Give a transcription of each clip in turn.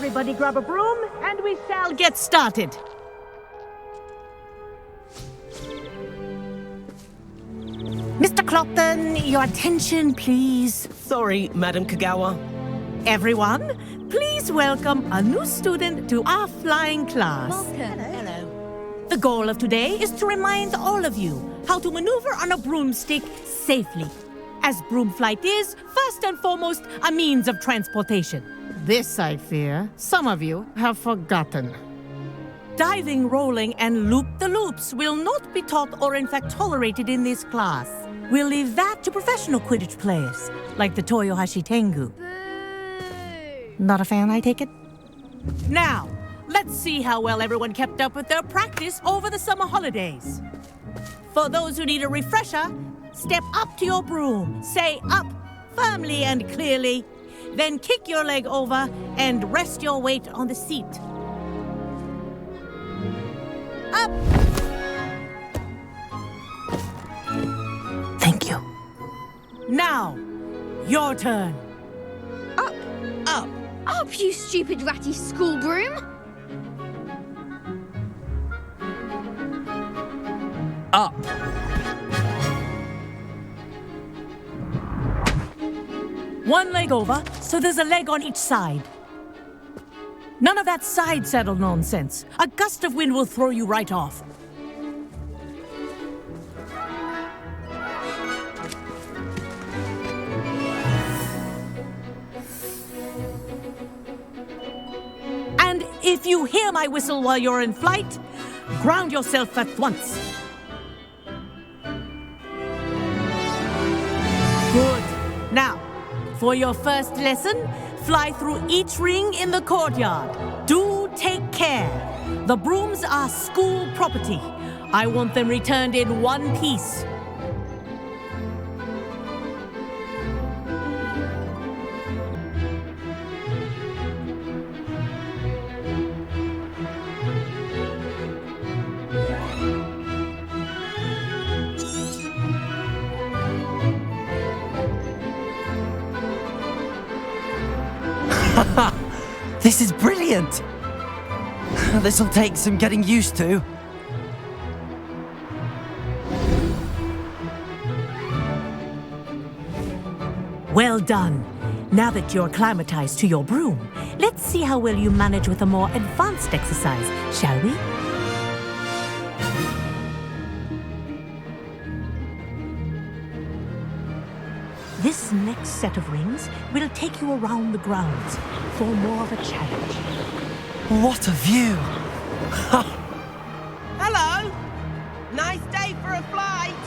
Everybody grab a broom, and we shall get started. Mr. Clopton, your attention, please. Sorry, Madam Kagawa. Everyone, please welcome a new student to our flying class. Welcome. Hello. The goal of today is to remind all of you how to maneuver on a broomstick safely, as broom flight is, first and foremost, a means of transportation. This, I fear, some of you have forgotten. Diving, rolling, and loop-the-loops will not be taught or in fact tolerated in this class. We'll leave that to professional Quidditch players, like the Toyohashi Tengu. Boo! Not a fan, I take it? Now, let's see how well everyone kept up with their practice over the summer holidays. For those who need a refresher, step up to your broom, say up firmly and clearly, then kick your leg over and rest your weight on the seat. Up! Thank you. Now, your turn. Up! Up! Up, you stupid ratty school broom! Up! One leg over, so there's a leg on each side. None of that side saddle nonsense. A gust of wind will throw you right off. And if you hear my whistle while you're in flight, ground yourself at once. Good. Now, for your first lesson, fly through each ring in the courtyard. Do take care. The brooms are school property. I want them returned in one piece. This is brilliant! This'll take some getting used to. Well done. Now that you're acclimatized to your broom, let's see how well you manage with a more advanced exercise, shall we? This next set of rings will take you around the grounds for more of a challenge. What a view! Hello! Nice day for a flight!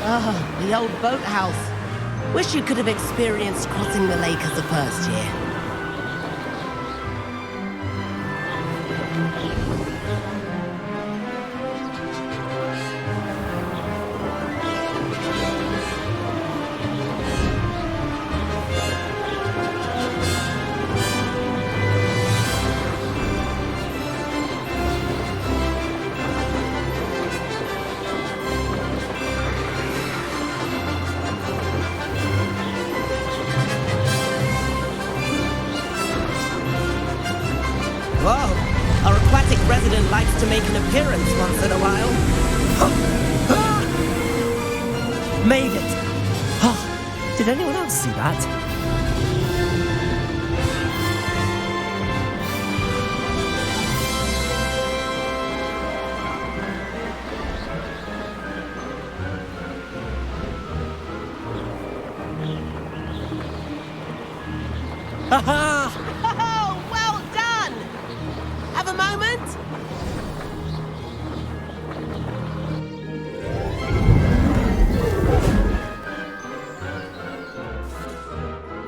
Ah, the old boathouse. Wish you could have experienced crossing the lake as a first year. Whoa! Our aquatic resident likes to make an appearance once in a while. Made it! Oh, did anyone else see that? Ha-ha! Oh, well done! Have a moment?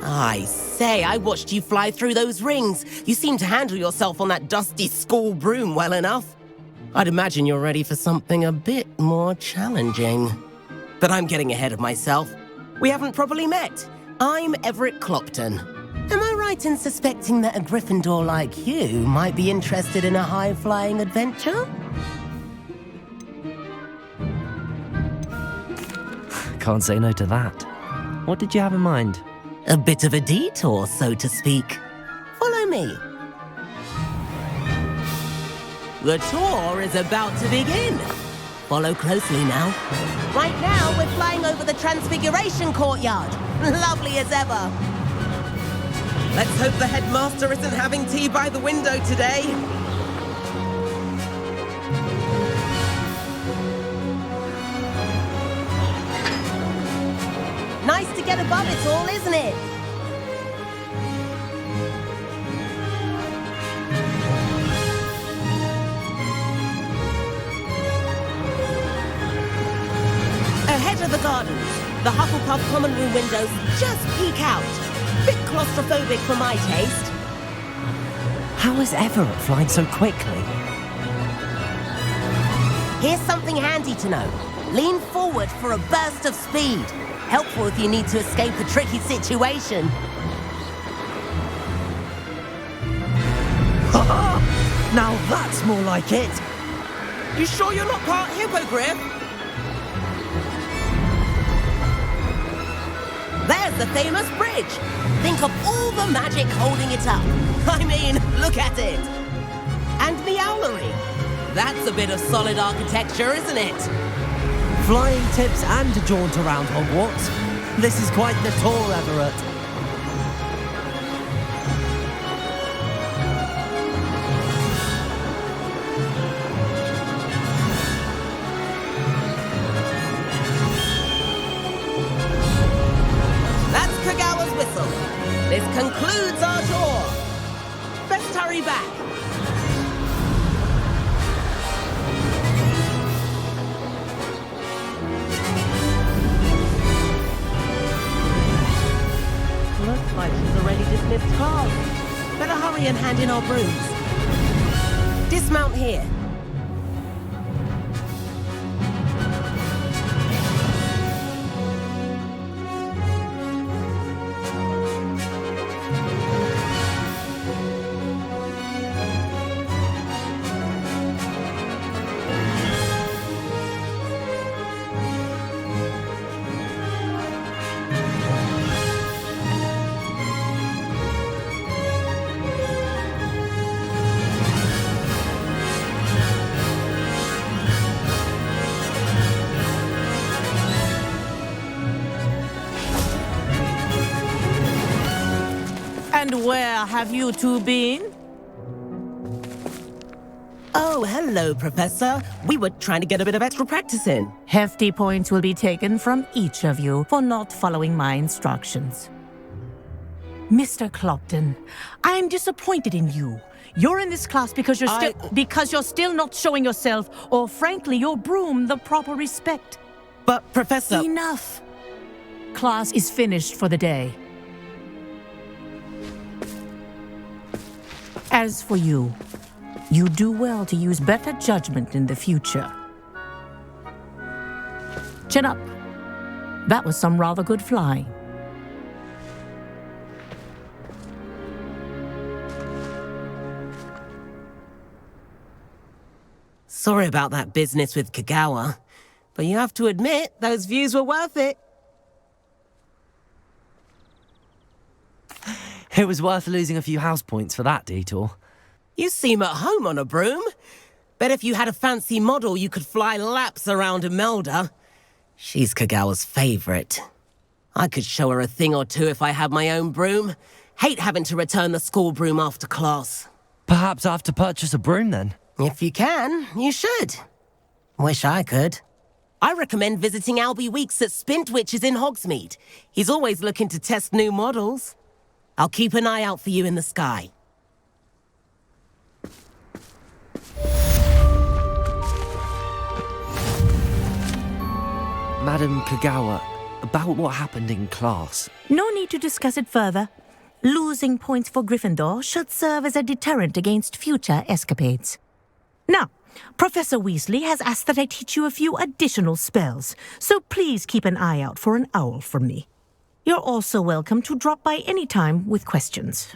I say, I watched you fly through those rings. You seem to handle yourself on that dusty school broom well enough. I'd imagine you're ready for something a bit more challenging. But I'm getting ahead of myself. We haven't properly met. I'm Everett Clopton. Am I right in suspecting that a Gryffindor like you might be interested in a high-flying adventure? can't say no to that. What did you have in mind? A bit of a detour, so to speak. Follow me. The tour is about to begin. Follow closely now. Right now, we're flying over the Transfiguration Courtyard. Lovely as ever. Let's hope the headmaster isn't having tea by the window today. Nice to get above it all, isn't it? Ahead of the gardens, the Hufflepuff common room windows just peek out. Bit claustrophobic for my taste. How is Everett flying so quickly? Here's something handy to know. Lean forward for a burst of speed. Helpful if you need to escape a tricky situation. Now that's more like it! You sure you're not part hippogriff? There's the famous bridge. Think of all the magic holding it up. I mean, look at it. And the owlery. That's a bit of solid architecture, isn't it? Flying tips and a jaunt around Hogwarts. This is quite the tour, Everett. That's Kagawa's whistle. This concludes our tour. Best hurry back. Looks like she's already dismissed cars. Better hurry and hand in our brooms. Dismount here. And where have you two been? Oh, hello, Professor. We were trying to get a bit of extra practice in. Hefty points will be taken from each of you for not following my instructions. Mr. Clopton, I'm disappointed in you. You're in this class because you're still not showing yourself, or frankly, your broom the proper respect. But, Professor... Enough. Class is finished for the day. As for you, you do well to use better judgment in the future. Chin up. That was some rather good flying. Sorry about that business with Kagawa, but you have to admit, those views were worth it. It was worth losing a few house points for that detour. You seem at home on a broom. Bet if you had a fancy model, you could fly laps around Imelda. She's Kagawa's favorite. I could show her a thing or two if I had my own broom. Hate having to return the school broom after class. Perhaps I have to purchase a broom then? If you can, you should. Wish I could. I recommend visiting Albie Weeks at Spintwitches in Hogsmeade. He's always looking to test new models. I'll keep an eye out for you in the sky. Madam Kagawa, about what happened in class. No need to discuss it further. Losing points for Gryffindor should serve as a deterrent against future escapades. Now, Professor Weasley has asked that I teach you a few additional spells, so please keep an eye out for an owl from me. You're also welcome to drop by any time with questions.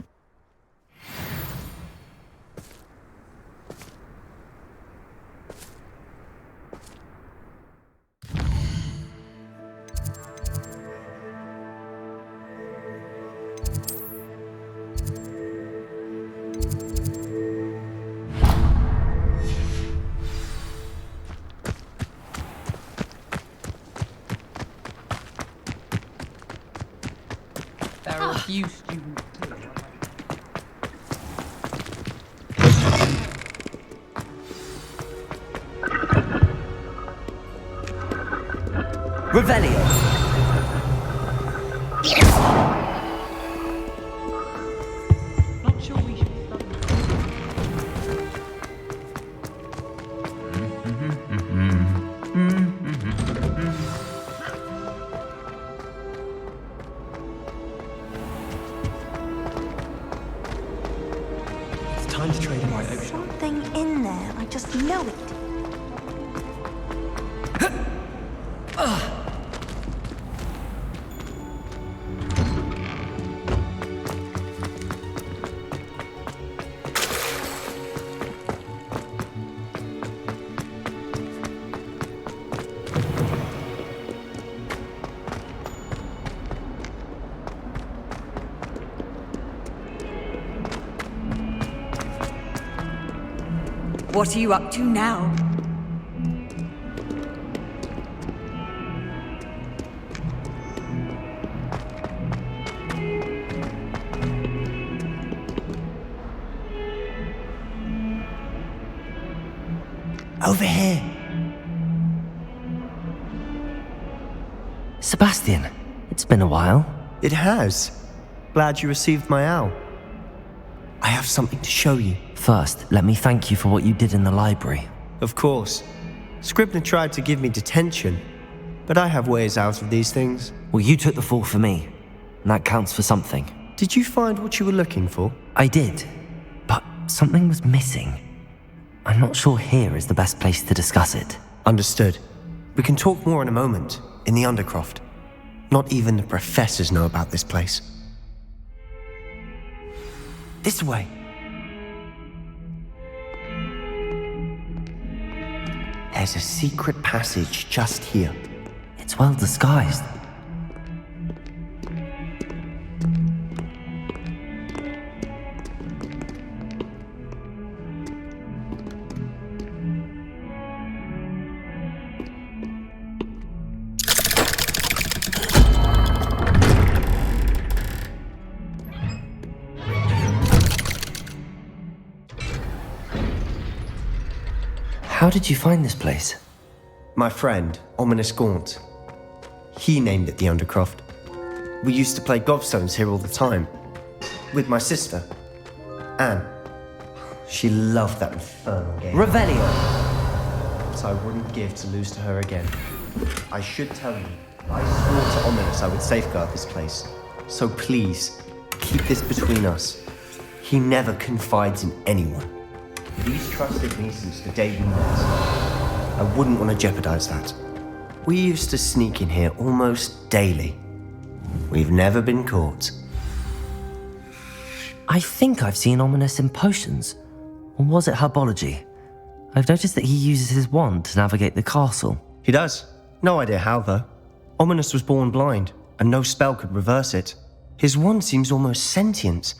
You stupid. Revelio. Not sure we should stop. It's time to trade in my ocean. Something in there. I just know it. What are you up to now? Over here. Sebastian, it's been a while. It has. Glad you received my owl. I have something to show you. First, let me thank you for what you did in the library. Of course. Scribner tried to give me detention, but I have ways out of these things. Well, you took the fall for me, and that counts for something. Did you find what you were looking for? I did, but something was missing. I'm not sure here is the best place to discuss it. Understood. We can talk more in a moment, in the Undercroft. Not even the professors know about this place. This way. There's a secret passage just here. It's well disguised. How did you find this place? My friend, Ominous Gaunt. He named it the Undercroft. We used to play gobstones here all the time. With my sister, Anne. She loved that infernal game. Revelio! So I wouldn't give to lose to her again. I should tell you, I swore to Ominous I would safeguard this place. So please, keep this between us. He never confides in anyone. He's trusted me since the day we met. I wouldn't want to jeopardize that. We used to sneak in here almost daily. We've never been caught. I think I've seen Ominous in potions. Or was it herbology? I've noticed that he uses his wand to navigate the castle. He does. No idea how, though. Ominous was born blind, and no spell could reverse it. His wand seems almost sentient.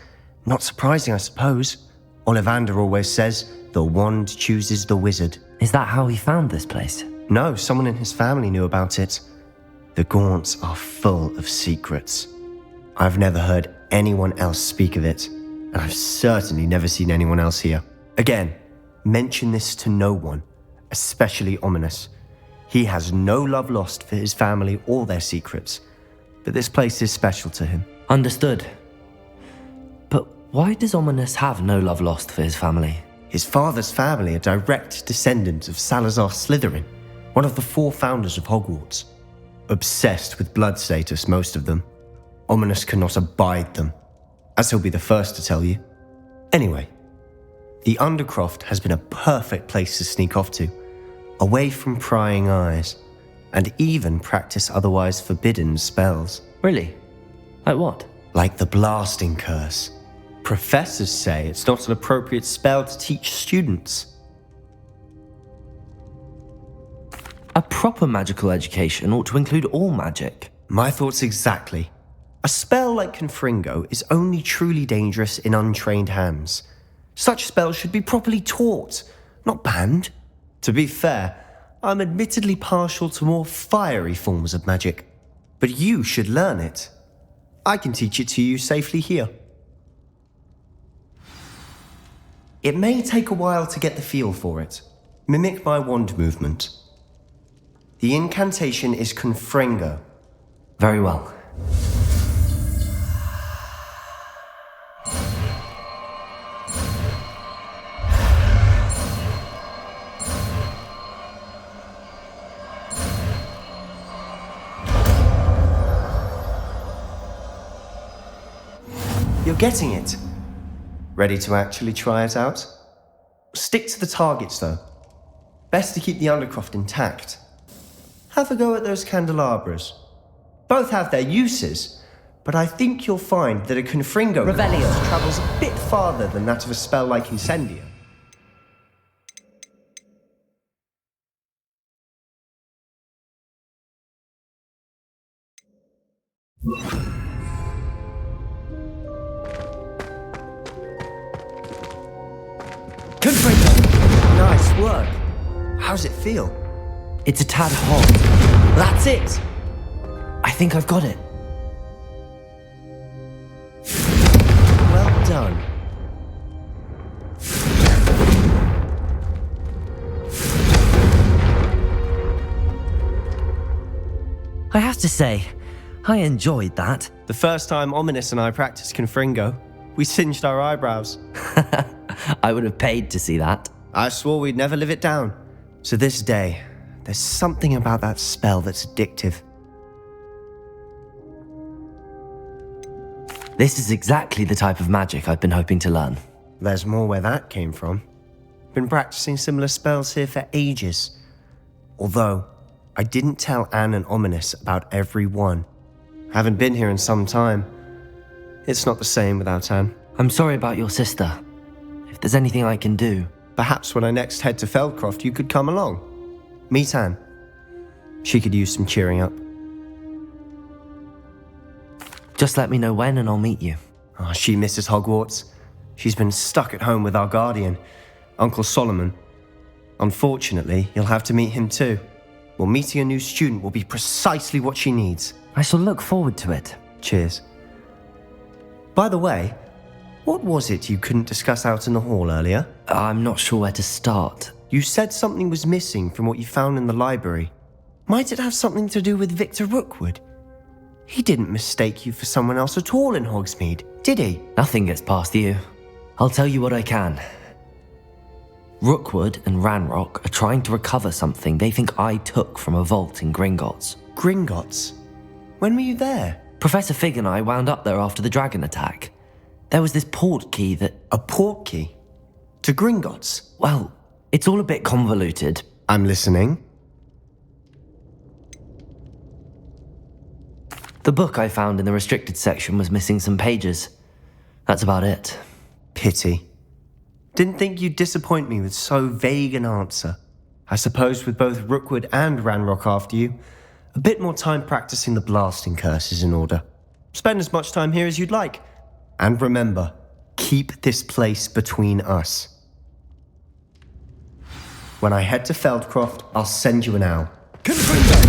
Not surprising, I suppose. Ollivander always says, the wand chooses the wizard. Is that how he found this place? No, someone in his family knew about it. The Gaunts are full of secrets. I've never heard anyone else speak of it, and I've certainly never seen anyone else here. Again, mention this to no one, especially Ominous. He has no love lost for his family or their secrets, but this place is special to him. Understood. But why does Ominous have no love lost for his family? His father's family are direct descendants of Salazar Slytherin, one of the 4 founders of Hogwarts. Obsessed with blood status, most of them. Ominous cannot abide them, as he'll be the first to tell you. Anyway, the Undercroft has been a perfect place to sneak off to, away from prying eyes, and even practice otherwise forbidden spells. Really? Like what? Like the blasting curse. Professors say it's not an appropriate spell to teach students. A proper magical education ought to include all magic. My thoughts exactly. A spell like Confringo is only truly dangerous in untrained hands. Such spells should be properly taught, not banned. To be fair, I'm admittedly partial to more fiery forms of magic, but you should learn it. I can teach it to you safely here. It may take a while to get the feel for it. Mimic my wand movement. The incantation is Confringo. Very well. You're getting it. Ready to actually try it out? Stick to the targets, though. Best to keep the undercroft intact. Have a go at those candelabras. Both have their uses, but I think you'll find that a Confringo Revelio travels a bit farther than that of a spell like Incendio. Confringo! Nice work. How's it feel? It's a tad hot. That's it! I think I've got it. Well done. I have to say, I enjoyed that. The first time Ominous and I practiced Confringo, we singed our eyebrows. I would have paid to see that. I swore we'd never live it down. To this day, there's something about that spell that's addictive. This is exactly the type of magic I've been hoping to learn. There's more where that came from. Been practicing similar spells here for ages. Although, I didn't tell Anne and Ominous about every one. Haven't been here in some time. It's not the same without Anne. I'm sorry about your sister. If there's anything I can do... Perhaps when I next head to Feldcroft, you could come along. Meet Anne. She could use some cheering up. Just let me know when and I'll meet you. Oh, she misses Hogwarts. She's been stuck at home with our guardian, Uncle Solomon. Unfortunately, you'll have to meet him too. Well, meeting a new student will be precisely what she needs. I shall look forward to it. Cheers. By the way, what was it you couldn't discuss out in the hall earlier? I'm not sure where to start. You said something was missing from what you found in the library. Might it have something to do with Victor Rookwood? He didn't mistake you for someone else at all in Hogsmeade, did he? Nothing gets past you. I'll tell you what I can. Rookwood and Ranrock are trying to recover something they think I took from a vault in Gringotts. Gringotts? When were you there? Professor Fig and I wound up there after the dragon attack. There was this port key that... A port key? To Gringotts? Well, it's all a bit convoluted. I'm listening. The book I found in the restricted section was missing some pages. That's about it. Pity. Didn't think you'd disappoint me with so vague an answer. I suppose with both Rookwood and Ranrock after you, a bit more time practicing the blasting curse is in order. Spend as much time here as you'd like. And remember, keep this place between us. When I head to Feldcroft, I'll send you an owl. Confringo!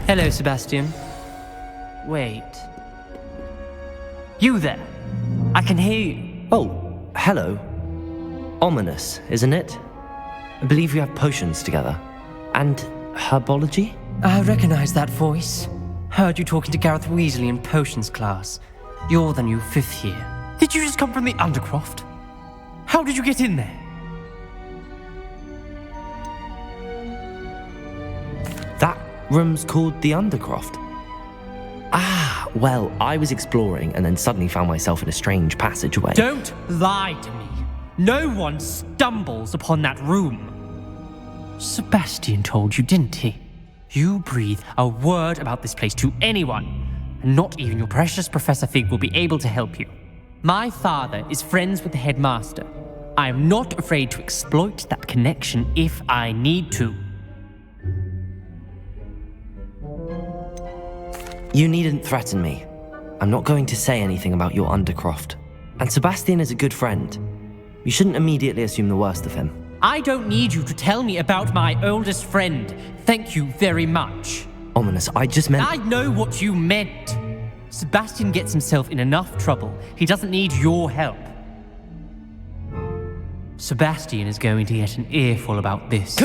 Hello, Sebastian. Wait. You there? I can hear you. Oh, hello. Ominous, isn't it? I believe we have potions together. And herbology? I recognize that voice. Heard you talking to Gareth Weasley in potions class. You're the new 5th year. Did you just come from the Undercroft? How did you get in there? Rooms called the Undercroft? Ah, well, I was exploring and then suddenly found myself in a strange passageway. Don't lie to me. No one stumbles upon that room. Sebastian told you, didn't he? You breathe a word about this place to anyone, and not even your precious Professor Fig will be able to help you. My father is friends with the headmaster. I am not afraid to exploit that connection if I need to. You needn't threaten me. I'm not going to say anything about your Undercroft. And Sebastian is a good friend. You shouldn't immediately assume the worst of him. I don't need you to tell me about my oldest friend. Thank you very much. Ominous, I just meant... I know what you meant. Sebastian gets himself in enough trouble. He doesn't need your help. Sebastian is going to get an earful about this.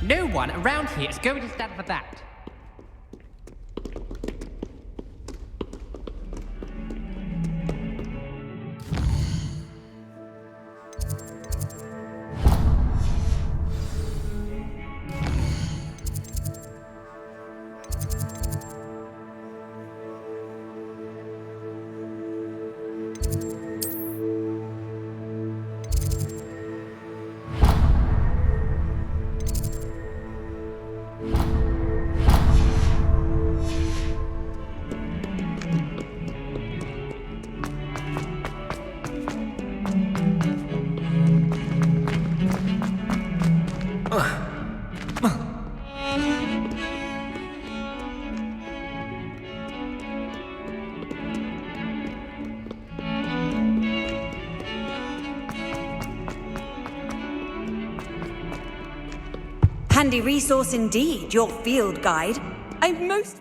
No one around here is going to stand for that. Handy resource indeed, your field guide. I'm most...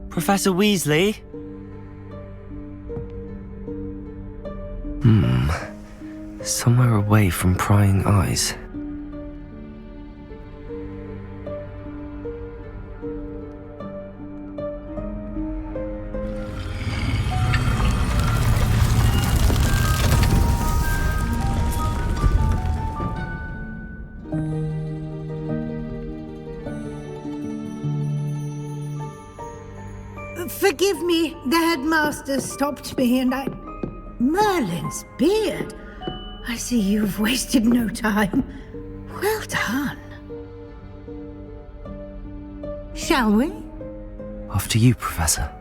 Professor Weasley? Somewhere away from prying eyes. Forgive me, the headmaster stopped me and I... Merlin's beard! I see you've wasted no time. Well done. Shall we? After you, Professor.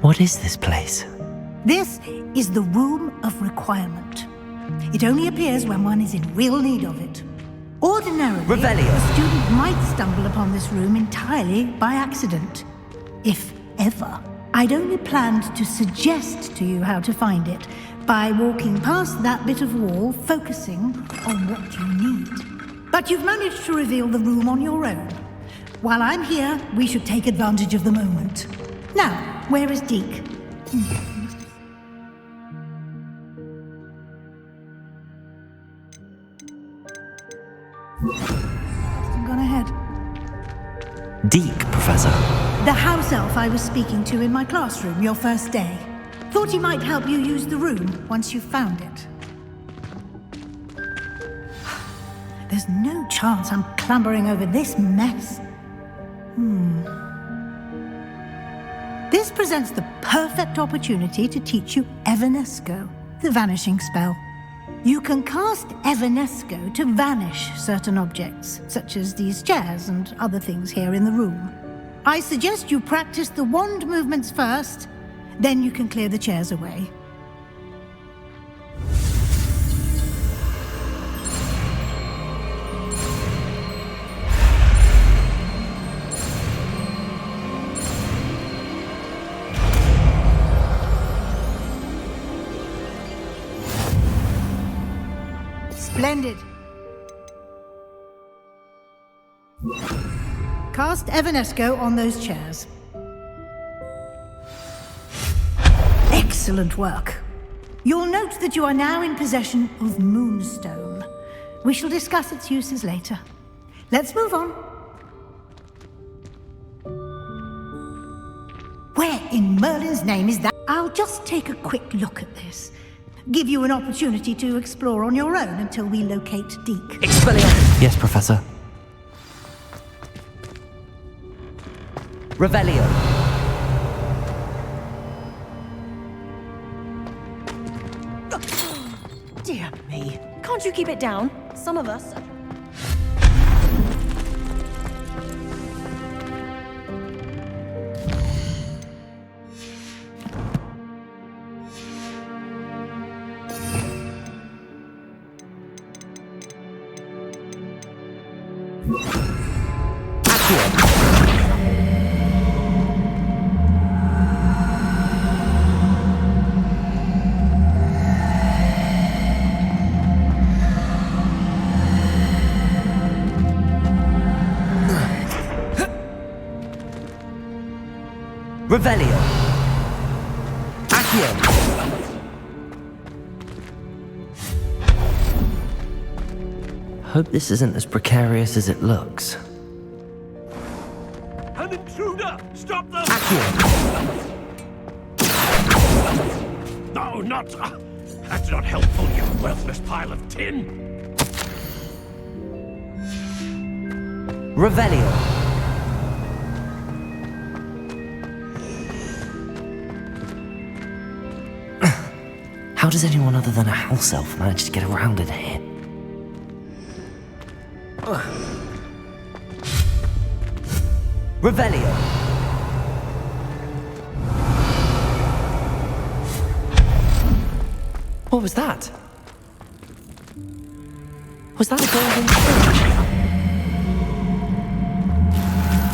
What is this place? This is the Room of Requirement. It only appears when one is in real need of it. Ordinarily, a student might stumble upon this room entirely by accident. If ever. I'd only planned to suggest to you how to find it by walking past that bit of wall, focusing on what you need. But you've managed to reveal the room on your own. While I'm here, we should take advantage of the moment. Now, where is Deke? Gone ahead. Deke, Professor. The house elf I was speaking to in my classroom your first day. Thought he might help you use the room once you found it. There's no chance I'm clambering over this mess. This presents the perfect opportunity to teach you Evanesco, the vanishing spell. You can cast Evanesco to vanish certain objects, such as these chairs and other things here in the room. I suggest you practice the wand movements first, then you can clear the chairs away. Splendid. Cast Evanesco on those chairs. Excellent work. You'll note that you are now in possession of Moonstone. We shall discuss its uses later. Let's move on. Where in Merlin's name is that? I'll just take a quick look at this. Give you an opportunity to explore on your own until we locate Deke. Expelliarmus! Yes, Professor. Revelio. Dear me. Can't you keep it down? Some of us... Revelio. Accio. Hope this isn't as precarious as it looks. An intruder! Stop them! Accio. No, not... that's not helpful, you worthless pile of tin! Revelio. How does anyone other than a house elf manage to get around in here? Revelio. What was that? Was that a golden switch?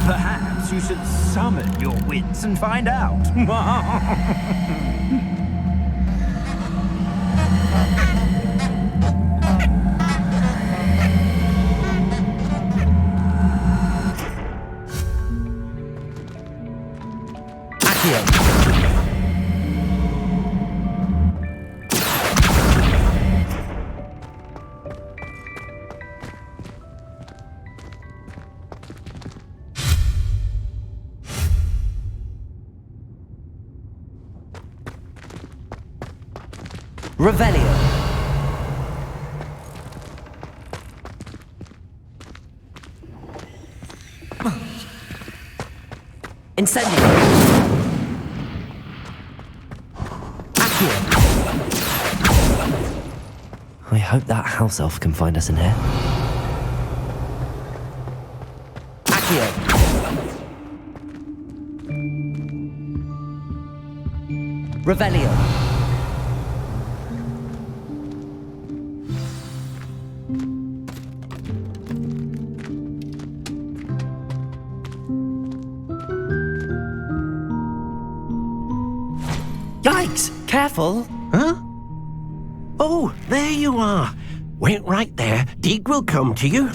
Perhaps you should summon your wits and find out. Revelio. Incendio. Accio. I hope that house elf can find us in here. Accio. Revelio. Yikes! Careful! Huh? Oh, there you are. Wait right there. Deke will come to you.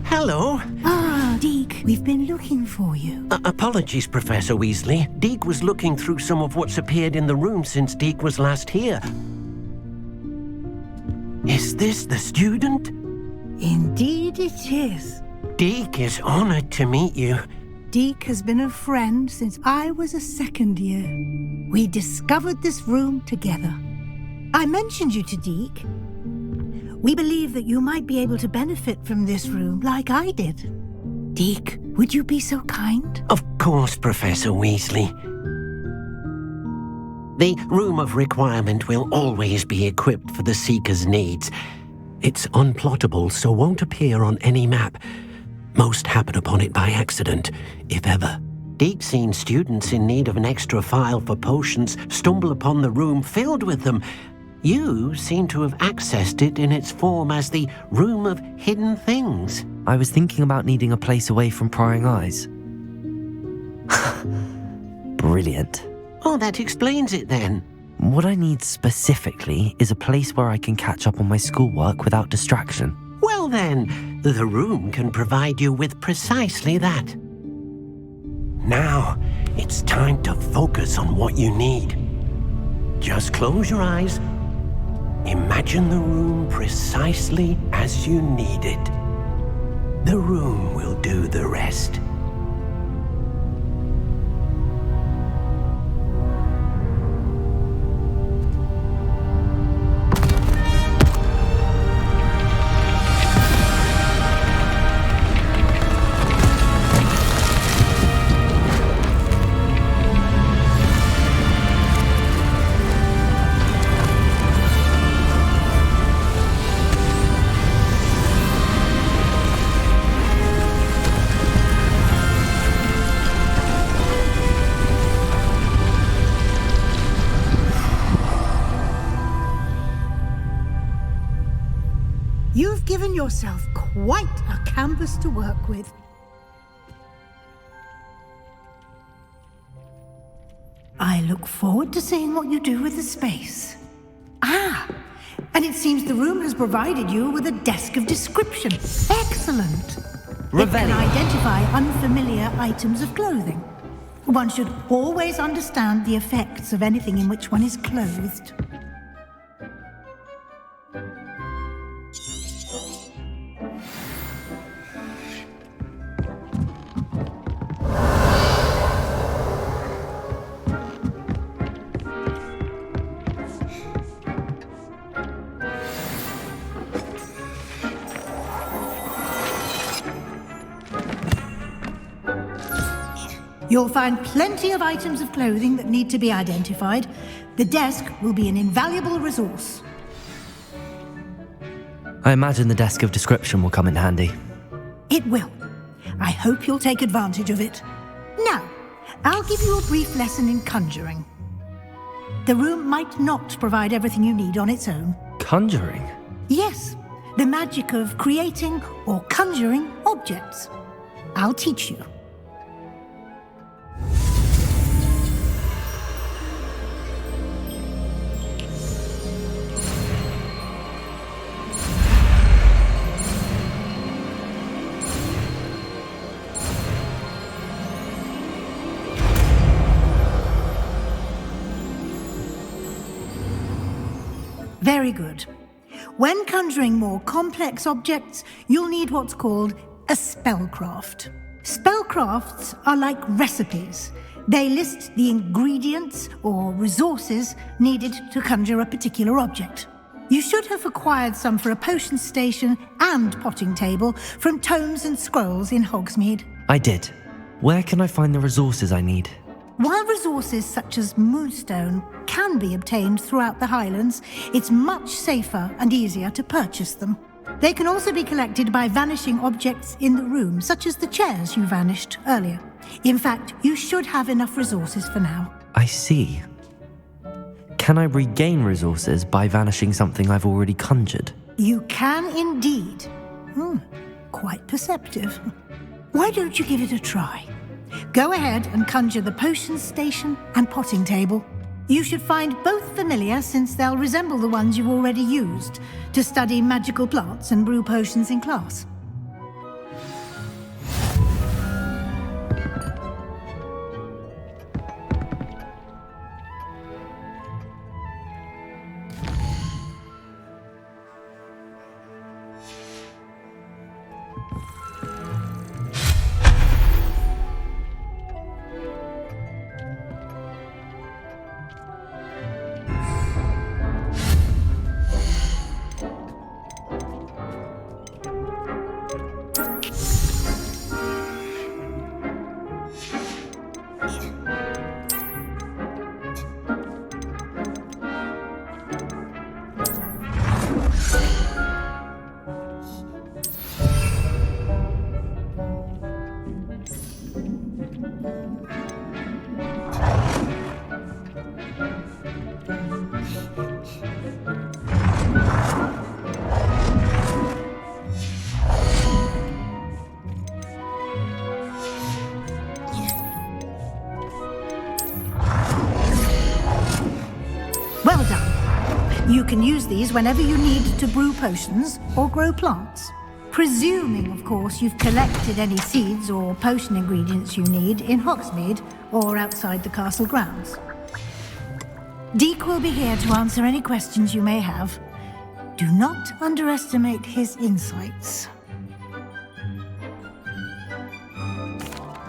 Hello. Ah, Deke, we've been looking for you. Apologies, Professor Weasley. Deke was looking through some of what's appeared in the room since Deke was last here. Is this the student? Indeed it is. Deke is honored to meet you. Deke has been a friend since I was a second year. We discovered this room together. I mentioned you to Deke. We believe that you might be able to benefit from this room like I did. Deke, would you be so kind? Of course, Professor Weasley. The Room of Requirement will always be equipped for the Seeker's needs. It's unplottable, so won't appear on any map. Most happen upon it by accident, if ever. Deke's seen students in need of an extra file for potions stumble upon the room filled with them. You seem to have accessed it in its form as the Room of Hidden Things. I was thinking about needing a place away from prying eyes. Brilliant. Oh, that explains it then. What I need specifically is a place where I can catch up on my schoolwork without distraction. Well then, the room can provide you with precisely that. Now, it's time to focus on what you need. Just close your eyes. Imagine the room precisely as you need it. The room will do the rest. You've given yourself quite a canvas to work with. I look forward to seeing what you do with the space. Ah, and it seems the room has provided you with a desk of description. Excellent. It can identify unfamiliar items of clothing. One should always understand the effects of anything in which one is clothed. You'll find plenty of items of clothing that need to be identified. The desk will be an invaluable resource. I imagine the desk of description will come in handy. It will. I hope you'll take advantage of it. Now, I'll give you a brief lesson in conjuring. The room might not provide everything you need on its own. Conjuring? Yes, the magic of creating or conjuring objects. I'll teach you. Very good. When conjuring more complex objects, you'll need what's called a spellcraft. Spellcrafts are like recipes. They list the ingredients or resources needed to conjure a particular object. You should have acquired some for a potion station and potting table from tomes and scrolls in Hogsmeade. I did. Where can I find the resources I need? While resources such as moonstone can be obtained throughout the Highlands, it's much safer and easier to purchase them. They can also be collected by vanishing objects in the room, such as the chairs you vanished earlier. In fact, you should have enough resources for now. I see. Can I regain resources by vanishing something I've already conjured? You can indeed. Quite perceptive. Why don't you give it a try? Go ahead and conjure the potion station and potting table. You should find both familiar, since they'll resemble the ones you've already used to study magical plants and brew potions in class. You can use these whenever you need to brew potions or grow plants. Presuming, of course, you've collected any seeds or potion ingredients you need in Hogsmeade or outside the castle grounds. Deek will be here to answer any questions you may have. Do not underestimate his insights.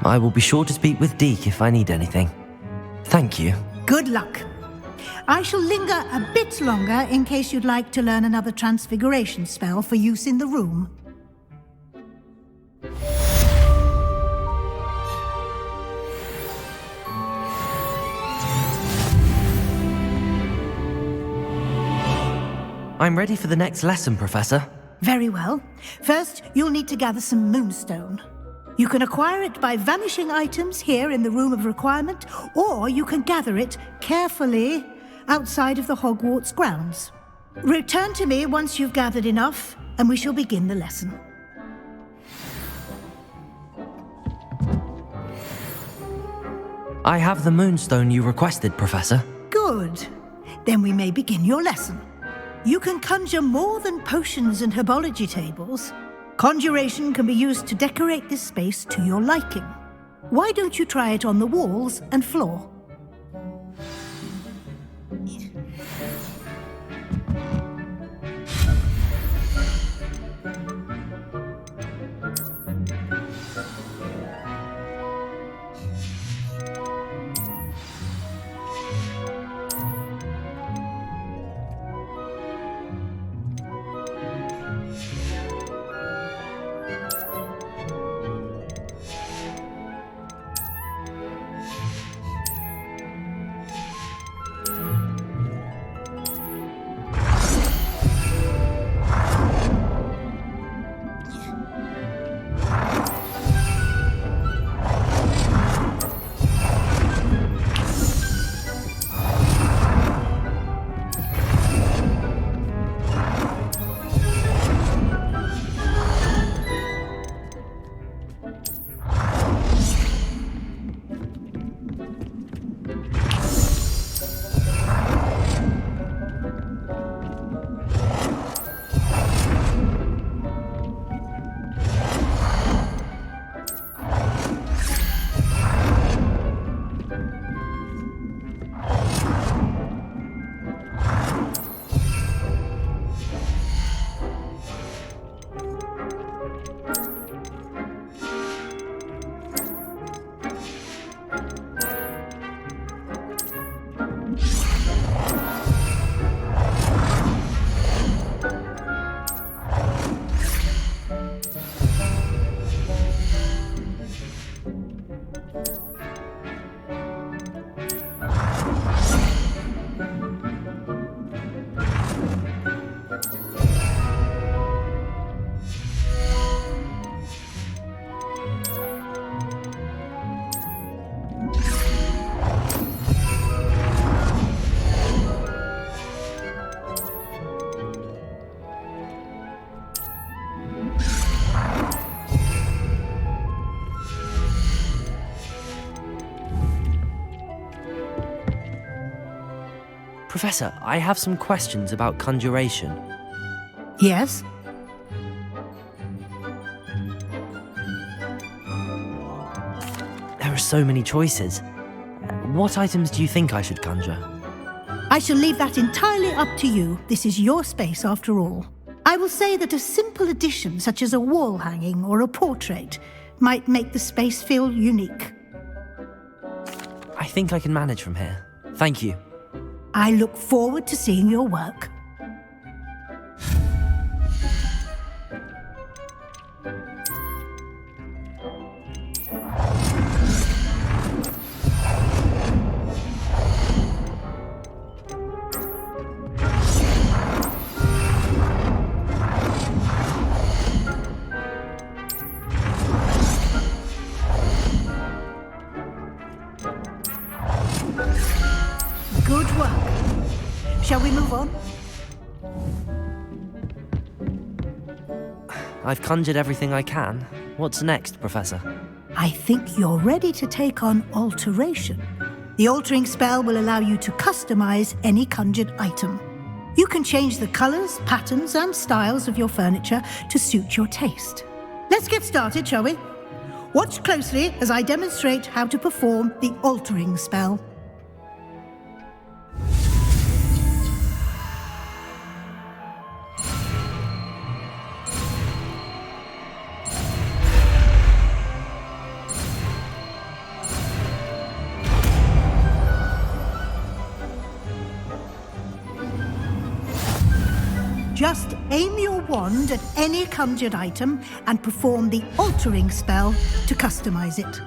I will be sure to speak with Deek if I need anything. Thank you. Good luck. I shall linger a bit longer in case you'd like to learn another transfiguration spell for use in the room. I'm ready for the next lesson, Professor. Very well. First, you'll need to gather some moonstone. You can acquire it by vanishing items here in the Room of Requirement, or you can gather it carefully outside of the Hogwarts grounds. Return to me once you've gathered enough, and we shall begin the lesson. I have the moonstone you requested, Professor. Good. Then we may begin your lesson. You can conjure more than potions and herbology tables. Conjuration can be used to decorate this space to your liking. Why don't you try it on the walls and floor? Professor, I have some questions about conjuration. Yes? There are so many choices. What items do you think I should conjure? I shall leave that entirely up to you. This is your space, after all. I will say that a simple addition, such as a wall hanging or a portrait, might make the space feel unique. I think I can manage from here. Thank you. I look forward to seeing your work. Good work. Shall we move on? I've conjured everything I can. What's next, Professor? I think you're ready to take on alteration. The altering spell will allow you to customize any conjured item. You can change the colours, patterns, and styles of your furniture to suit your taste. Let's get started, shall we? Watch closely as I demonstrate how to perform the altering spell. Just aim your wand at any conjured item and perform the altering spell to customize it.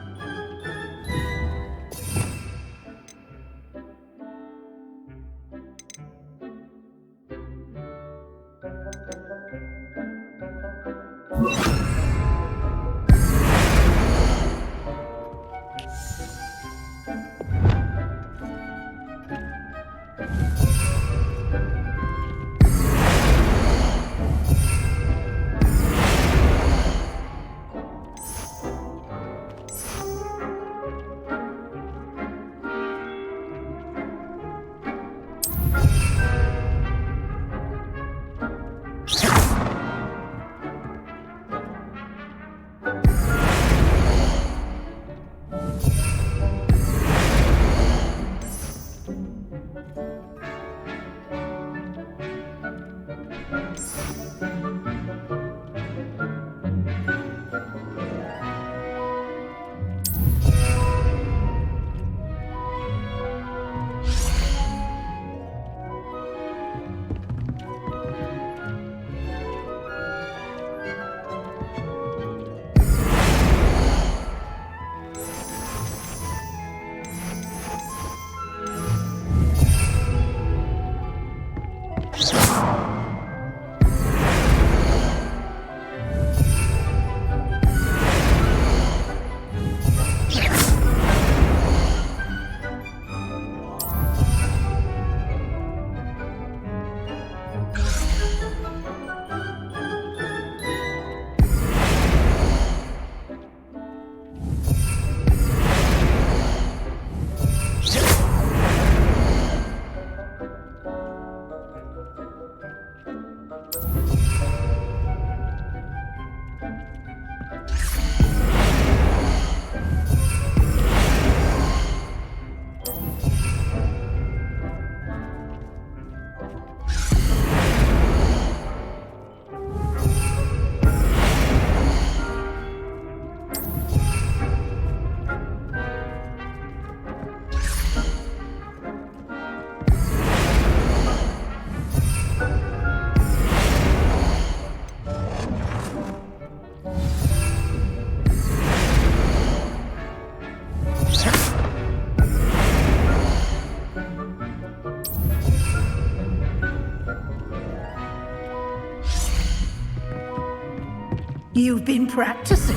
You've been practicing.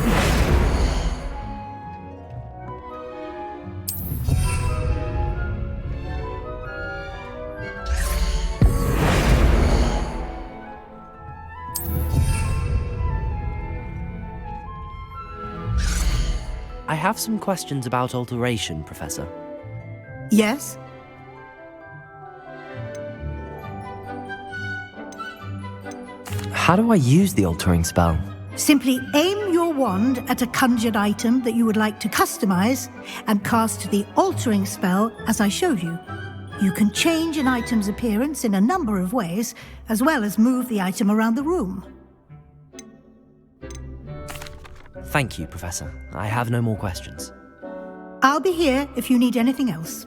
I have some questions about alteration, Professor. Yes? How do I use the altering spell? Simply aim your wand at a conjured item that you would like to customize and cast the altering spell as I showed you. You can change an item's appearance in a number of ways, as well as move the item around the room. Thank you, Professor. I have no more questions. I'll be here if you need anything else.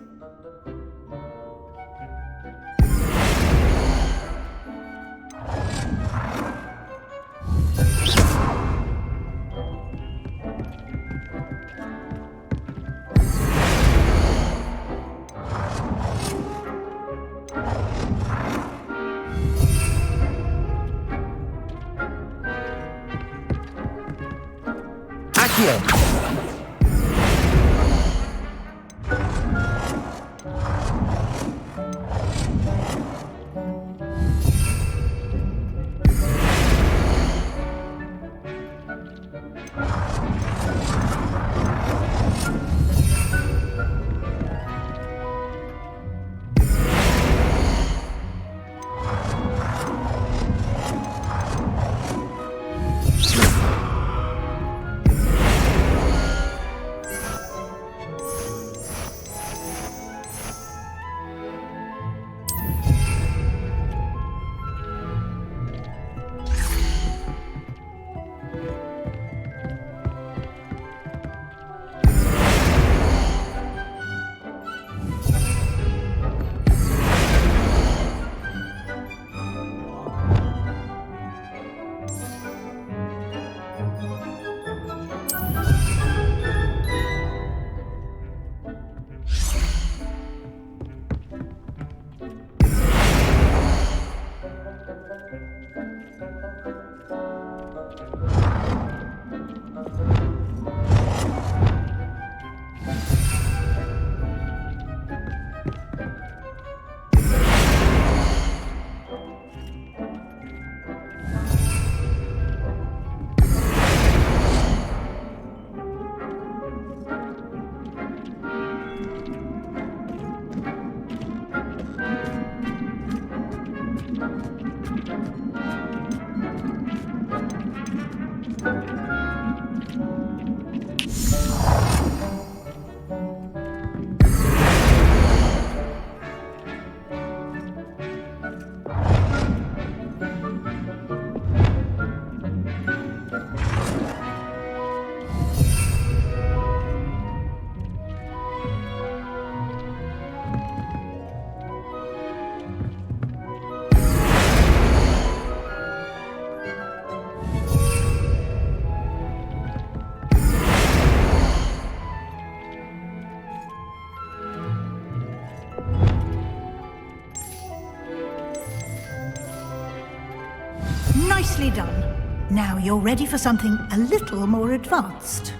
Nicely done. Now you're ready for something a little more advanced.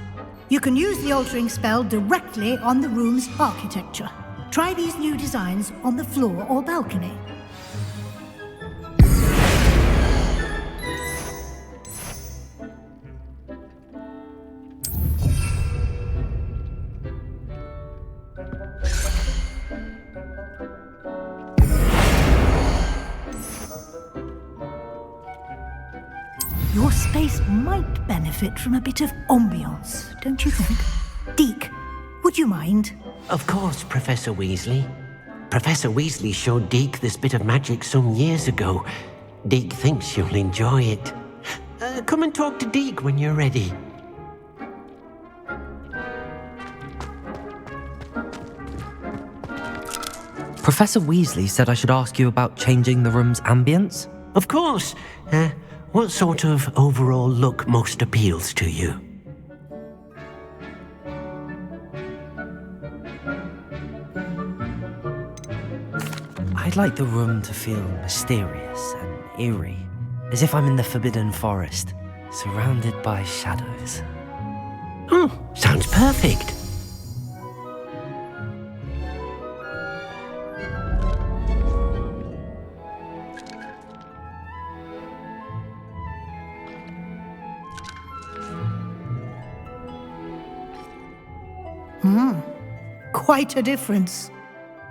You can use the altering spell directly on the room's architecture. Try these new designs on the floor or balcony. Your space might benefit from a bit of ambiance, don't you think? Deke, would you mind? Of course, Professor Weasley. Professor Weasley showed Deke this bit of magic some years ago. Deke thinks you'll enjoy it. Come and talk to Deke when you're ready. Professor Weasley said I should ask you about changing the room's ambience? Of course. What sort of overall look most appeals to you? I'd like the room to feel mysterious and eerie, as if I'm in the Forbidden Forest, surrounded by shadows. Oh, sounds perfect. Quite a difference.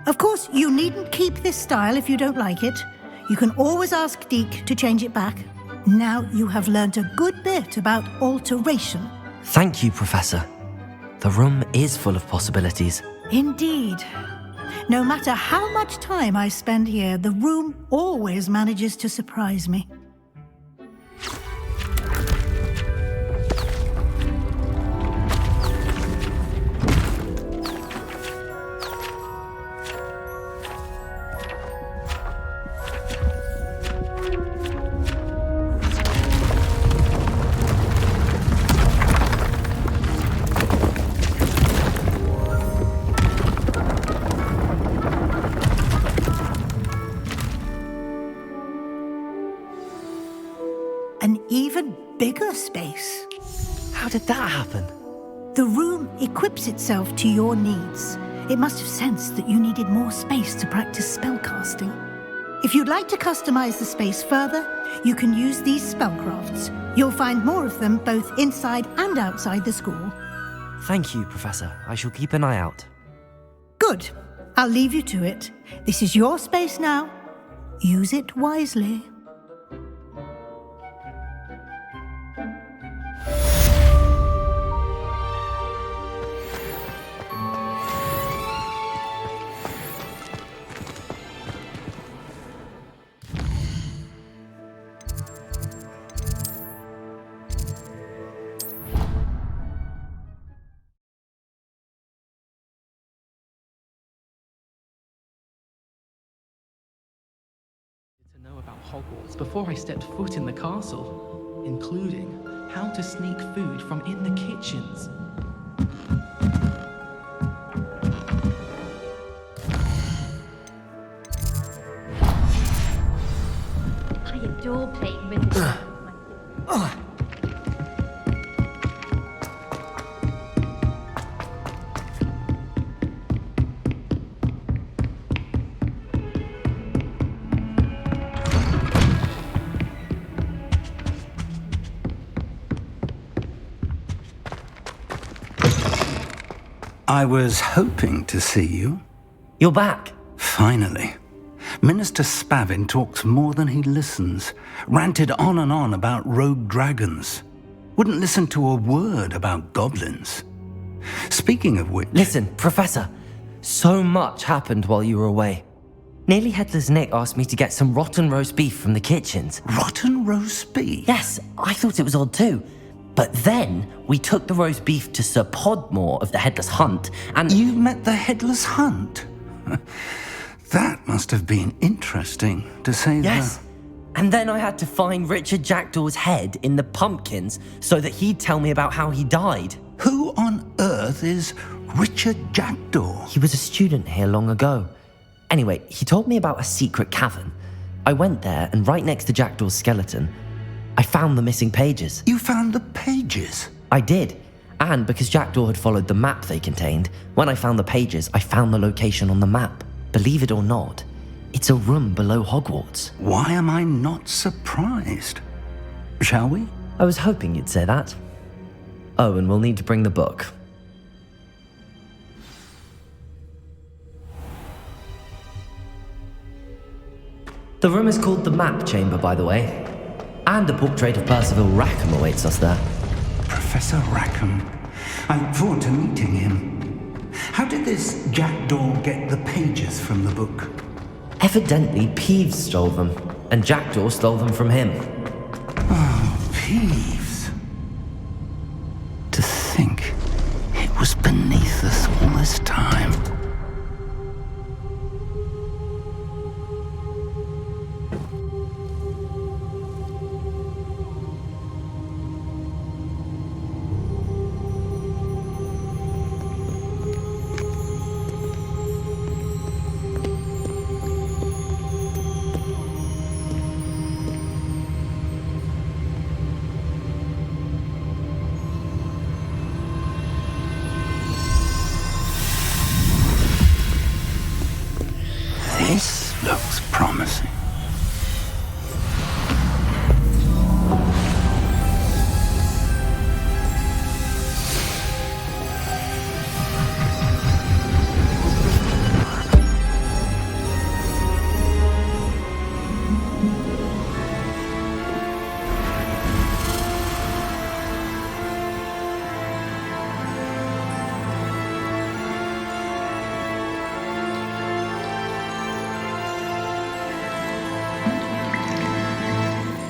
Of course, you needn't keep this style if you don't like it. You can always ask Deke to change it back. Now you have learnt a good bit about alteration. Thank you, Professor. The room is full of possibilities. Indeed. No matter how much time I spend here, the room always manages to surprise me. An even bigger space. How did that happen? The room equips itself to your needs. It must have sensed that you needed more space to practice spellcasting. If you'd like to customize the space further, you can use these spellcrafts. You'll find more of them both inside and outside the school. Thank you, Professor. I shall keep an eye out. Good. I'll leave you to it. This is your space now. Use it wisely. Know about Hogwarts before I stepped foot in the castle, including how to sneak food from in the kitchens. I adore playing with I was hoping to see you. You're back. Finally. Minister Spavin talks more than he listens. Ranted on and on about rogue dragons. Wouldn't listen to a word about goblins. Speaking of which... Listen, Professor. So much happened while you were away. Nearly Headless Nick asked me to get some rotten roast beef from the kitchens. Rotten roast beef? Yes, I thought it was odd too. But then we took the roast beef to Sir Podmore of the Headless Hunt, and... You met the Headless Hunt? That must have been interesting, to say Yes. And then I had to find Richard Jackdaw's head in the pumpkins so that he'd tell me about how he died. Who on earth is Richard Jackdaw? He was a student here long ago. Anyway, he told me about a secret cavern. I went there, and right next to Jackdaw's skeleton, I found the missing pages. You found the pages? I did. And because Jackdaw had followed the map they contained, when I found the pages, I found the location on the map. Believe it or not, it's a room below Hogwarts. Why am I not surprised? Shall we? I was hoping you'd say that. Oh, and we'll need to bring the book. The room is called the Map Chamber, by the way. And a portrait of Percival Rackham awaits us there. Professor Rackham. I look forward to meeting him. How did this Jackdaw get the pages from the book? Evidently, Peeves stole them, and Jackdaw stole them from him. Oh, Peeves. To think it was beneath us all this time. This looks promising.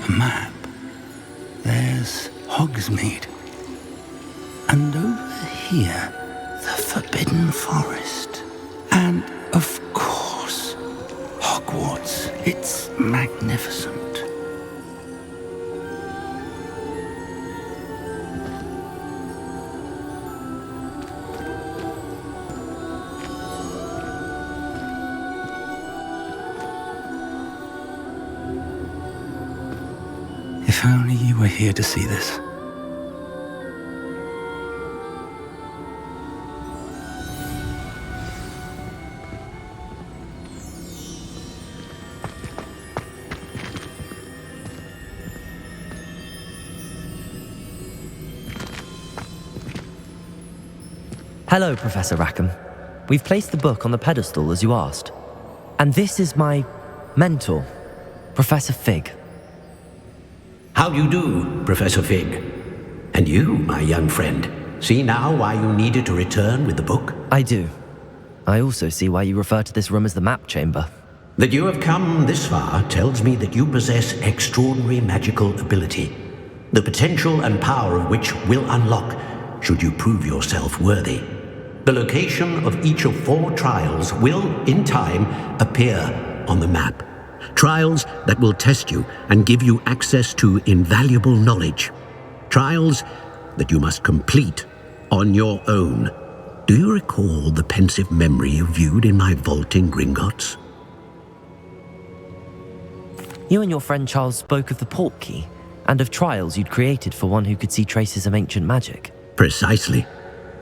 Map. There's Hogsmeade. And over here, the Forbidden Forest. And, of course, Hogwarts. It's magnificent. If only you were here to see this. Hello, Professor Rackham. We've placed the book on the pedestal as you asked. And this is my mentor, Professor Fig. How do you do, Professor Fig? And you, my young friend, see now why you needed to return with the book? I do. I also see why you refer to this room as the Map Chamber. That you have come this far tells me that you possess extraordinary magical ability, the potential and power of which will unlock should you prove yourself worthy. The location of each of 4 trials will, in time, appear on the map. Trials that will test you and give you access to invaluable knowledge. Trials that you must complete on your own. Do you recall the pensive memory you viewed in my vault in Gringotts? You and your friend Charles spoke of the Portkey and of trials you'd created for one who could see traces of ancient magic. Precisely.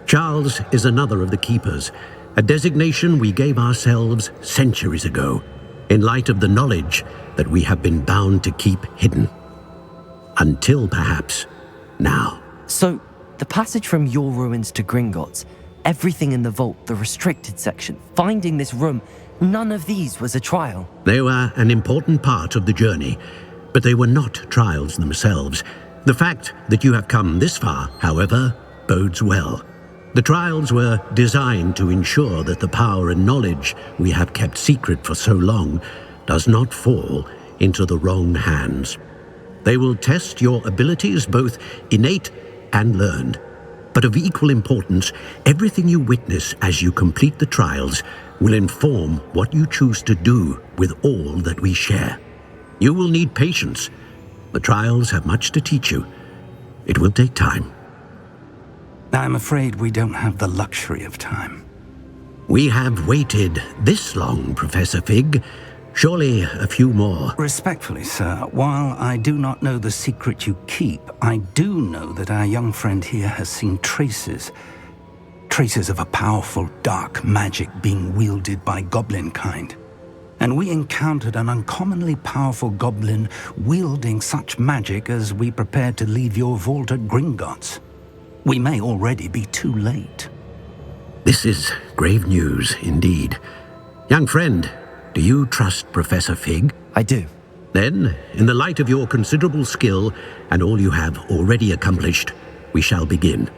Charles is another of the Keepers, a designation we gave ourselves centuries ago, in light of the knowledge that we have been bound to keep hidden. Until perhaps now. So, the passage from your ruins to Gringotts, everything in the vault, the restricted section, finding this room, none of these was a trial. They were an important part of the journey, but they were not trials themselves. The fact that you have come this far, however, bodes well. The trials were designed to ensure that the power and knowledge we have kept secret for so long does not fall into the wrong hands. They will test your abilities, both innate and learned. But of equal importance, everything you witness as you complete the trials will inform what you choose to do with all that we share. You will need patience. The trials have much to teach you. It will take time. I'm afraid we don't have the luxury of time. We have waited this long, Professor Fig, Surely a few more. Respectfully, sir, while I do not know the secret you keep, I do know that our young friend here has seen traces of a powerful dark magic being wielded by goblin kind. And we encountered an uncommonly powerful goblin wielding such magic as we prepared to leave your vault at Gringotts. We may already be too late. This is grave news indeed. Young friend, do you trust Professor Fig? I do. Then, in the light of your considerable skill and all you have already accomplished, we shall begin.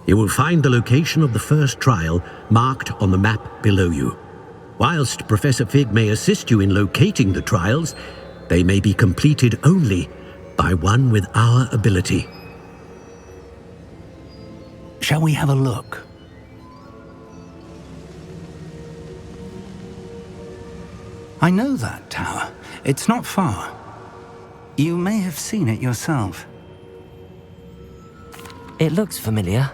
You will find the location of the first trial marked on the map below you. Whilst Professor Fig may assist you in locating the trials, they may be completed only by one with our ability. Shall we have a look? I know that tower. It's not far. You may have seen it yourself. It looks familiar.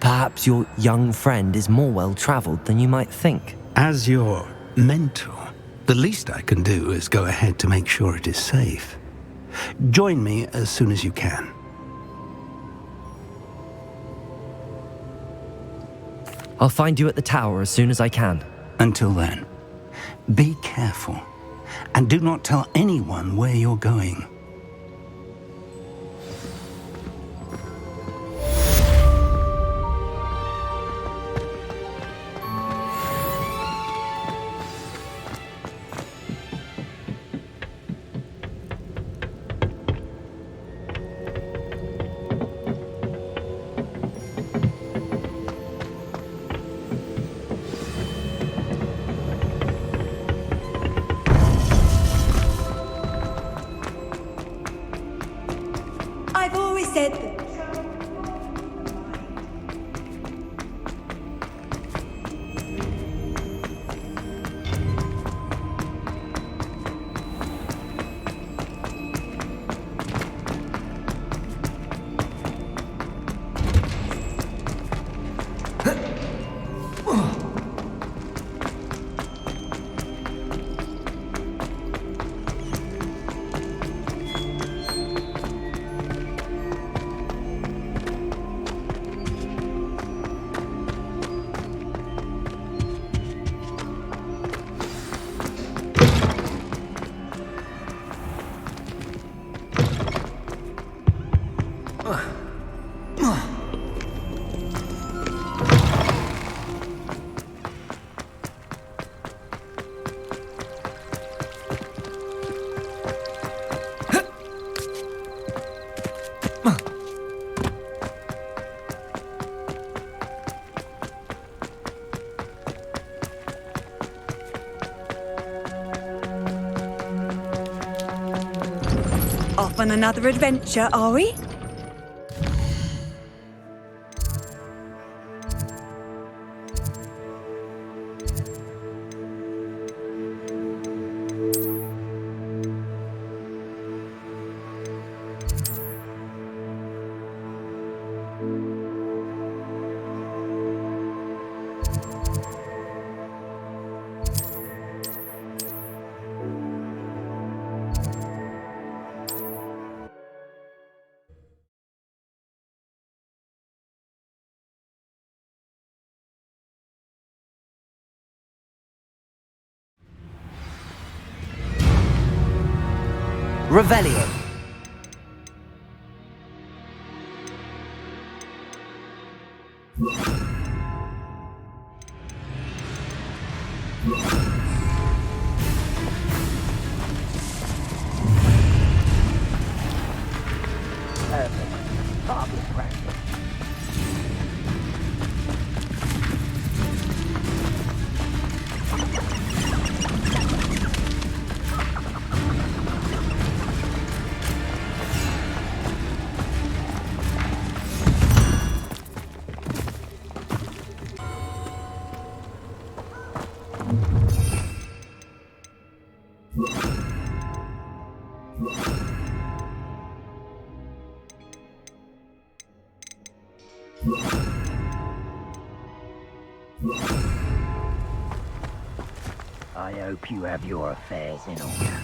Perhaps your young friend is more well-traveled than you might think. As your mentor, the least I can do is go ahead to make sure it is safe. Join me as soon as you can. I'll find you at the tower as soon as I can. Until then, be careful, and do not tell anyone where you're going. I've always said that. Off on another adventure, are we? Revelio. hope you have your affairs in order.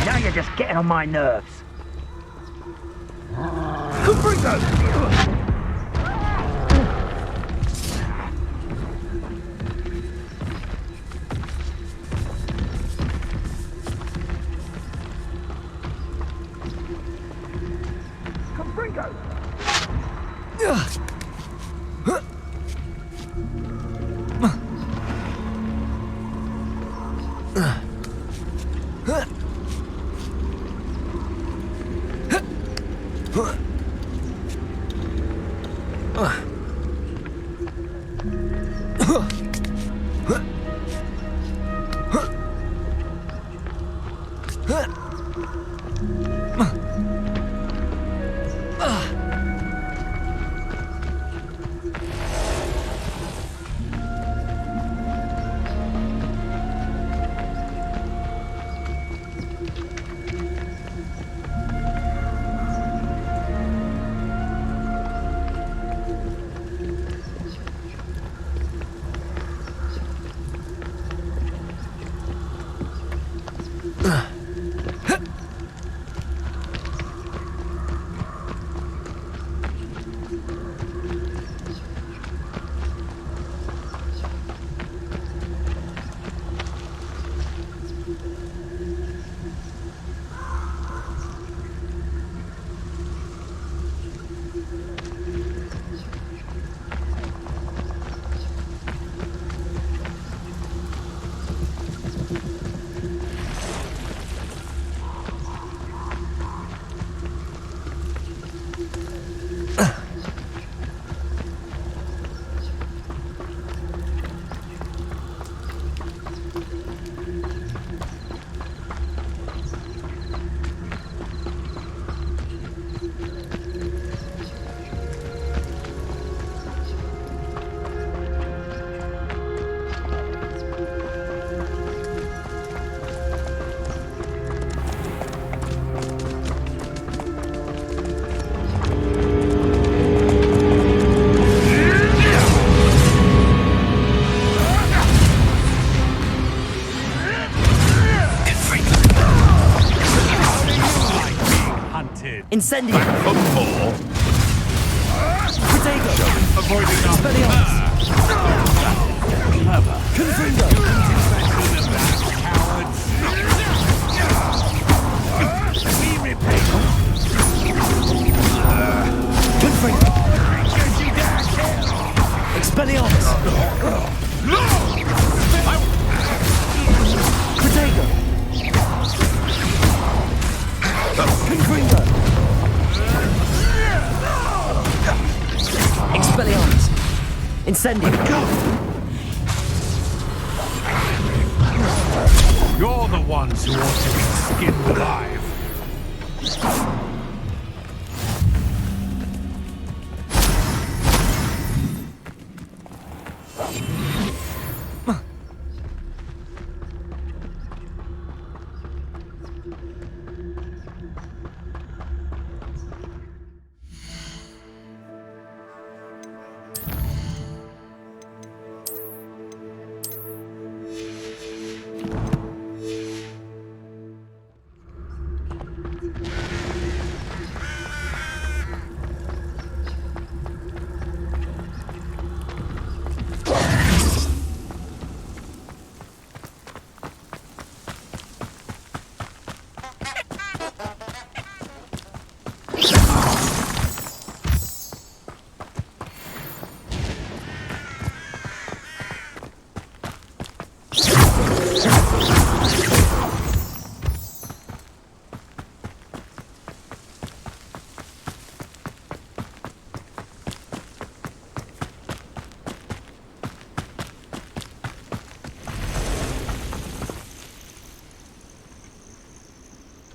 Now you're just getting on my nerves. Incendio! For more? Protego! Avoiding our Expelliarmus! Confringo! We repay. Confringo! Expelliarmus! Protego! Confringo! Expelliarmus! Incendio! You're the ones who ought to be skinned alive.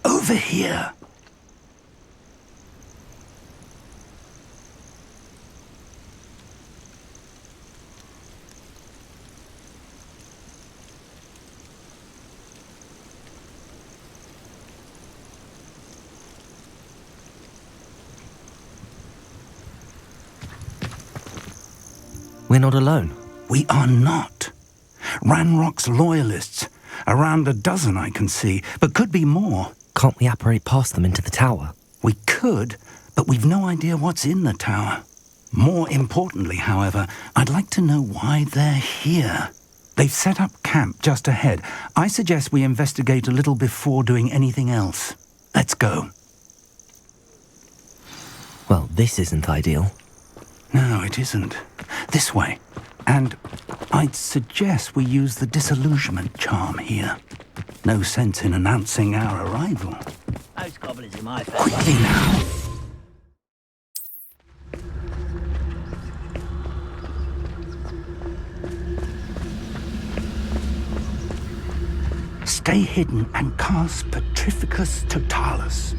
Over here. We're not alone. We are not. Ranrock's loyalists. Around a dozen I can see, but could be more. Can't we apparate past them into the tower? We could, but we've no idea what's in the tower. More importantly, however, I'd like to know why they're here. They've set up camp just ahead. I suggest we investigate a little before doing anything else. Let's go. Well, this isn't ideal. No, it isn't. This way. And I'd suggest we use the disillusionment charm here. No sense in announcing our arrival. Those goblins in my face. Quickly now. Stay hidden and cast Petrificus Totalis.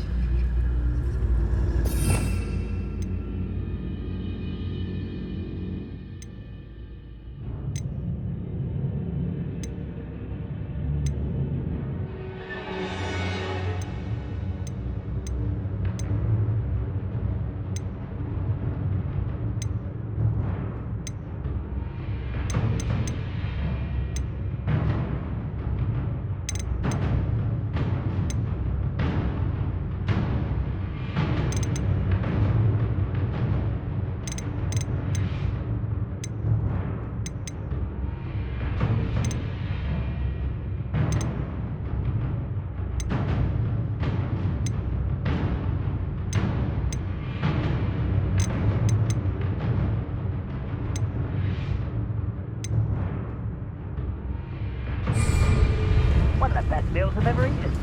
One of the best meals I've ever eaten.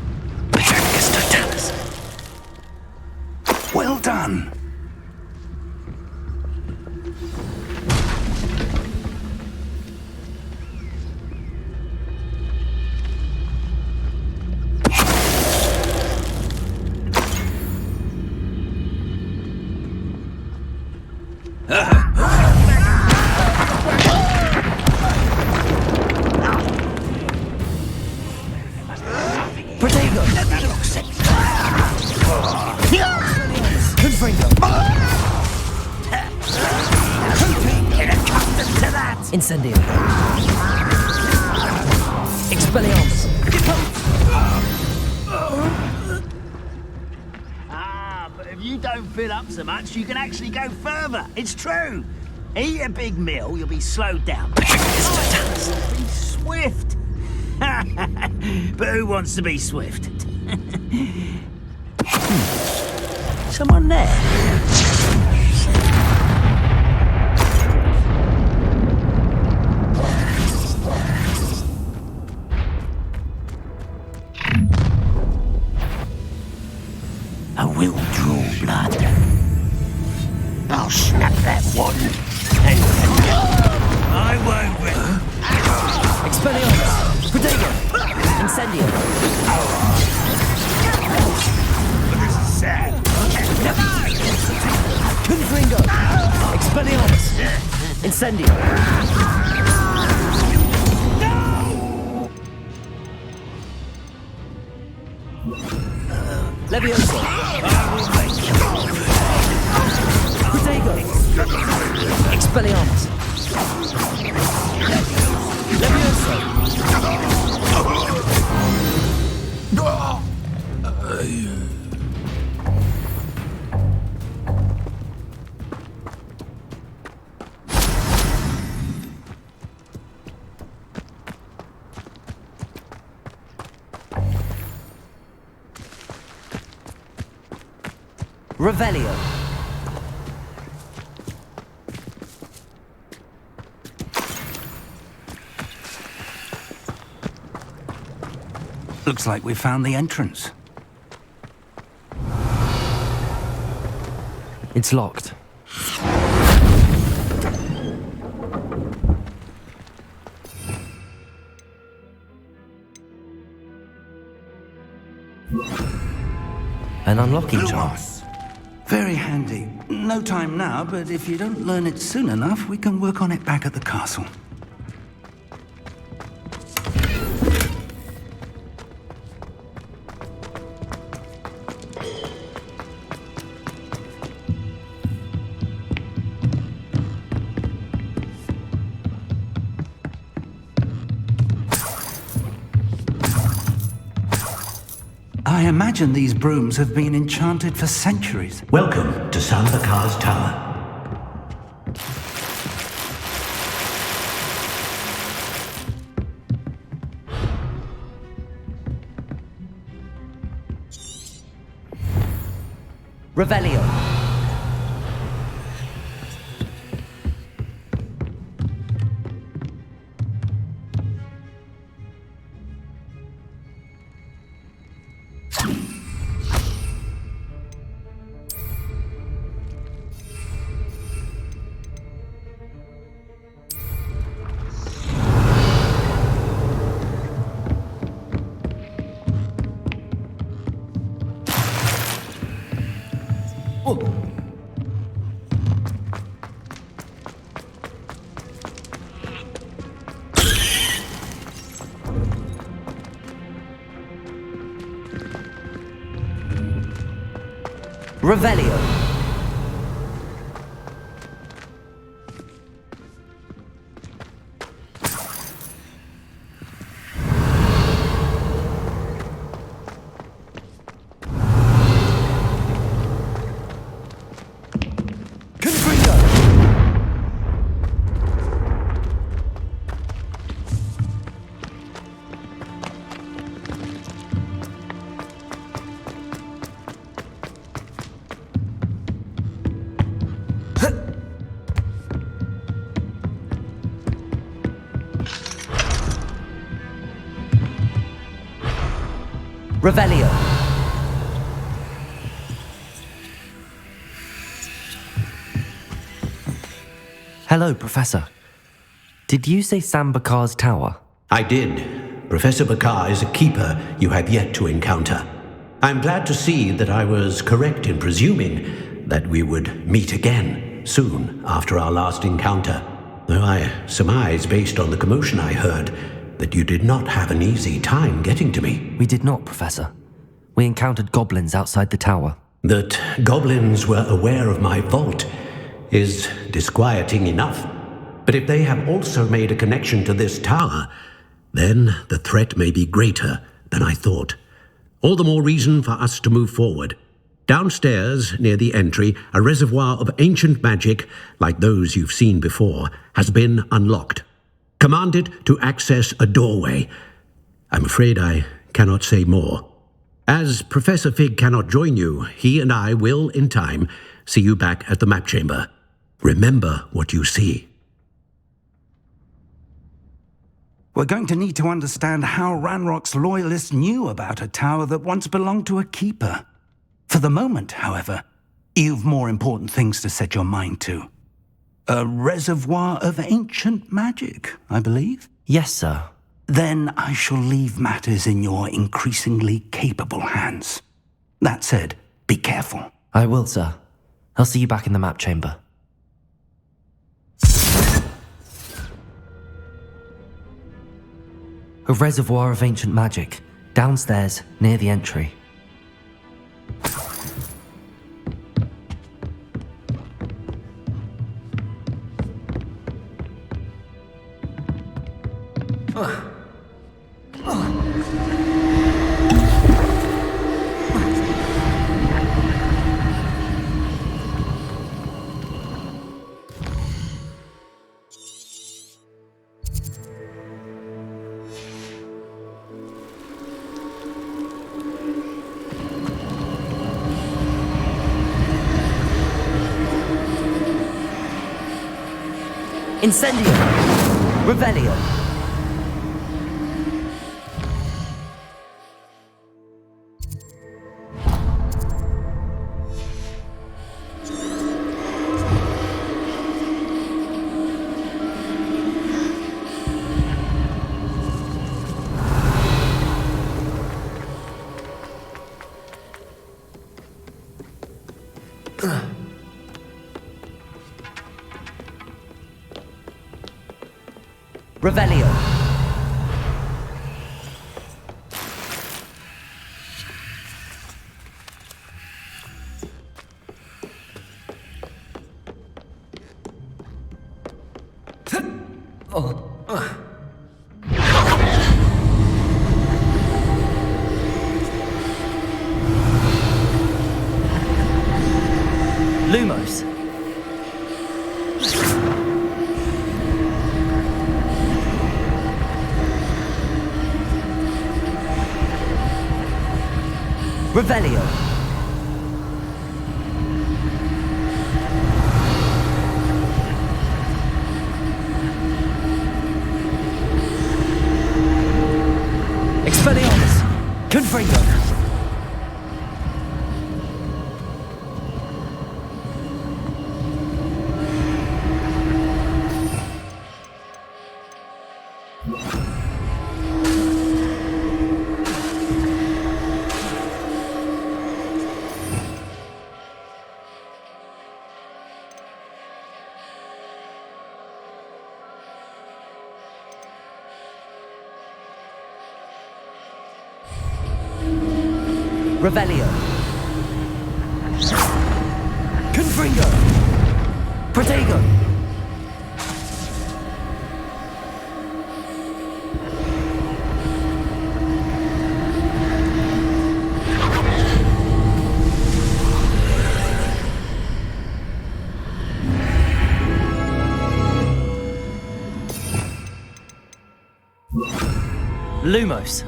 Well done. Incendio. Expelliarmus. fill up so much you can actually go further. It's true. Eat a big meal, you'll be slowed down. Oh, be swift. But who wants to be swift? Someone there? I will draw blood. I'll snap that one. And I won't. Expelliarmus! Protego! Incendio! This is sad. Confringo! Expelliarmus! Incendio! Levioso! Protego! Expelliarmus! Levioso! Revelio. Looks like we found the entrance. It's locked. An unlocking charm. Very handy. No time now, but if you don't learn it soon enough, we can work on it back at the castle. I imagine these brooms have been enchanted for centuries. welcome to Sambakar's Tower. Revelio. Revelio. Revelio. Hello, Professor. Did you say Sambakar's Tower? I did. Professor Bakar is a keeper you have yet to encounter. I'm glad to see that I was correct in presuming that we would meet again soon after our last encounter, though I surmise, based on the commotion I heard, that you did not have an easy time getting to me. We did not, Professor. We encountered goblins outside the tower. That goblins were aware of my vault is disquieting enough. But if they have also made a connection to this tower, then the threat may be greater than I thought. All the more reason for us to move forward. Downstairs, near the entry, a reservoir of ancient magic, like those you've seen before, has been unlocked. Commanded to access a doorway. I'm afraid I cannot say more. As Professor Fig cannot join you, he and I will, in time, see you back at the map chamber. Remember what you see. We're going to need to understand how Ranrock's loyalists knew about a tower that once belonged to a keeper. For the moment, however, you've more important things to set your mind to. A reservoir of ancient magic, I believe? Yes, sir. Then I shall leave matters in your increasingly capable hands. That said, be careful. I will, sir. I'll see you back in the map chamber. A reservoir of ancient magic, downstairs, near the entry. Incendio! Revelio! Revelio. Lumos. Revelio. Expelliarmus. Confringo. Revelio. Confringo. Protego. Lumos.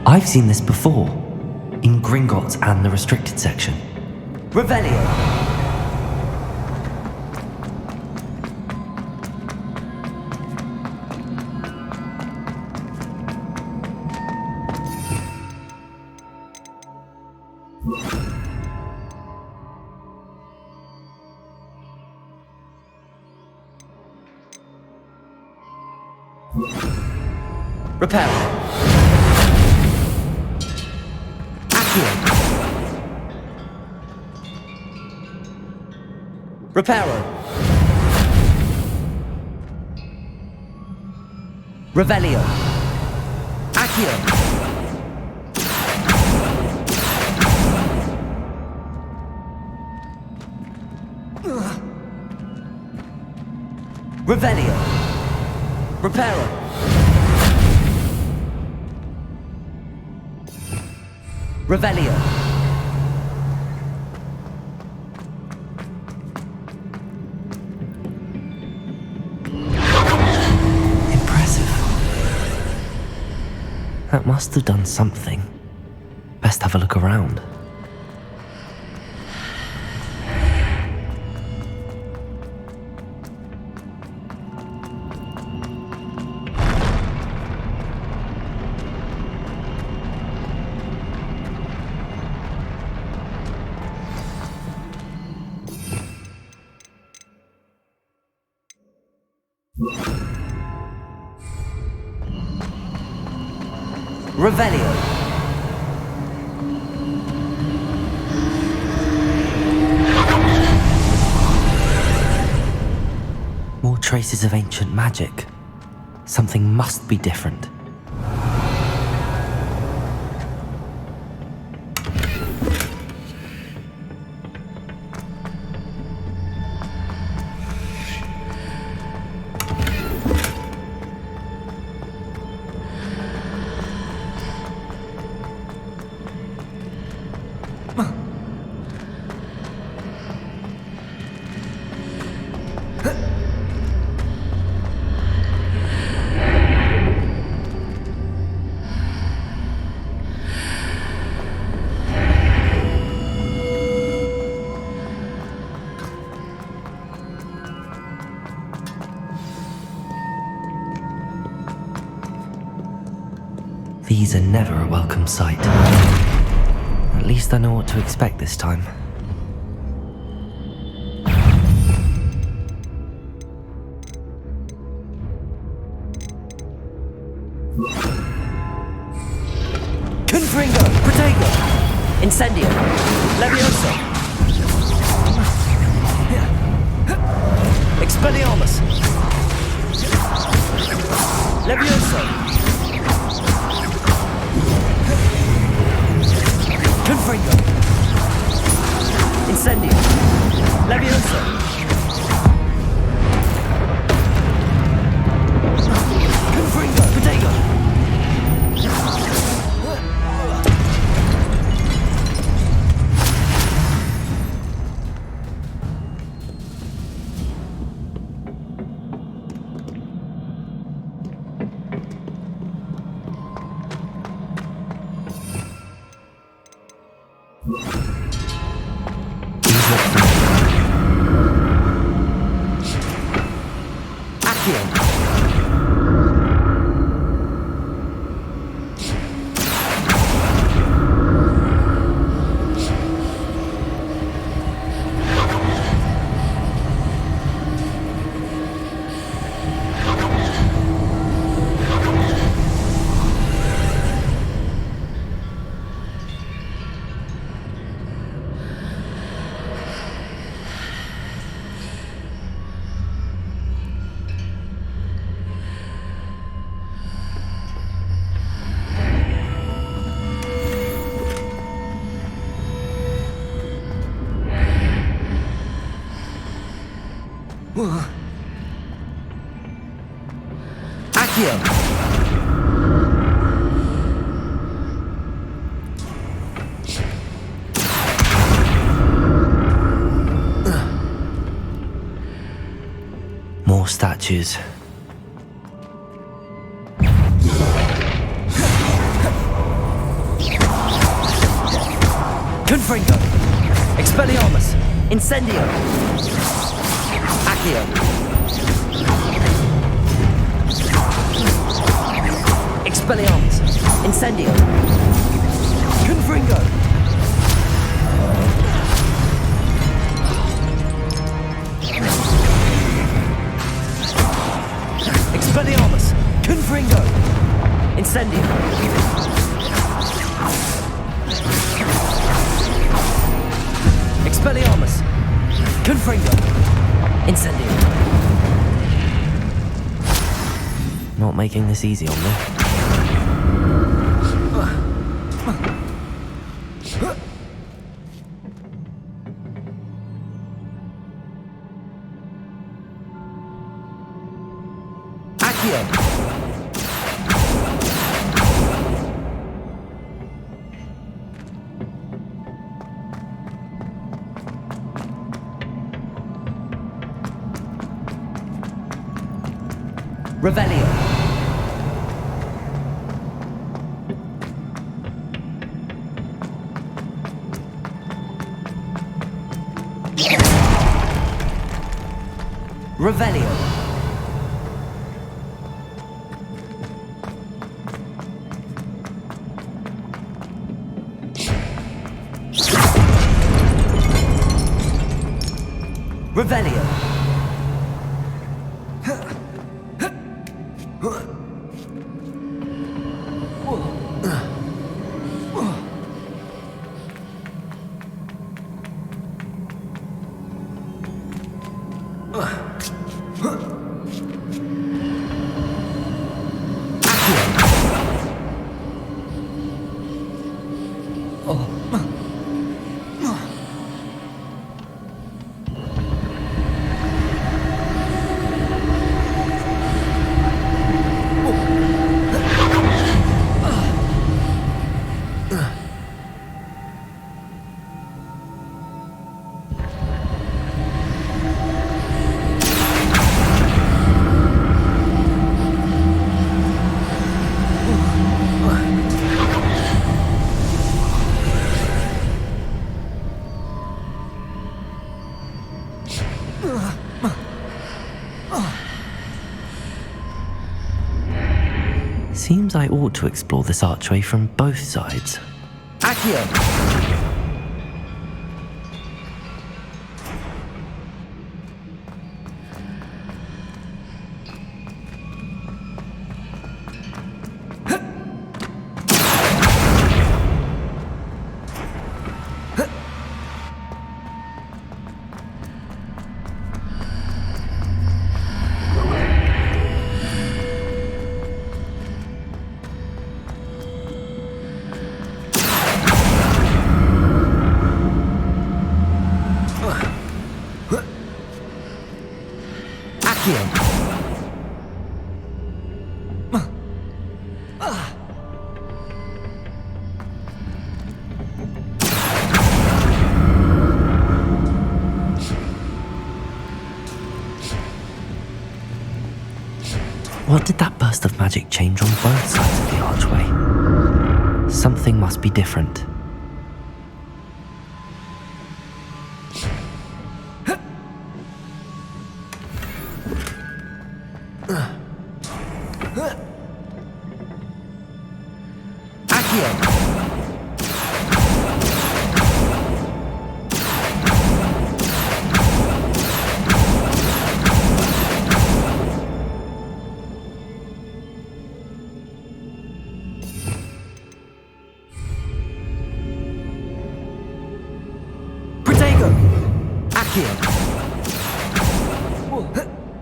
I've seen this before, in Gringotts and the restricted section. Revelio. Repel. Reparo. Revelio. Accio. Revelio. Reparo. Revelio. Impressive. That must have done something. Best have a look around. Revelio. More traces of ancient magic. Something must be different. These are never a welcome sight. At least I know what to expect this time. Confringo. Protego. Incendio. Levioso. Expelliarmus. Levioso. Confringo. Incendio. Levioso. Confringo. Protego. Accio. More statues. Confringo. Expelliarmus. Incendio. Accio. Expelliarmus. Incendio. Confringo. Expelliarmus. Confringo. Incendio. Expelliarmus. Confringo. Incendio. Not not making this easy on me. Revelio. Revelio. Revelio. Seems I ought to explore this archway from both sides. Accio! What did that burst of magic change on both sides of the archway? Something must be different.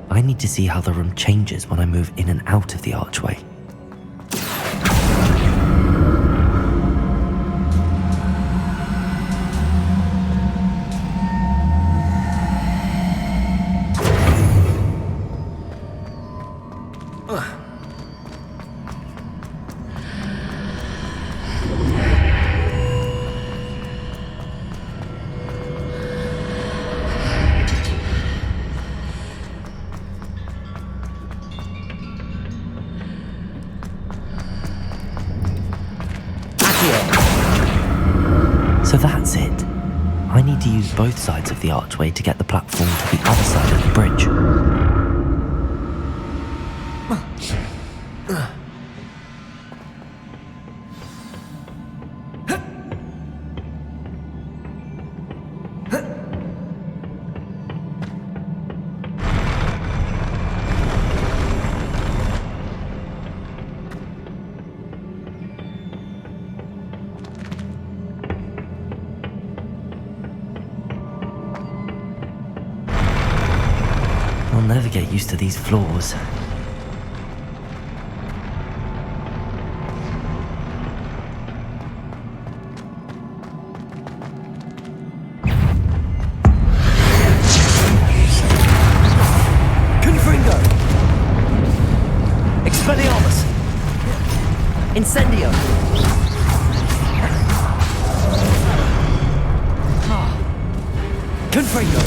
I need to see how the room changes when I move in and out of the archway. So that's it. I need to use both sides of the archway to get the platform to the other side of the bridge. I'll never get used to these floors. Incendio. Confringo.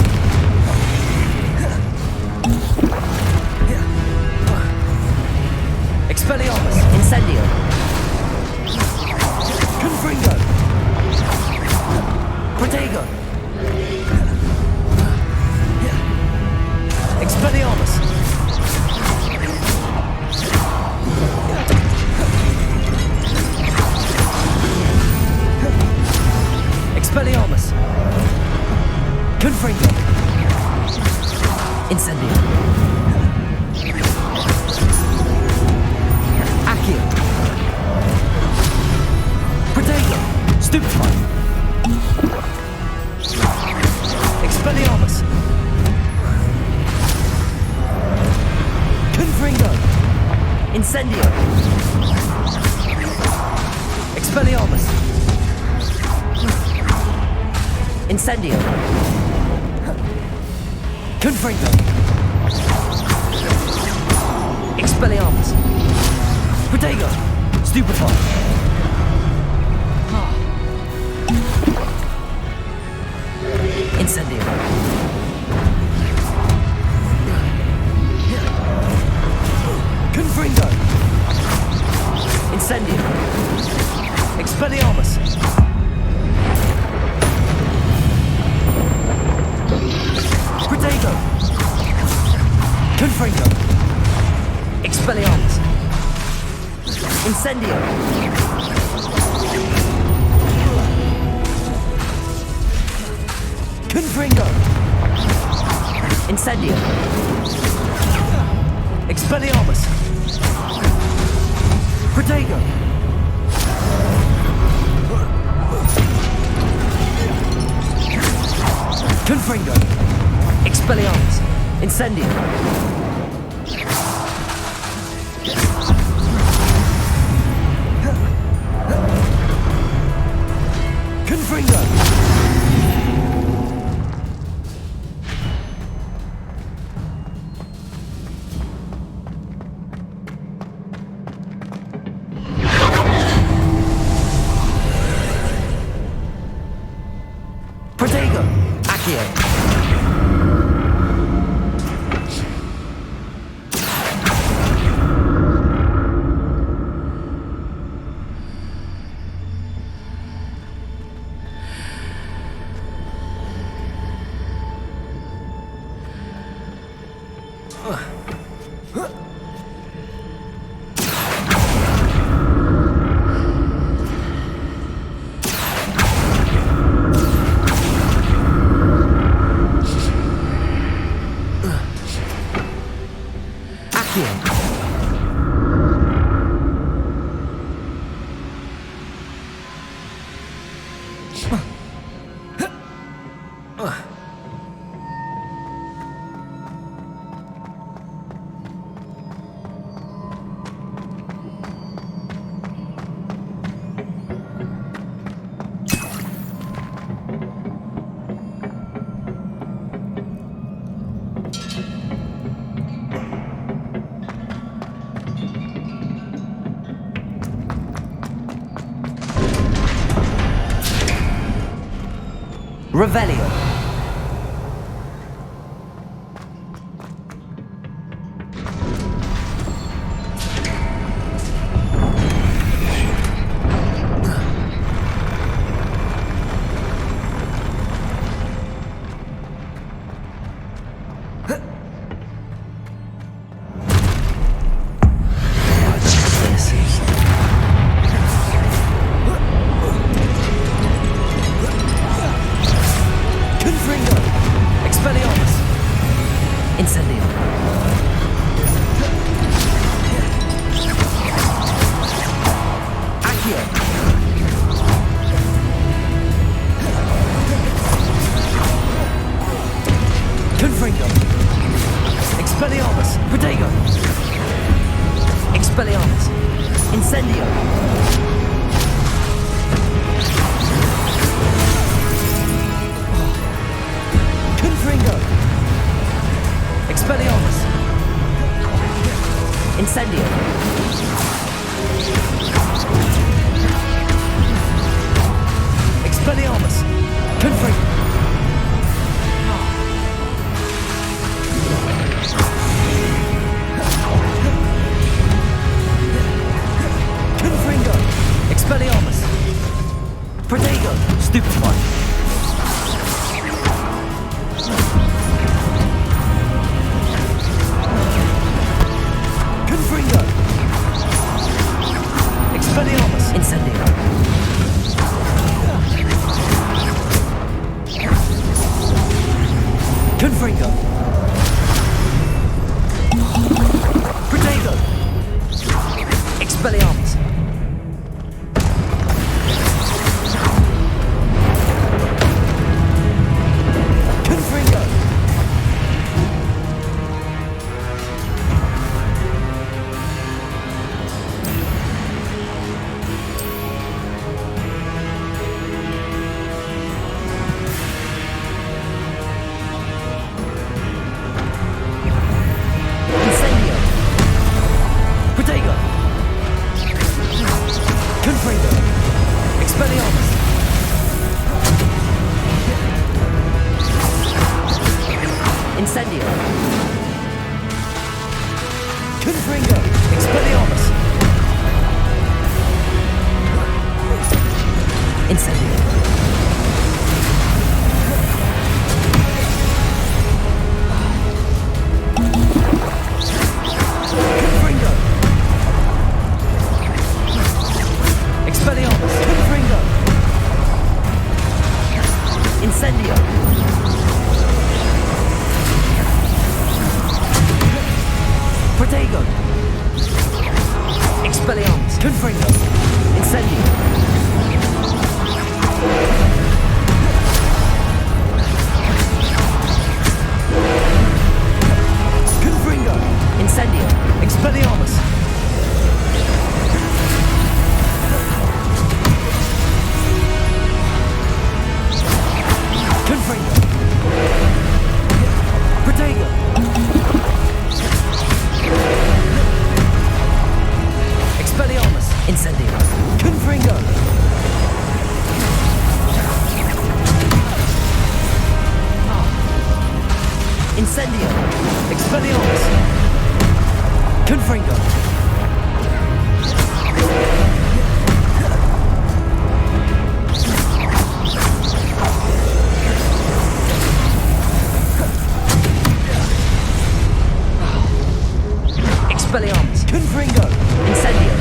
Expelliarmus. Incendio. Confringo. Protego. Expelliarmus. Expelliarmus. Confringo. Incendio. Accio. Protego. Stupefy. Expelliarmus. Confringo. Incendio. Expelliarmus. Incendio. Confringo. Expelliarmus. Protego. Stupefy. Incendio. Confringo. Incendio. Expelliarmus. Protego. Confringo. Expelliarmus. Incendio. Confringo. Incendio. Expelliarmus. Protego. Confringo. Expelliarmus. Incendio. Confringo. Protego. Accio. Revelio. Incendio. Expelliarmus! Confringo! Confringo! Expelliarmus! Protego! Stupefy! Confringo! Expelliarmus! Incendio! Confringo! Protego! Expelliarmus! Confringo! Incendio! Protego! Confringo! Expelliarmus! Incendio! Confringo! Expelliarmus! Incendio! Confringo! Expelliarmus! Confringo! Incendio! Protego! Expelliarmus! Confringo! Incendio! Confringo! Incendio! Expelliarmus! Confringo! Protego! Expelliarmus! Incendio! Confringo! Incendio! Expelliarmus! Confringo! Expelliarmus! Confringo! Incendio!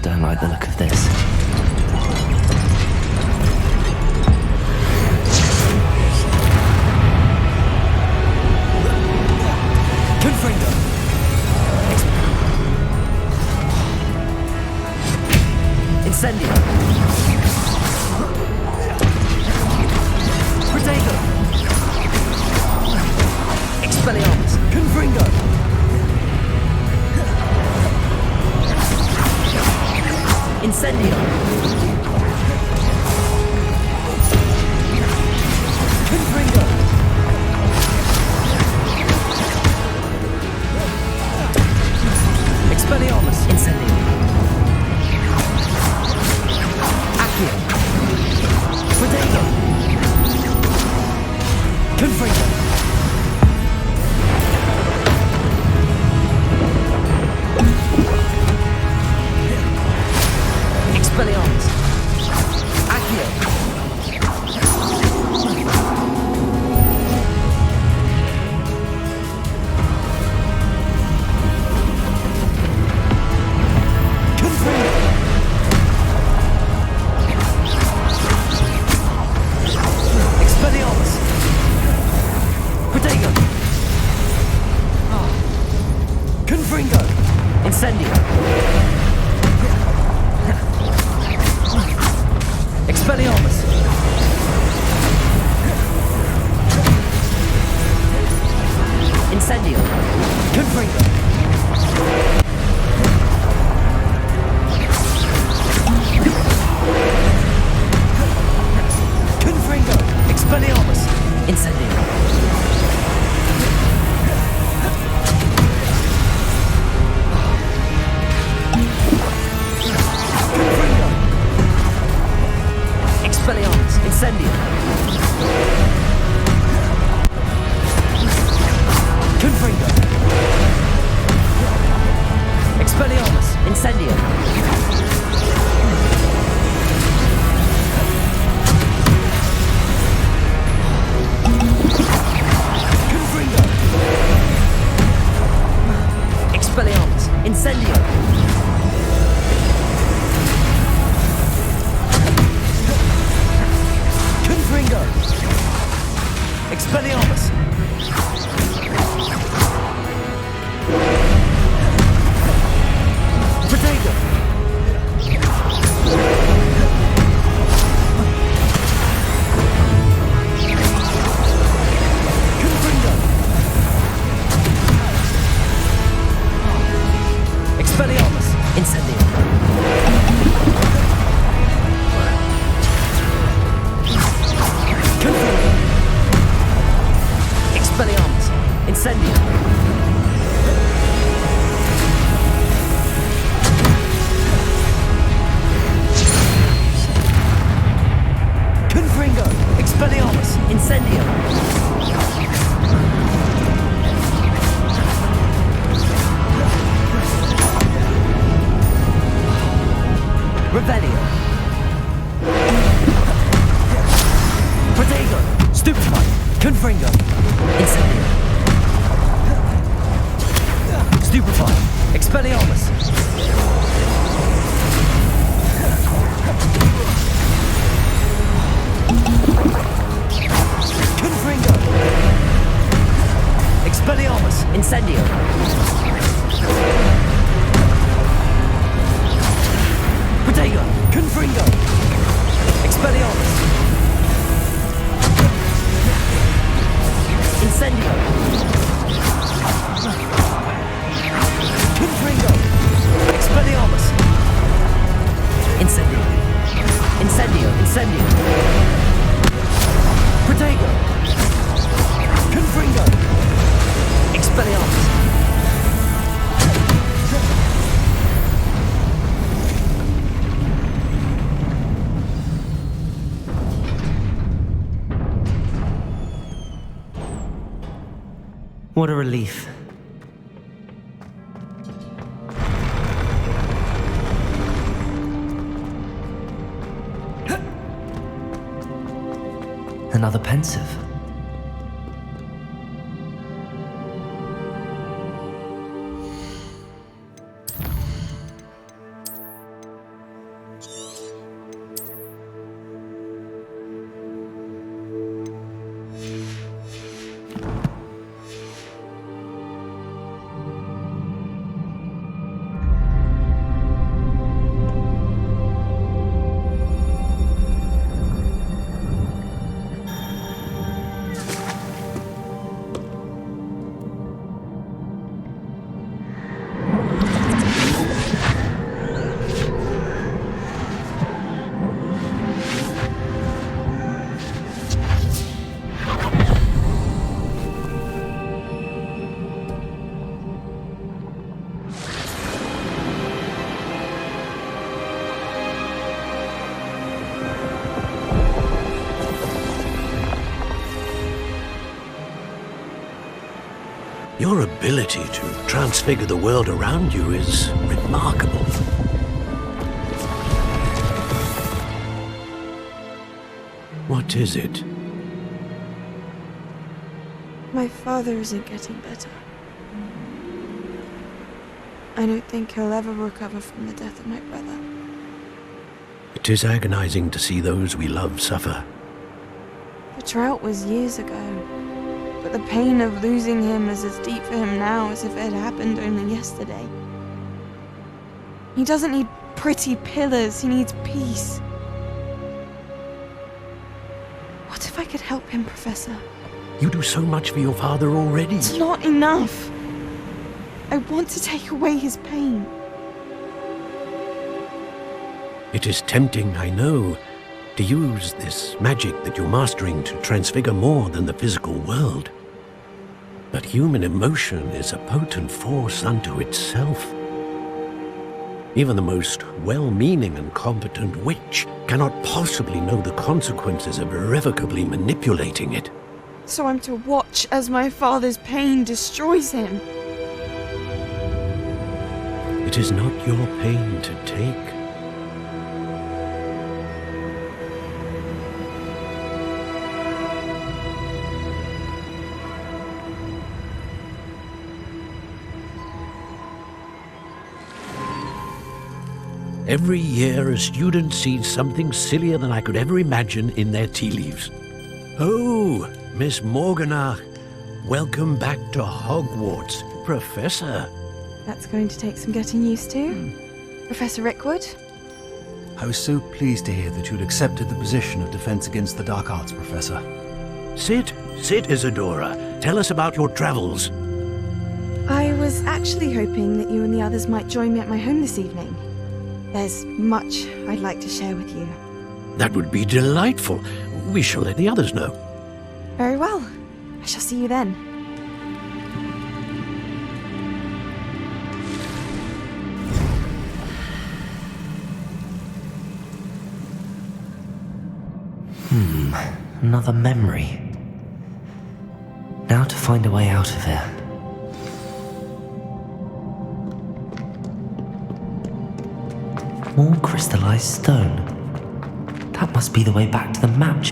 Don't like the look of this. Confringo! Incendio! Protego! Expelliarmus! Confringo! Incendio! Confringo! Expelliarmus! Incendio! Accio! Protego! Confringo! Expelliarmus! Accio! Confringo! Expelliarmus! Protego! Confringo! Incendio! Expelliarmus! Incendio! Confringo! Confringo! Expelliarmus! Incendio! Confringo! Expelliarmus! Incendio! Confringo! Expelliarmus! Incendio! Confringo! Expelliarmus! Incendio! Confringo! Expelliarmus! Protego! Confringo! Expelliarmus! Incendio! Confringo! Expelliarmus! Incendio! Confringo! Expelliarmus! Incendio! Revelio! Protego! Stupefy! Confringo! Incendio! Stupefy! Expelliarmus! Confringo! Expelliarmus! Incendio! Protego! Confringo! Expelliarmus! Incendio! Confringo! Expelliarmus! Incendio! Incendio! Incendio! Protego! Confringo! Expelliarmus! What a relief. Another pensive. Your ability to transfigure the world around you is remarkable. What is it? My father isn't getting better. I don't think he'll ever recover from the death of my brother. It is agonizing to see those we love suffer. The drought was years ago, but the pain of losing him is as deep for him now as if it had happened only yesterday. He doesn't need pretty pillars, he needs peace. I could help him, Professor. You do so much for your father already. It's not enough. I want to take away his pain. It is tempting, I know, to use this magic that you're mastering to transfigure more than the physical world. But human emotion is a potent force unto itself. Even the most well-meaning and competent witch cannot possibly know the consequences of irrevocably manipulating it. So I'm to watch as my father's pain destroys him. It is not your pain to take. Every year, a student sees something sillier than I could ever imagine in their tea leaves. Oh, Miss Morganach, welcome back to Hogwarts, Professor. That's going to take some getting used to. Professor Rickwood? I was so pleased to hear that you'd accepted the position of Defense Against the Dark Arts, Professor. Sit, Isadora. Tell us about your travels. I was actually hoping that you and the others might join me at my home this evening. There's much I'd like to share with you. That would be delightful. We shall let the others know. Very well. I shall see you then. Another memory. Now to find a way out of here. More crystallized stone. That must be the way back to the map.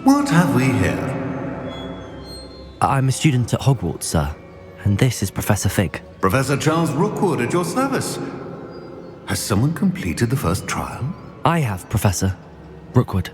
What have we here? I'm a student at Hogwarts, sir, and this is Professor Fig. Professor Charles Rookwood at your service. Has someone completed the first trial? I have, Professor Rookwood.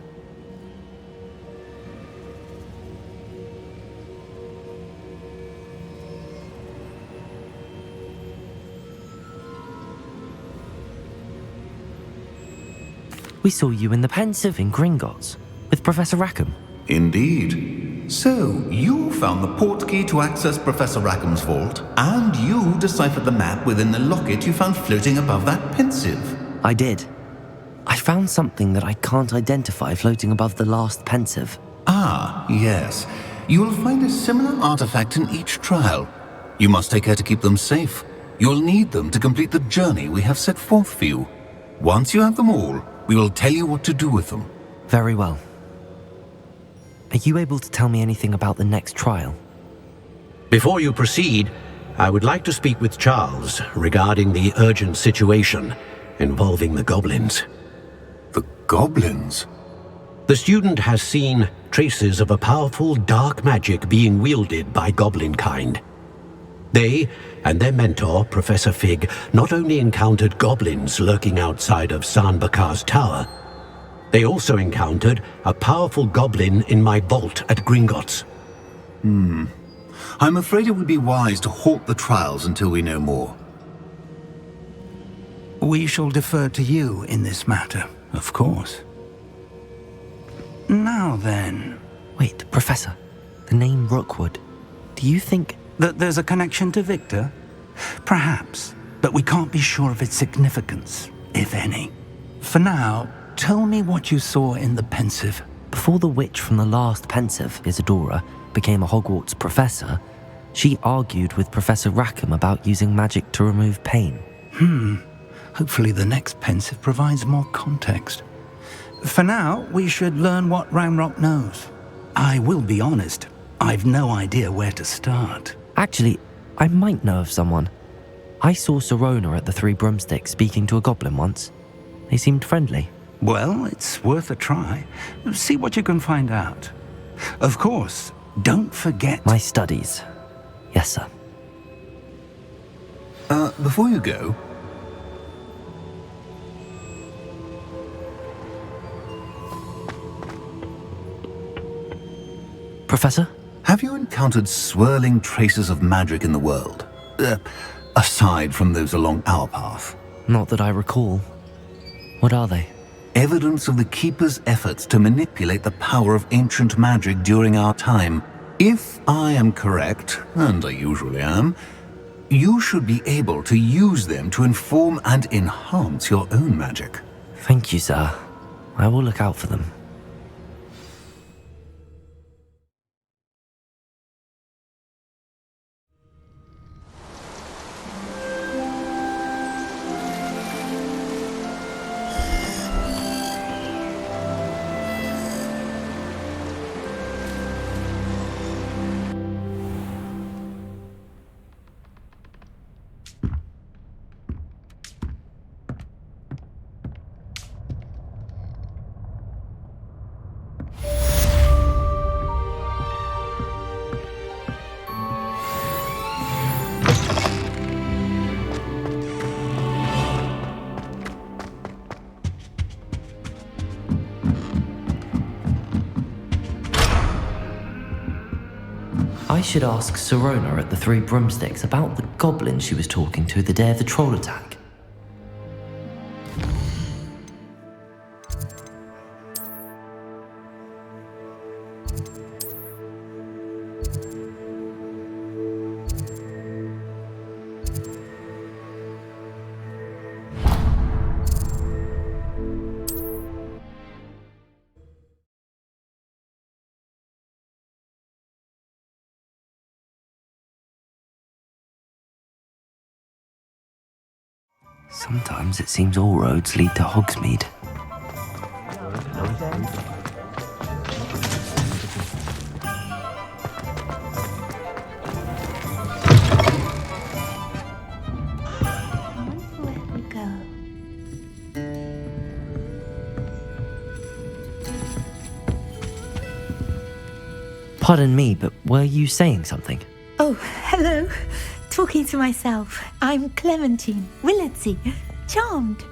We saw you in the Pensive in Gringotts with Professor Rackham. Indeed. So, you found the portkey to access Professor Rackham's vault, and you deciphered the map within the locket you found floating above that Pensive. I did. I found something that I can't identify floating above the last Pensive. Ah, yes. You will find a similar artifact in each trial. You must take care to keep them safe. You'll need them to complete the journey we have set forth for you. Once you have them all, we will tell you what to do with them. Very well. Are you able to tell me anything about the next trial? Before you proceed, I would like to speak with Charles regarding the urgent situation involving the goblins. The goblins? The student has seen traces of a powerful dark magic being wielded by goblin kind. They and their mentor, Professor Fig, not only encountered goblins lurking outside of San Bakar's tower, they also encountered a powerful goblin in my vault at Gringotts. I'm afraid it would be wise to halt the trials until we know more. We shall defer to you in this matter, of course. Now then... Wait, Professor. The name Rookwood. Do you think... that there's a connection to Victor? Perhaps, but we can't be sure of its significance, if any. For now, tell me what you saw in the Pensive. Before the witch from the last Pensive, Isadora, became a Hogwarts professor, she argued with Professor Rackham about using magic to remove pain. Hopefully the next Pensive provides more context. For now, we should learn what Ranrock knows. I will be honest, I've no idea where to start. Actually, I might know of someone. I saw Serona at the Three Broomsticks speaking to a goblin once. They seemed friendly. Well, it's worth a try. See what you can find out. Of course, don't forget... my studies. Yes, sir. Before you go... Professor? Have you encountered swirling traces of magic in the world? Aside from those along our path? Not that I recall. What are they? Evidence of the Keeper's efforts to manipulate the power of ancient magic during our time. If I am correct, and I usually am, you should be able to use them to inform and enhance your own magic. Thank you, sir. I will look out for them. I should ask Sirona at the Three Broomsticks about the goblin she was talking to the day of the troll attack. Sometimes it seems all roads lead to Hogsmeade. Where we go? Pardon me, but were you saying something? Oh, hello. Talking to myself. I'm Clementine Willardsey. Charmed.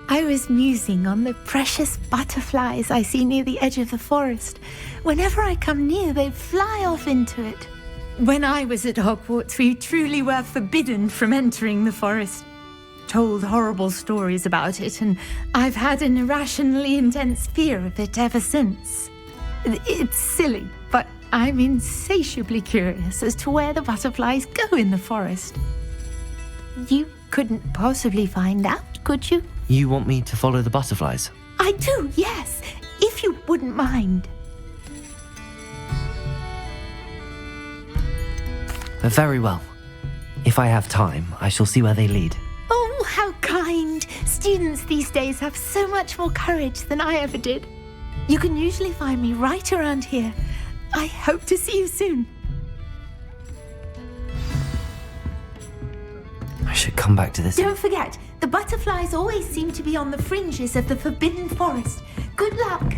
I was musing on the precious butterflies I see near the edge of the forest. Whenever I come near, they fly off into it. When I was at Hogwarts, we truly were forbidden from entering the forest. Told horrible stories about it, and I've had an irrationally intense fear of it ever since. It's silly, but I'm insatiably curious as to where the butterflies go in the forest. You couldn't possibly find out, could you? You want me to follow the butterflies? I do, yes, if you wouldn't mind. Very well. If I have time, I shall see where they lead. Oh, how kind. Students these days have so much more courage than I ever did. You can usually find me right around here. I hope to see you soon. I should come back to this. Don't forget, the butterflies always seem to be on the fringes of the Forbidden Forest. Good luck.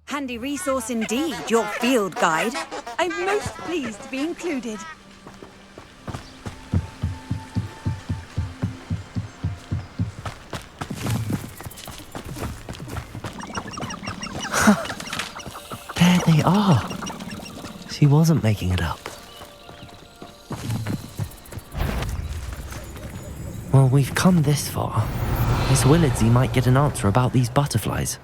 Handy resource indeed, your field guide. I'm most pleased to be included. There they are. She wasn't making it up. Well, we've come this far. Miss Willardsey might get an answer about these butterflies.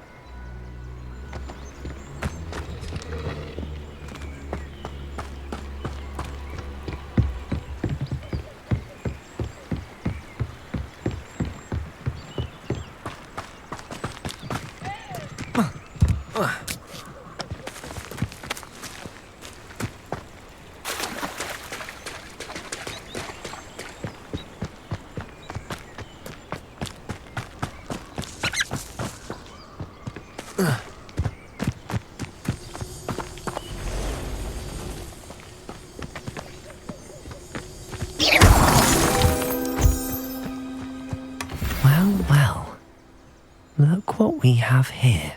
Look what we have here.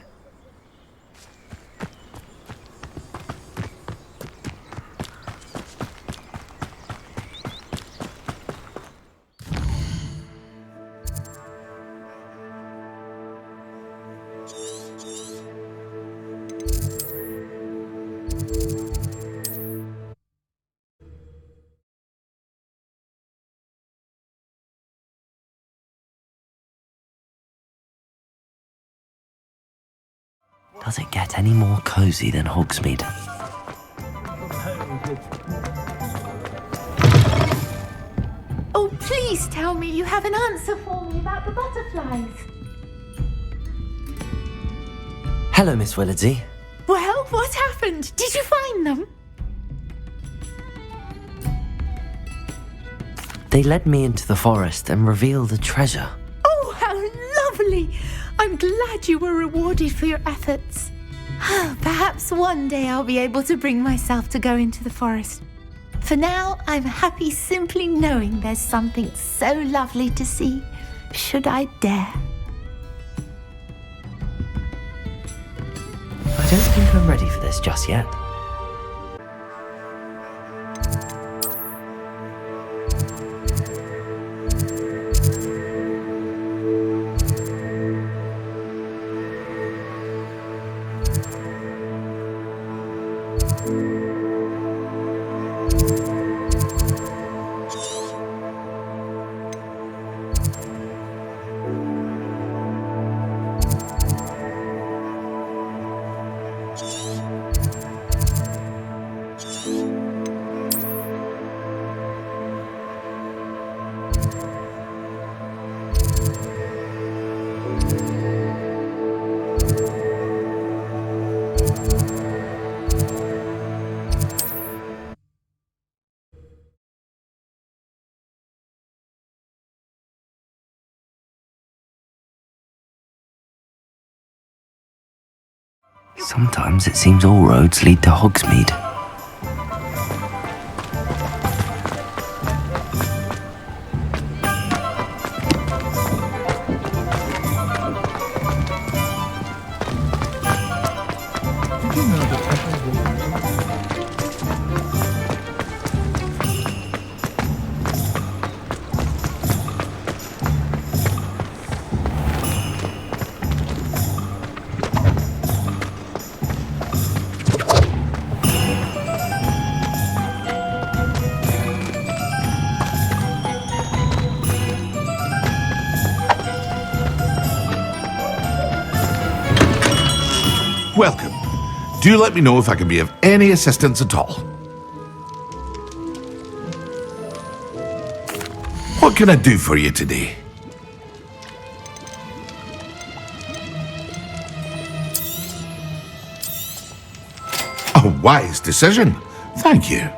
Does it get any more cozy than Hogsmeade? Oh, please tell me you have an answer for me about the butterflies. Hello, Miss Willardsey. Well, what happened? Did you find them? They led me into the forest and revealed a treasure. Oh, how lovely! I'm glad you were rewarded for your efforts. Perhaps one day I'll be able to bring myself to go into the forest. For now, I'm happy simply knowing there's something so lovely to see, should I dare. I don't think I'm ready for this just yet. Sometimes it seems all roads lead to Hogsmeade. Welcome. Do let me know if I can be of any assistance at all. What can I do for you today? A wise decision. Thank you.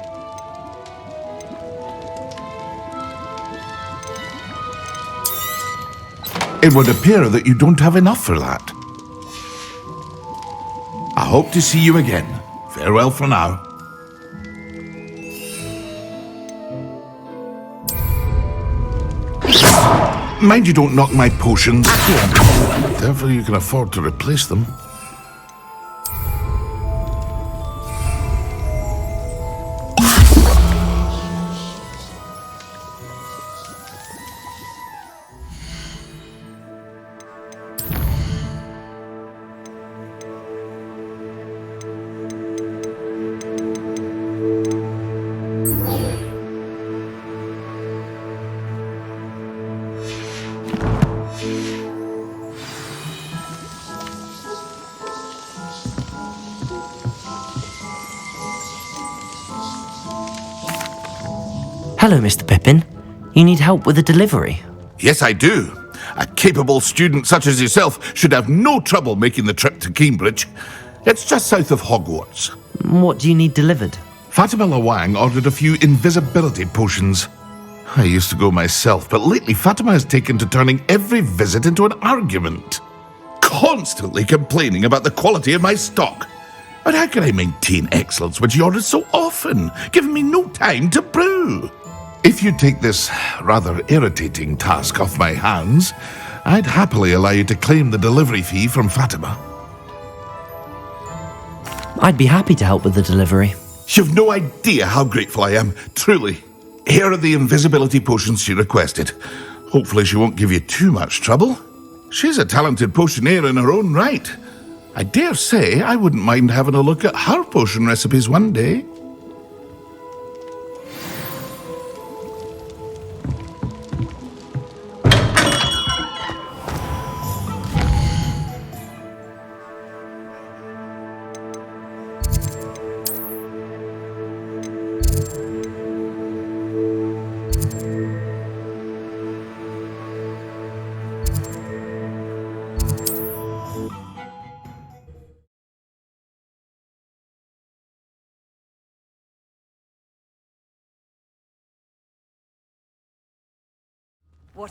It would appear that you don't have enough for that. I hope to see you again. Farewell for now. Mind you don't knock my potions. Therefore you can afford to replace them. Hello, Mr. Pippin. You need help with a delivery? Yes, I do. A capable student such as yourself should have no trouble making the trip to Cambridge. It's just south of Hogwarts. What do you need delivered? Fatima Lawang ordered a few invisibility potions. I used to go myself, but lately Fatima has taken to turning every visit into an argument. Constantly complaining about the quality of my stock. But how can I maintain excellence when she orders so often, giving me no time to brew? If you take this rather irritating task off my hands, I'd happily allow you to claim the delivery fee from Fatima. I'd be happy to help with the delivery. You've no idea how grateful I am, truly. Here are the invisibility potions she requested. Hopefully she won't give you too much trouble. She's a talented potioneer in her own right. I dare say I wouldn't mind having a look at her potion recipes one day.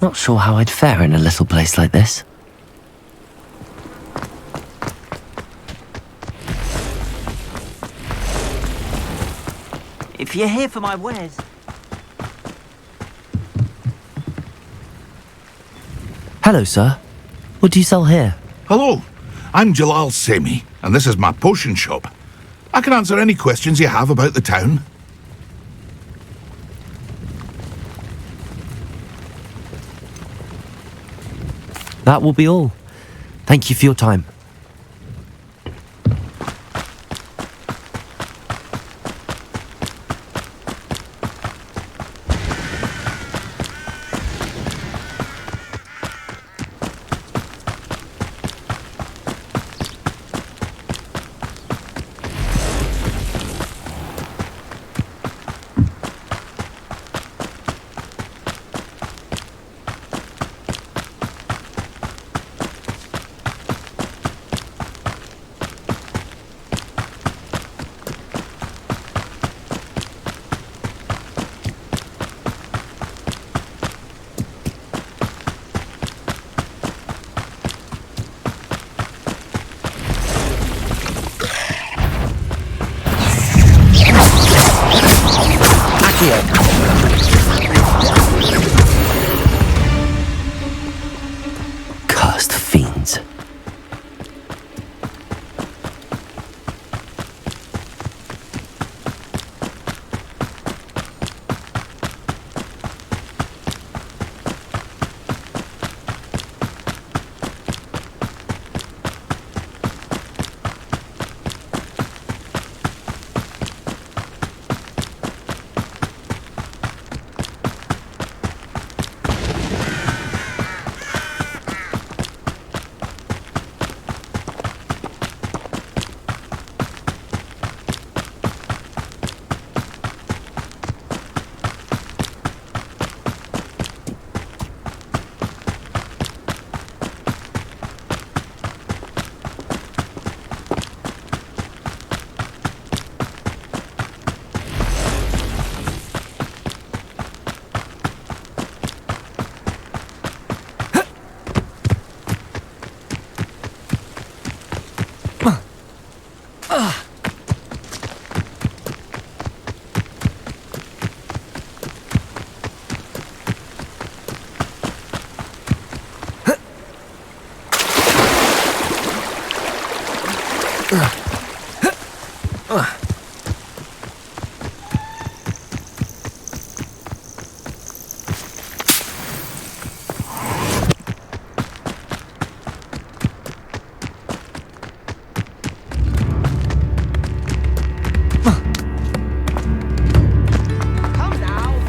Not sure how I'd fare in a little place like this. If you're here for my wares... Hello, sir. What do you sell here? Hello, I'm Jalal Semi, and this is my potion shop. I can answer any questions you have about the town. That will be all. Thank you for your time. Cursed fiends.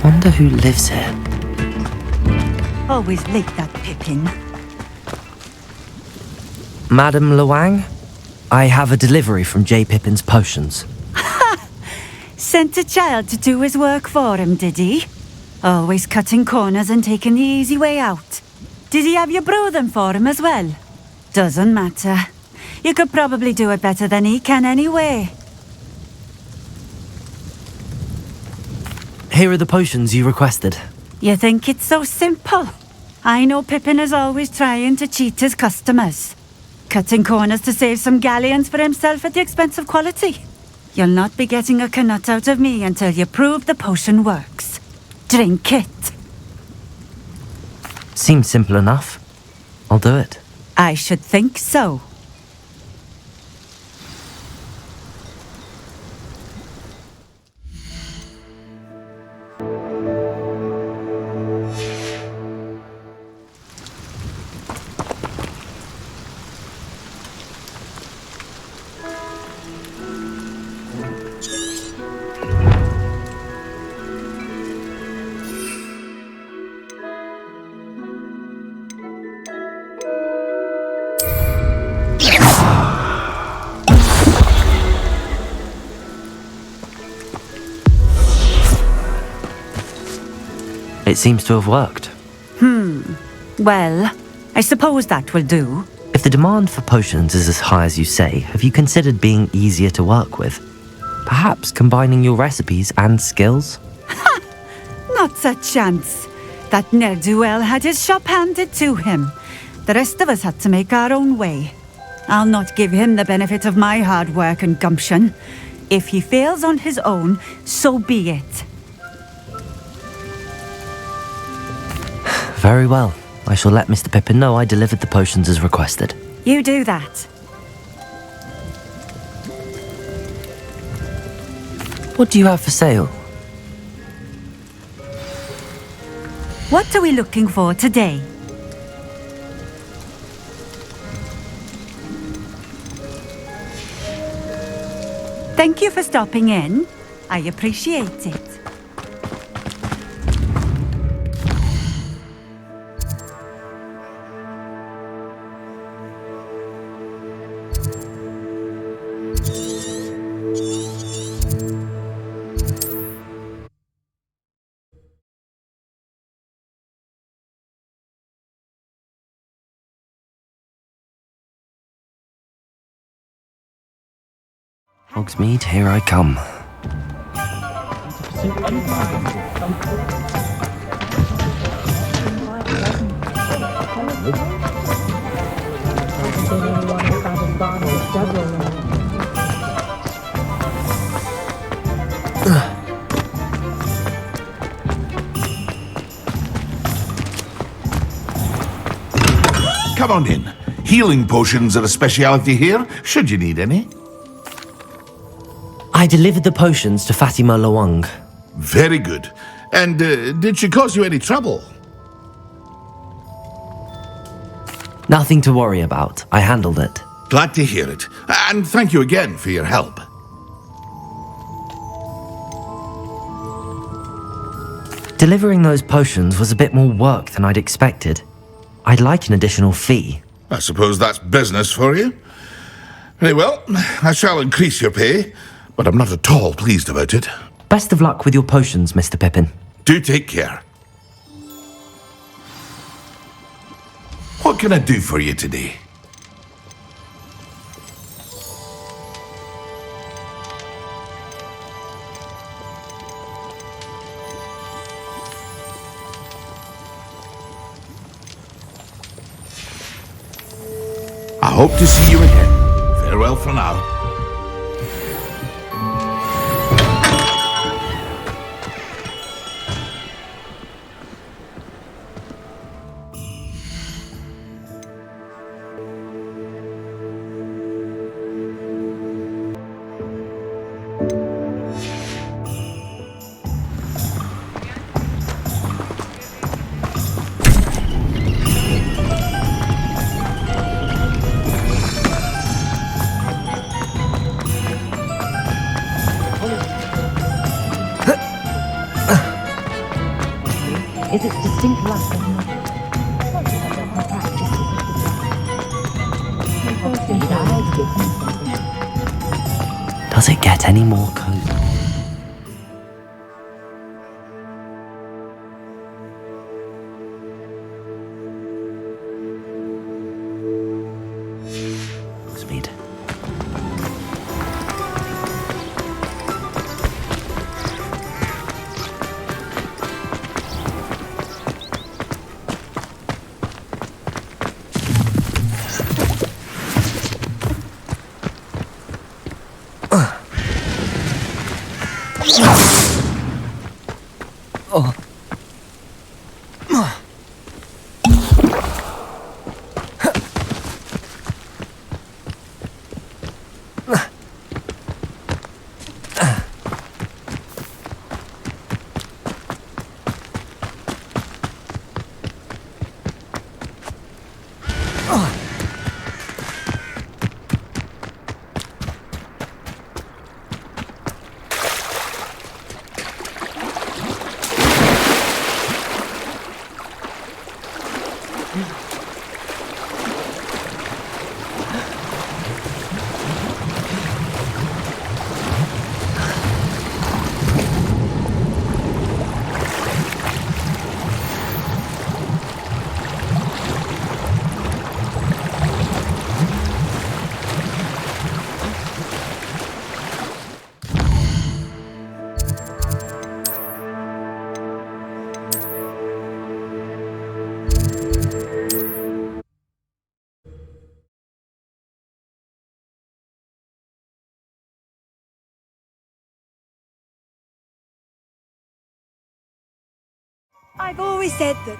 Wonder who lives here. Always late, that Pippin. Madam Luang? I have a delivery from J. Pippin's Potions. Sent a child to do his work for him, did he? Always cutting corners and taking the easy way out. Did he have you brew them for him as well? Doesn't matter. You could probably do it better than he can anyway. Here are the potions you requested. You think it's so simple? I know Pippin is always trying to cheat his customers. Cutting corners to save some galleons for himself at the expense of quality. You'll not be getting a canut out of me until you prove the potion works. Drink it. Seems simple enough. I'll do it. I should think so. It seems to have worked. Well, I suppose that will do. If the demand for potions is as high as you say, have you considered being easier to work with? Perhaps combining your recipes and skills? Not a chance. That ne'er-do-well had his shop handed to him. The rest of us had to make our own way. I'll not give him the benefit of my hard work and gumption. If he fails on his own, so be it. Very well. I shall let Mr. Pippin know I delivered the potions as requested. You do that. What do you have for sale? What are we looking for today? Thank you for stopping in. I appreciate it. Hogsmeade, here I come. Come on in. Healing potions are a speciality here, should you need any. I delivered the potions to Fatima Lawang. Very good. And did she cause you any trouble? Nothing to worry about. I handled it. Glad to hear it. And thank you again for your help. Delivering those potions was a bit more work than I'd expected. I'd like an additional fee. I suppose that's business for you. Very well, I shall increase your pay, but I'm not at all pleased about it. Best of luck with your potions, Mr. Pippin. Do take care. What can I do for you today? I hope to see you again. Farewell for now. Is its distinct lack of Does it get any more cozy? Speed. I've always said that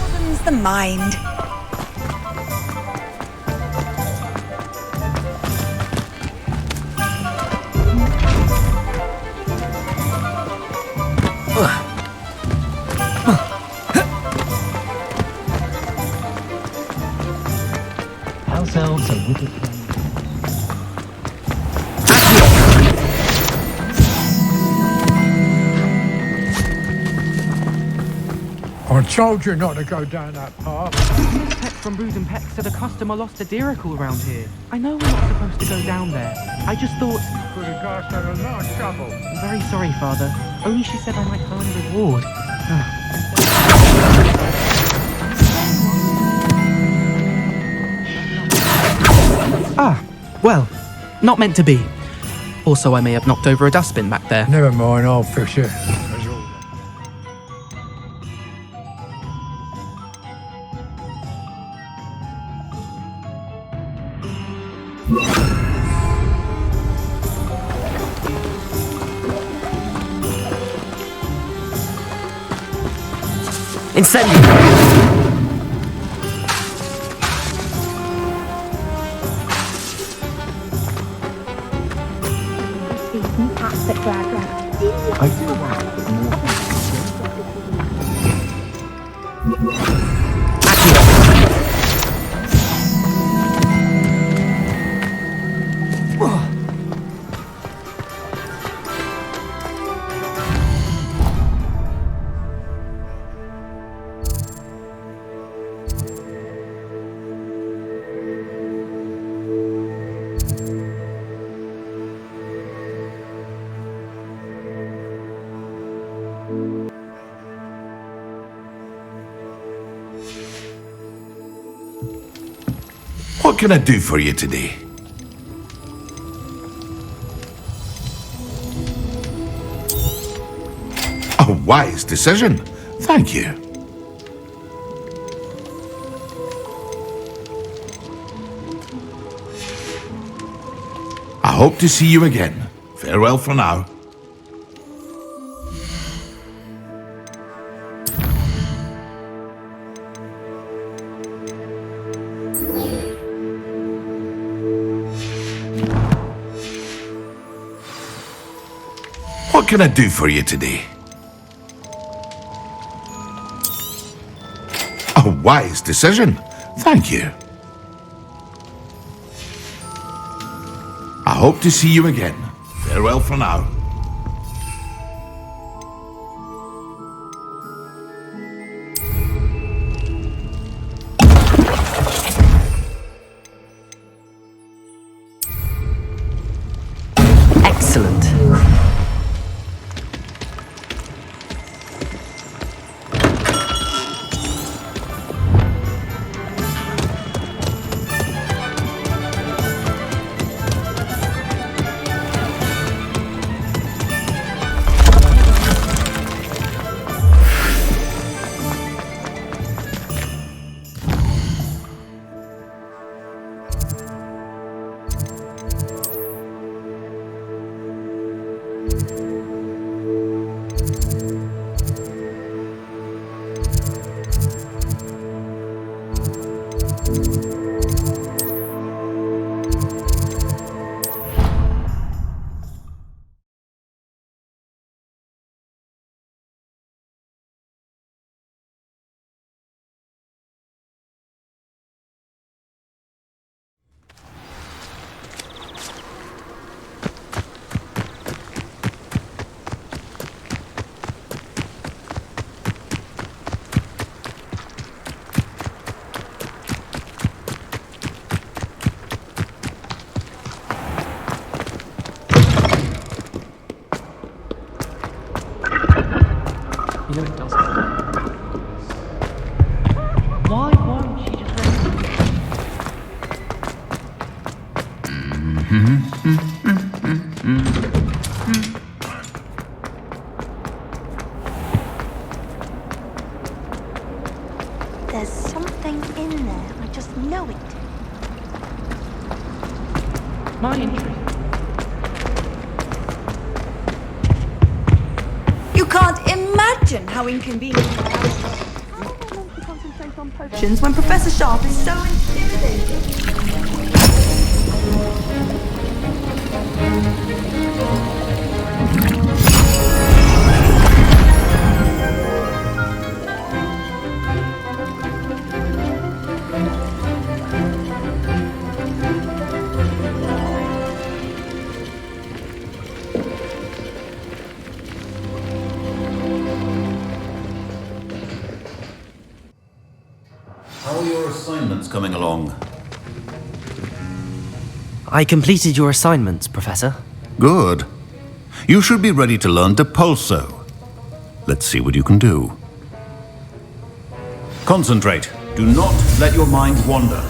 broadens the mind. House elves are wicked. I told you not to go down that path. Miss Peck from Brews and Peck said a customer lost a deeracle around here. I know we're not supposed to go down there. I just thought... Could have got her a large trouble. I'm very sorry, Father. Only she said I might earn a reward. Well, not meant to be. Also, I may have knocked over a dustbin back there. Never mind, I'll fix it. Incendio! I feel more. What can I do for you today? A wise decision. Thank you. I hope to see you again. Farewell for now. What can I do for you today? A wise decision. Thank you. I hope to see you again. Farewell for now. Excellent. You know it doesn't. Why won't she just let me... imagine how inconvenient to concentrate on potions when Professor Sharp is so intimidating. How are your assignments coming along? I completed your assignments, Professor. Good. You should be ready to learn Depulso. Let's see what you can do. Concentrate. Do not let your mind wander.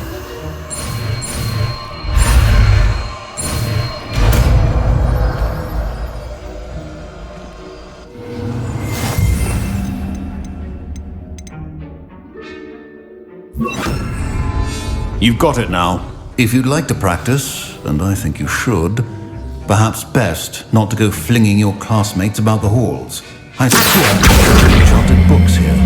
You've got it now. If you'd like to practice, and I think you should, perhaps best not to go flinging your classmates about the halls. I swear, enchanted books here.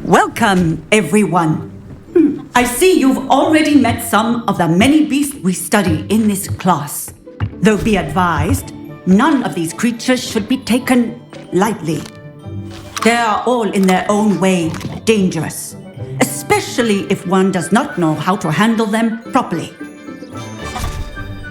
Welcome, everyone. I see you've already met some of the many beasts we study in this class. Though be advised, none of these creatures should be taken lightly. They are all in their own way dangerous, especially if one does not know how to handle them properly.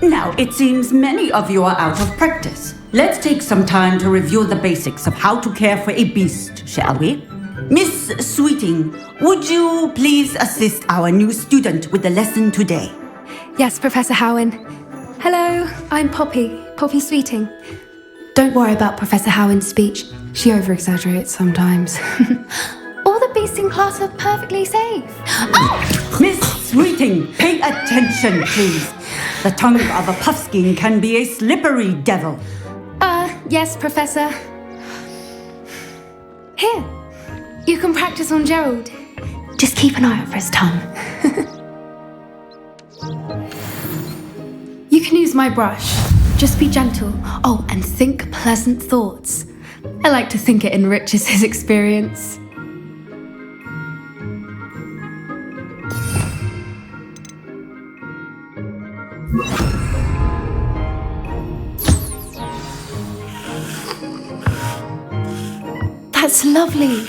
Now, it seems many of you are out of practice. Let's take some time to review the basics of how to care for a beast, shall we? Miss Sweeting, would you please assist our new student with the lesson today? Yes, Professor Howen. Hello, I'm Poppy Sweeting. Don't worry about Professor Howen's speech. She over-exaggerates sometimes. All the beasts in class are perfectly safe. Oh! Miss Sweeting, pay attention, please. The tongue of a puffskein can be a slippery devil. Yes, Professor. Here, you can practice on Gerald. Just keep an eye out for his tongue. You can use my brush. Just be gentle. Oh, and think pleasant thoughts. I like to think it enriches his experience. That's lovely.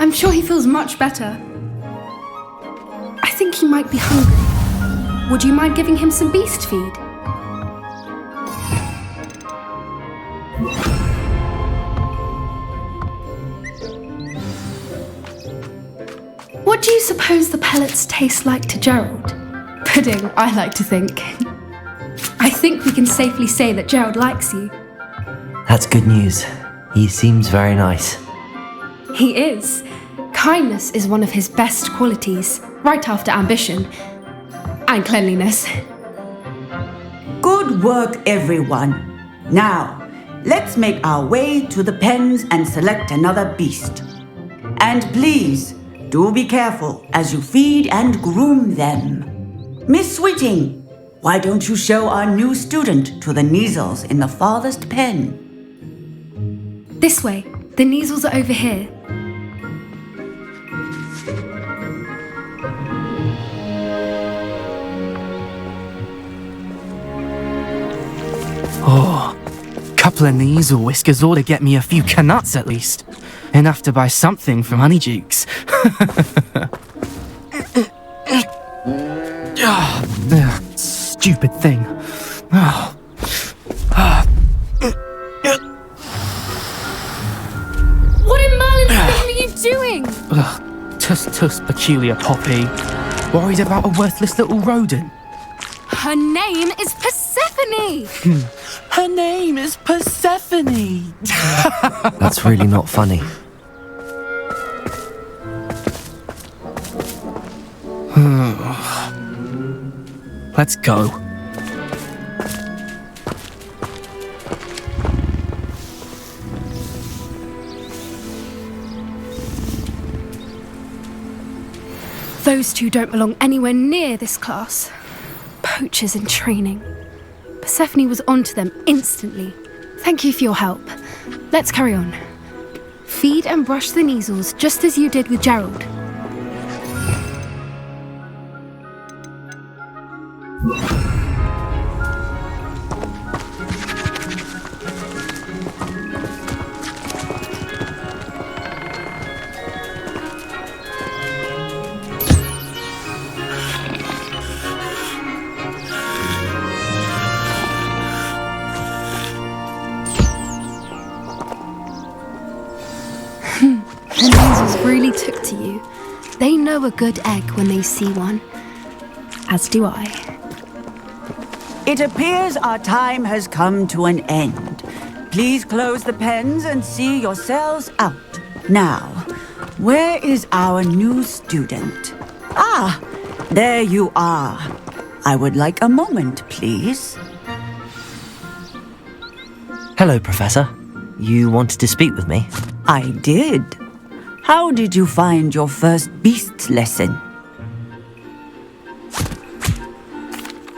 I'm sure he feels much better. I think he might be hungry. Would you mind giving him some beast feed? What do you suppose the pellets taste like to Gerald? Pudding, I like to think. I think we can safely say that Gerald likes you. That's good news. He seems very nice. He is. Kindness is one of his best qualities, right after ambition and cleanliness. Good work, everyone. Now, let's make our way to the pens and select another beast. And please, do be careful as you feed and groom them. Miss Sweeting, why don't you show our new student to the Neasels in the farthest pen? This way. The Neasels are over here. discipline the easel whiskers ought to get me a few canuts at least. Enough to buy something from Honeydukes. Stupid thing. What in Merlin's name are you doing? Tuss peculiar Poppy. Worried about a worthless little rodent. Her name is Persephone! Her name is Persephone! That's really not funny. Let's go. Those two don't belong anywhere near this class. Poachers in training. Persephone was onto them instantly. Thank you for your help. Let's carry on. Feed and brush the measles just as you did with Gerald. The measles really took to you. They know a good egg when they see one. As do I. It appears our time has come to an end. Please close the pens and see yourselves out. Now, where is our new student? Ah, there you are. I would like a moment, please. Hello, Professor. You wanted to speak with me? I did. How did you find your first beasts lesson?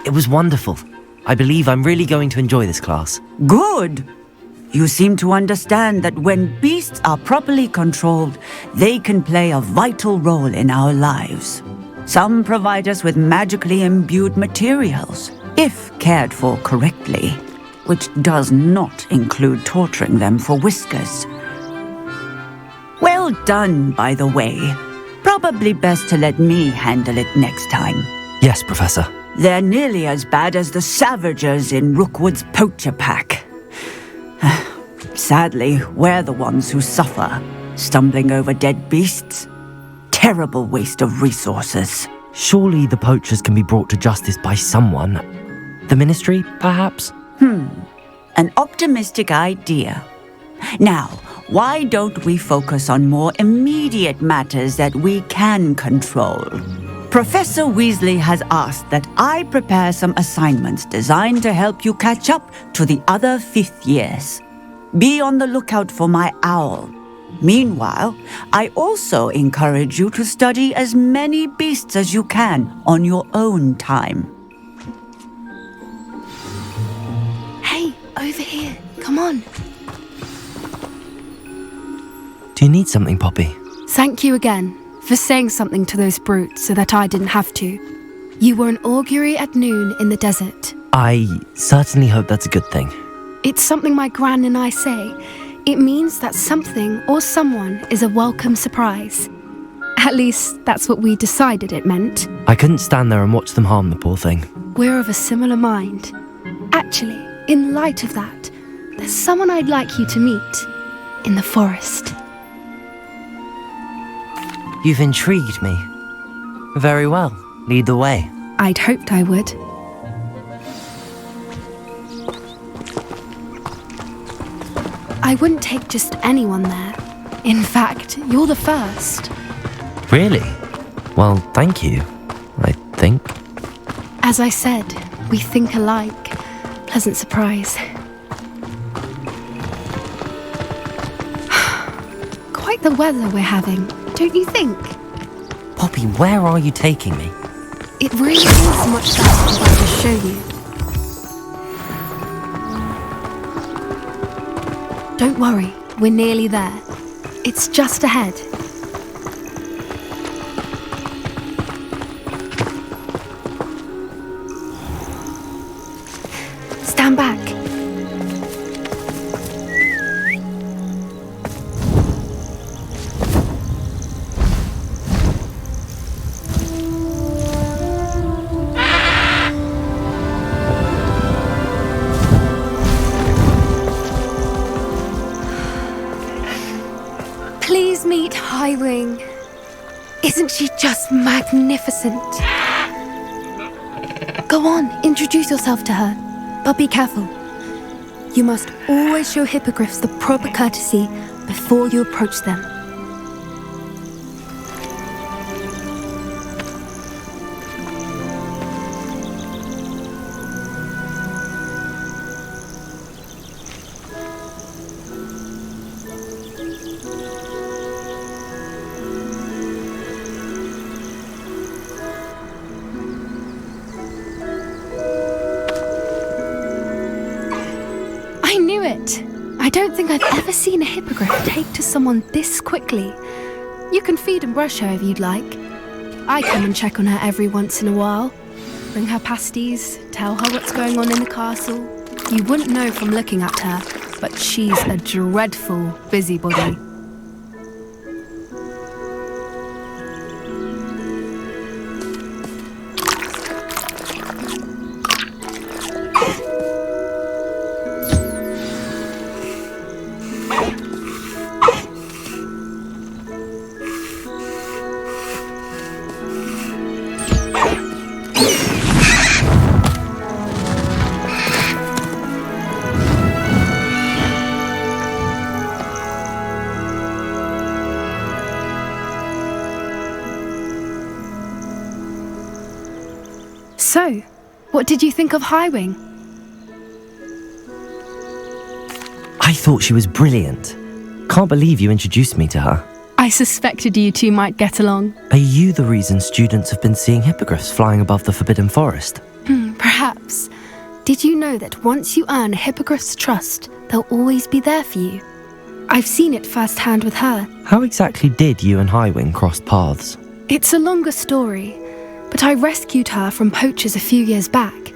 It was wonderful. I believe I'm really going to enjoy this class. Good. You seem to understand that when beasts are properly controlled, they can play a vital role in our lives. Some provide us with magically imbued materials, if cared for correctly, which does not include torturing them for whiskers. Well done, by the way. Probably best to let me handle it next time. Yes, Professor. They're nearly as bad as the Savagers in Rookwood's poacher pack. Sadly, we're the ones who suffer, stumbling over dead beasts. Terrible waste of resources. Surely the poachers can be brought to justice by someone. The Ministry, perhaps? An optimistic idea. Now, why don't we focus on more immediate matters that we can control? Professor Weasley has asked that I prepare some assignments designed to help you catch up to the other 5th years. Be on the lookout for my owl. Meanwhile, I also encourage you to study as many beasts as you can on your own time. Hey, over here. Come on. Do you need something, Poppy? Thank you again for saying something to those brutes so that I didn't have to. You were an augury at noon in the desert. I certainly hope that's a good thing. It's something my gran and I say. It means that something or someone is a welcome surprise. At least, that's what we decided it meant. I couldn't stand there and watch them harm the poor thing. We're of a similar mind. Actually, in light of that, there's someone I'd like you to meet in the forest. You've intrigued me. Very well. Lead the way. I'd hoped I would. I wouldn't take just anyone there. In fact, you're the first. Really? Well, thank you, I think. As I said, we think alike. Pleasant surprise. Quite the weather we're having, don't you think? Poppy, where are you taking me? It really is much better if I just show you. Don't worry, we're nearly there. It's just ahead. Stand back. Highwing. Isn't she just magnificent? Go on, introduce yourself to her. But be careful. You must always show hippogriffs the proper courtesy before you approach them. I knew it! I don't think I've ever seen a hippogriff take to someone this quickly. You can feed and brush her if you'd like. I come and check on her every once in a while. Bring her pasties, tell her what's going on in the castle. You wouldn't know from looking at her, but she's a dreadful busybody. So, what did you think of Highwing? I thought she was brilliant. Can't believe you introduced me to her. I suspected you two might get along. Are you the reason students have been seeing hippogriffs flying above the Forbidden Forest? Perhaps. Did you know that once you earn a hippogriff's trust, they'll always be there for you? I've seen it firsthand with her. How exactly did you and Highwing cross paths? It's a longer story, but I rescued her from poachers a few years back.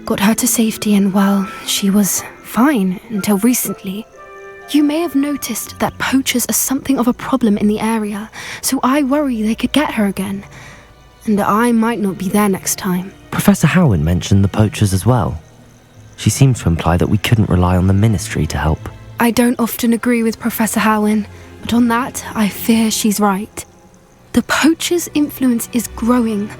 Got her to safety and, well, she was fine until recently. You may have noticed that poachers are something of a problem in the area, so I worry they could get her again. And I might not be there next time. Professor Howin mentioned the poachers as well. She seemed to imply that we couldn't rely on the ministry to help. I don't often agree with Professor Howin, but on that, I fear she's right. The poachers' influence is growing.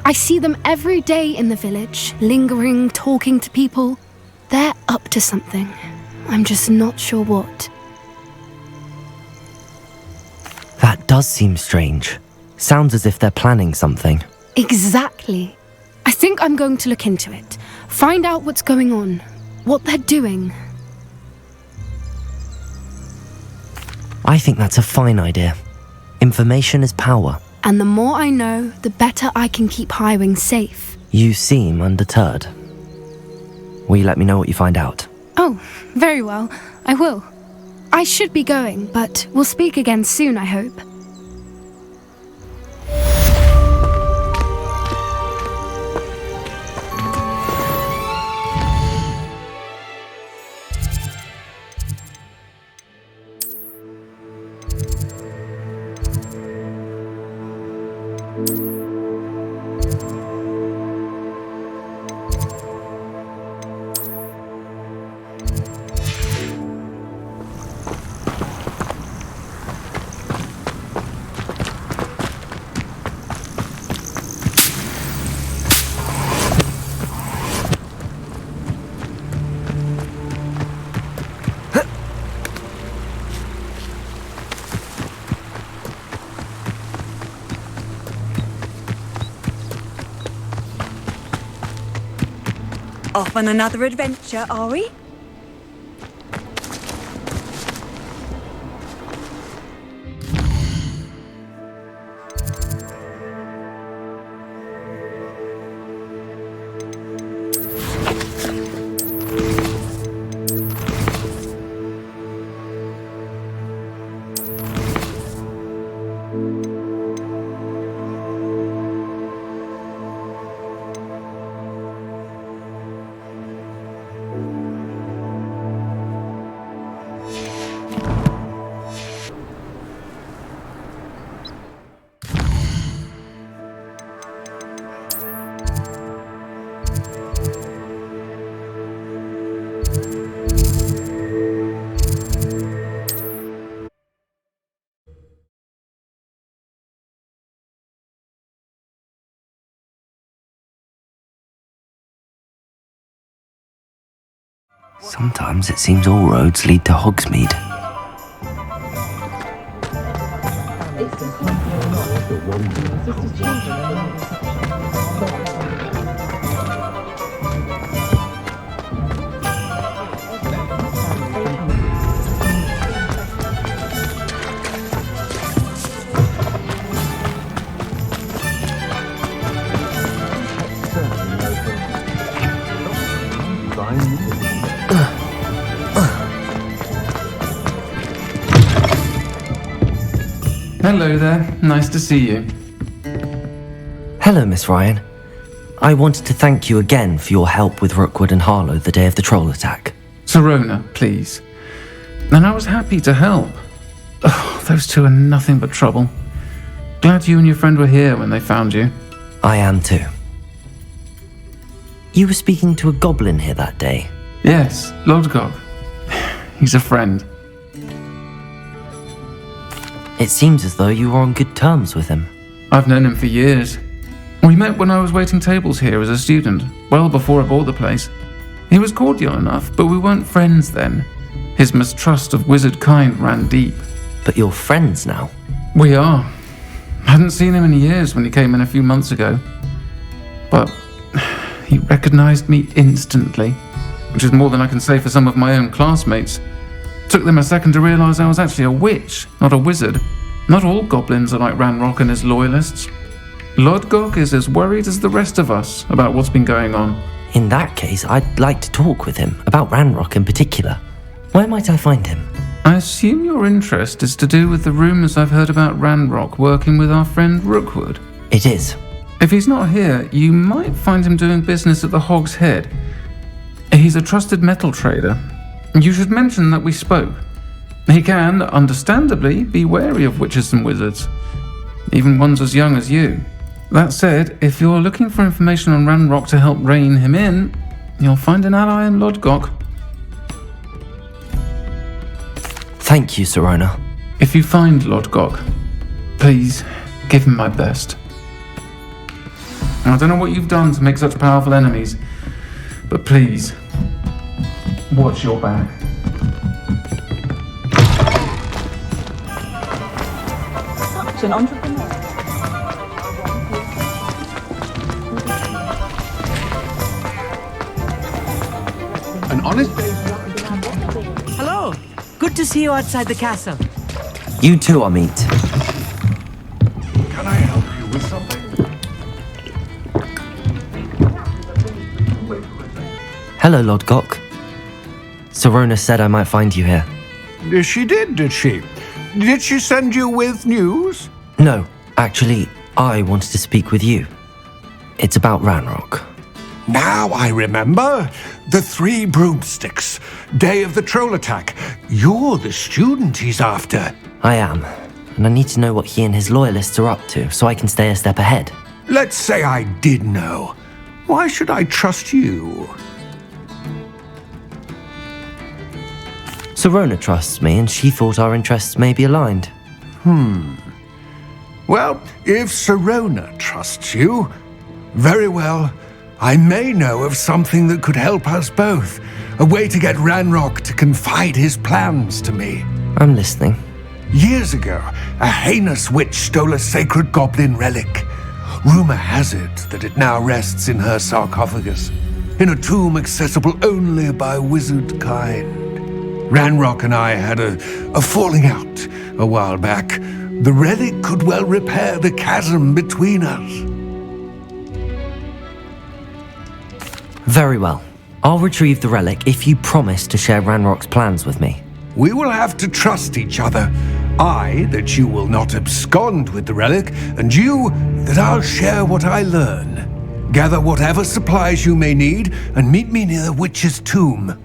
I see them every day in the village, lingering, talking to people. They're up to something. I'm just not sure what. That does seem strange. Sounds as if they're planning something. Exactly. I think I'm going to look into it. Find out what's going on, what they're doing. I think that's a fine idea. Information is power. And the more I know, the better I can keep Highwing safe. You seem undeterred. Will you let me know what you find out? Oh, very well. I will. I should be going, but we'll speak again soon, I hope. Off on another adventure, are we? Sometimes it seems all roads lead to Hogsmeade. Hello there, nice to see you. Hello, Miss Ryan. I wanted to thank you again for your help with Rookwood and Harlow the day of the troll attack. Serona, please. And I was happy to help. Oh, those two are nothing but trouble. Glad you and your friend were here when they found you. I am too. You were speaking to a goblin here that day. Yes, Lodgok. He's a friend. It seems as though you were on good terms with him. I've known him for years. We met when I was waiting tables here as a student, well before I bought the place. He was cordial enough, but we weren't friends then. His mistrust of wizard kind ran deep. But you're friends now? We are. I hadn't seen him in years when he came in a few months ago. But he recognized me instantly, which is more than I can say for some of my own classmates. Took them a second to realize I was actually a witch, not a wizard. Not all goblins are like Ranrock and his loyalists. Lodgok is as worried as the rest of us about what's been going on. In that case, I'd like to talk with him, about Ranrock in particular. Where might I find him? I assume your interest is to do with the rumors I've heard about Ranrock working with our friend Rookwood. It is. If he's not here, you might find him doing business at the Hog's Head. He's a trusted metal trader. You should mention that we spoke. He can, understandably, be wary of witches and wizards, even ones as young as you. That said, if you're looking for information on Ranrock to help rein him in, you'll find an ally in Lodgok. Thank you, Serona. If you find Lodgok, please give him my best. I don't know what you've done to make such powerful enemies, but please, watch your back. Such an entrepreneur. An honest... Hello. Good to see you outside the castle. You too, Amit. Can I help you with something? Hello, Lodgok. Serona said I might find you here. She did she? Did she send you with news? No, actually, I wanted to speak with you. It's about Ranrock. Now I remember. The 3 broomsticks. Day of the troll attack. You're the student he's after. I am, and I need to know what he and his loyalists are up to so I can stay a step ahead. Let's say I did know. Why should I trust you? Serona trusts me, and she thought our interests may be aligned. Well, if Serona trusts you, very well. I may know of something that could help us both. A way to get Ranrock to confide his plans to me. I'm listening. Years ago, a heinous witch stole a sacred goblin relic. Rumor has it that it now rests in her sarcophagus, in a tomb accessible only by wizard kind. Ranrock and I had a falling out a while back. The relic could well repair the chasm between us. Very well. I'll retrieve the relic if you promise to share Ranrock's plans with me. We will have to trust each other. I, that you will not abscond with the relic, and you, that I'll share what I learn. Gather whatever supplies you may need, and meet me near the witch's tomb.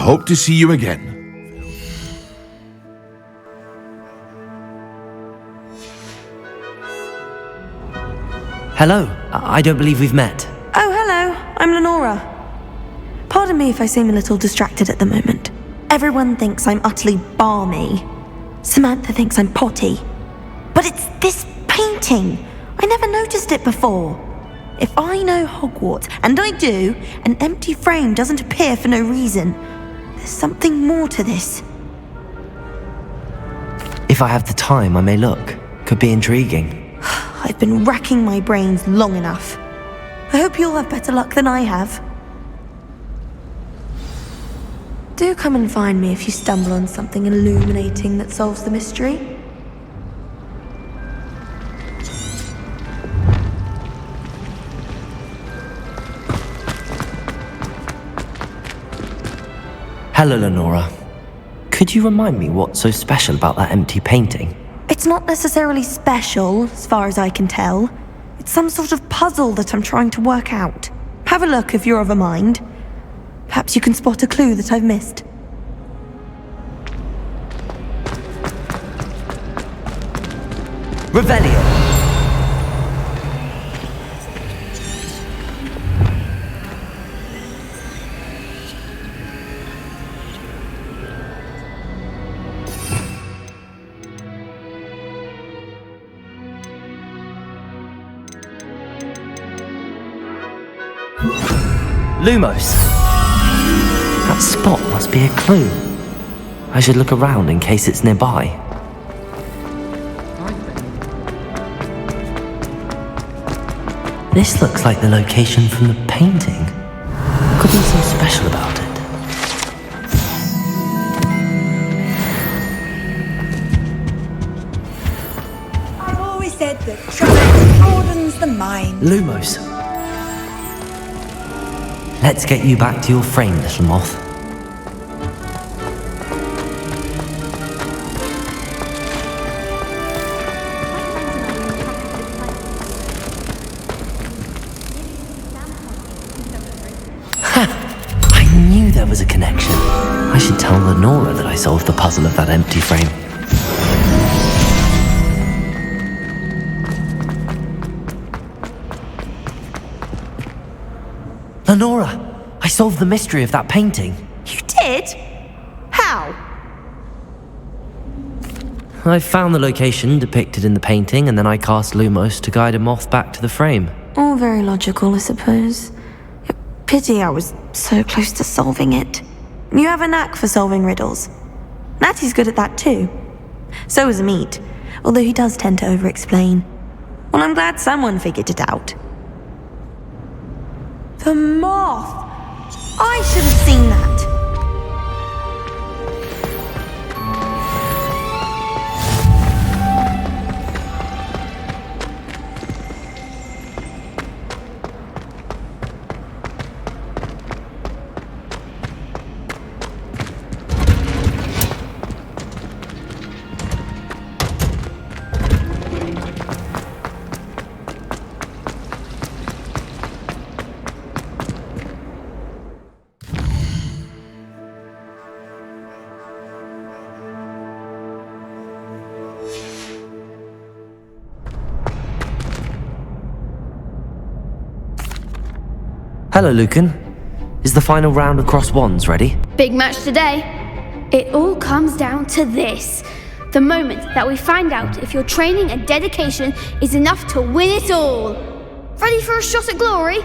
hope to see you again. Hello, I don't believe we've met. Oh, hello. I'm Lenora. Pardon me if I seem a little distracted at the moment. Everyone thinks I'm utterly balmy. Samantha thinks I'm potty. But it's this painting. I never noticed it before. If I know Hogwarts, and I do, an empty frame doesn't appear for no reason. There's something more to this. If I have the time, I may look. Could be intriguing. I've been racking my brains long enough. I hope you'll have better luck than I have. Do come and find me if you stumble on something illuminating that solves the mystery. Hello, Lenora. Could you remind me what's so special about that empty painting? It's not necessarily special, as far as I can tell. It's some sort of puzzle that I'm trying to work out. Have a look if you're of a mind. Perhaps you can spot a clue that I've missed. Revelio! Lumos! That spot must be a clue. I should look around in case it's nearby. This looks like the location from the painting. Could be something special about it. I've always said that travel broadens the mind. Lumos. Let's get you back to your frame, little moth. Ha! I knew there was a connection. I should tell Lenora that I solved the puzzle of that empty frame. Lenora! I solved the mystery of that painting. You did? How? I found the location depicted in the painting, and then I cast Lumos to guide a moth back to the frame. All very logical, I suppose. Pity I was so close to solving it. You have a knack for solving riddles. Natty's good at that too. So is Amit, although he does tend to over-explain. Well, I'm glad someone figured it out. The moth! I should have seen that! Hello, Lucan. Is the final round of Cross Wands ready? Big match today. It all comes down to this. The moment that we find out if your training and dedication is enough to win it all. Ready for a shot at glory?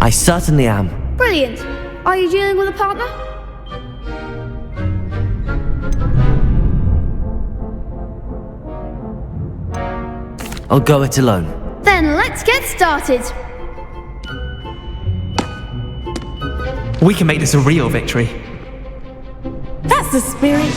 I certainly am. Brilliant. Are you dealing with a partner? I'll go it alone. Then let's get started. We can make this a real victory. That's the spirit.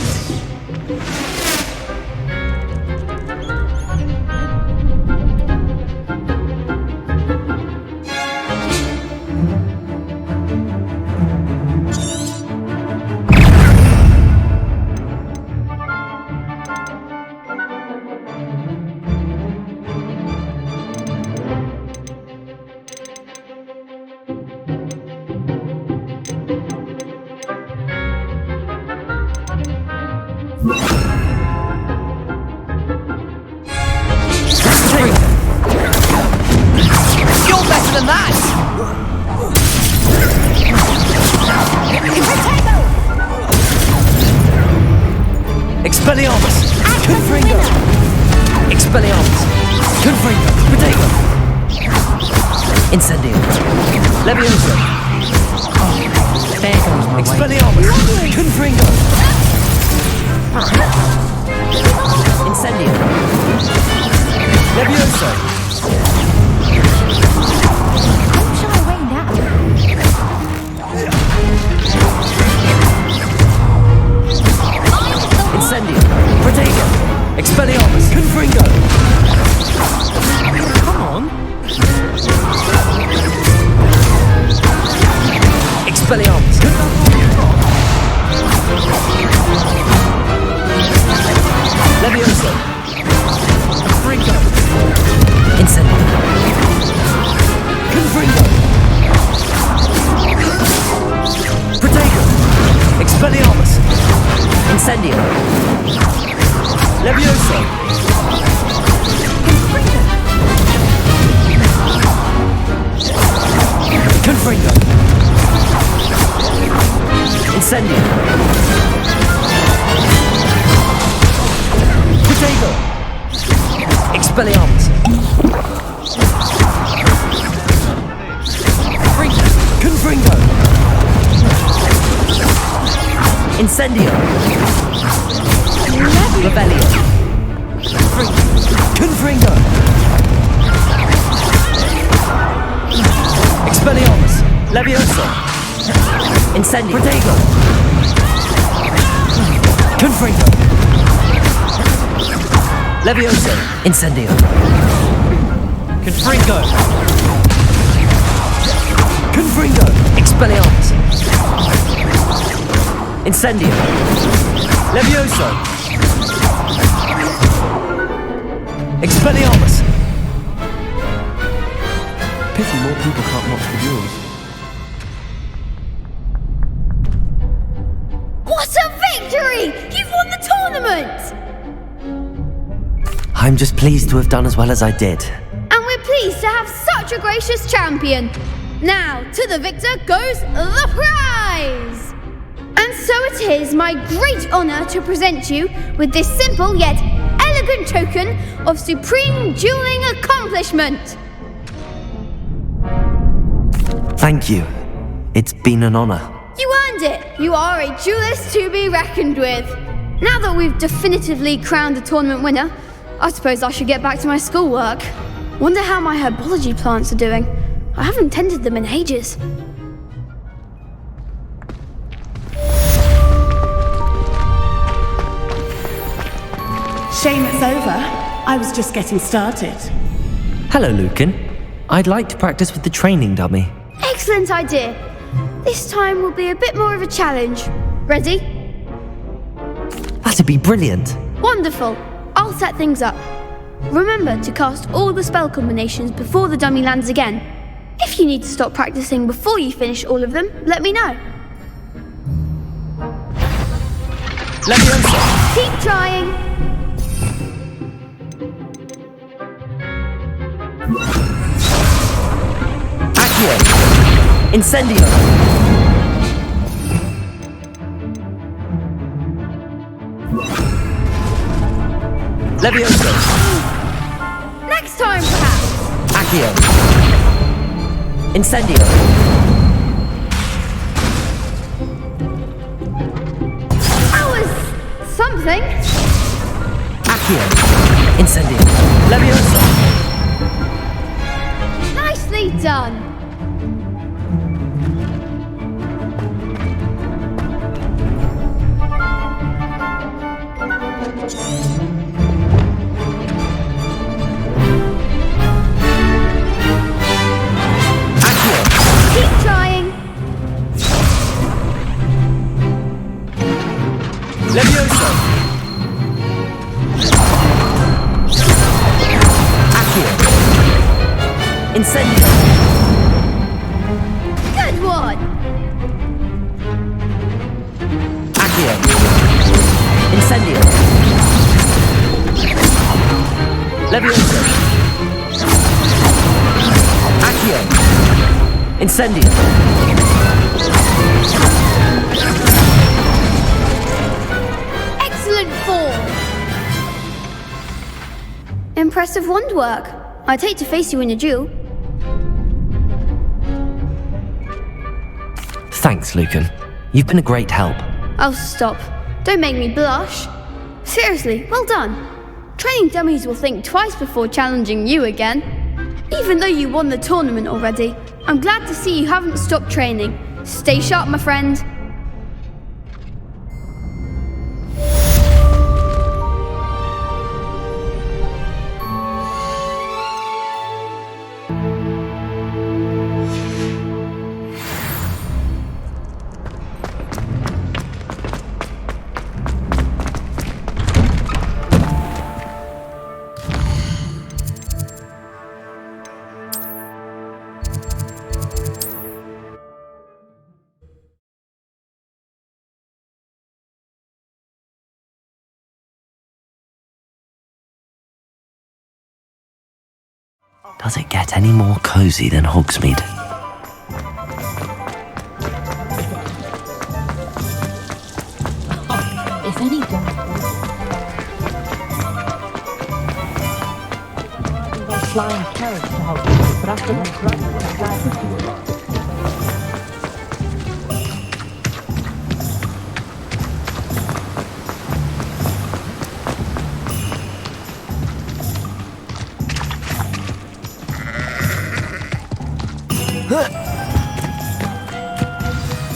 Expelliarmus! Confringo! Expelliarmus! Confringo! Protego! Incendio! Levioso! There goes my Expelliarmus! Confringo! Incendio! Levioso! Don't shy away now. Incendio! Protego! Expelliarmus! Confringo! Come on! Expelliarmus! Levioso! Confringo! Incendio! Confringo! Protego! Expelliarmus! Incendio! Levioso! Confringo! Incendio! Protego! Expelliarmus! Confringo! Incendio! Rebellion! Confringo! Expelliarmus! Levioso! Incendio! Protego! Confringo! Levioso! Incendio! Confringo! Confringo! Expelliarmus! Incendio! Levioso! Expelliarmus! Pity more people can't watch the duels. What a victory! You've won the tournament! I'm just pleased to have done as well as I did. And we're pleased to have such a gracious champion. Now, to the victor goes the prize! And so it is my great honour to present you with this simple yet elegant token of supreme dueling accomplishment. Thank you. It's been an honour. You earned it. You are a duelist to be reckoned with. Now that we've definitively crowned the tournament winner, I suppose I should get back to my schoolwork. Wonder how my herbology plants are doing. I haven't tended them in ages. Shame it's over. I was just getting started. Hello, Lucan. I'd like to practice with the training dummy. Excellent idea. This time will be a bit more of a challenge. Ready? That'd be brilliant. Wonderful. I'll set things up. Remember to cast all the spell combinations before the dummy lands again. If you need to stop practicing before you finish all of them, let me know. Levioso! Keep trying. Accio! Incendio! Levioso! Next time, perhaps. Accio! Incendio! That was something. Accio! Incendio! Levioso! Nicely done. Keep trying. Levioso! Accio! Incendio! Good one. Accio! Incendio! Levioso! Accio! Incendio! Excellent form. impressive wand work. I'd hate to face you in a duel. Thanks, Lucan. You've been a great help. Oh, stop. Don't make me blush. Seriously, well done. Training dummies will think twice before challenging you again. Even though you won the tournament already, I'm glad to see you haven't stopped training. Stay sharp, my friend. Does it get any more cozy than Hogsmeade? If any flying carriage to Hogwarts, but after that,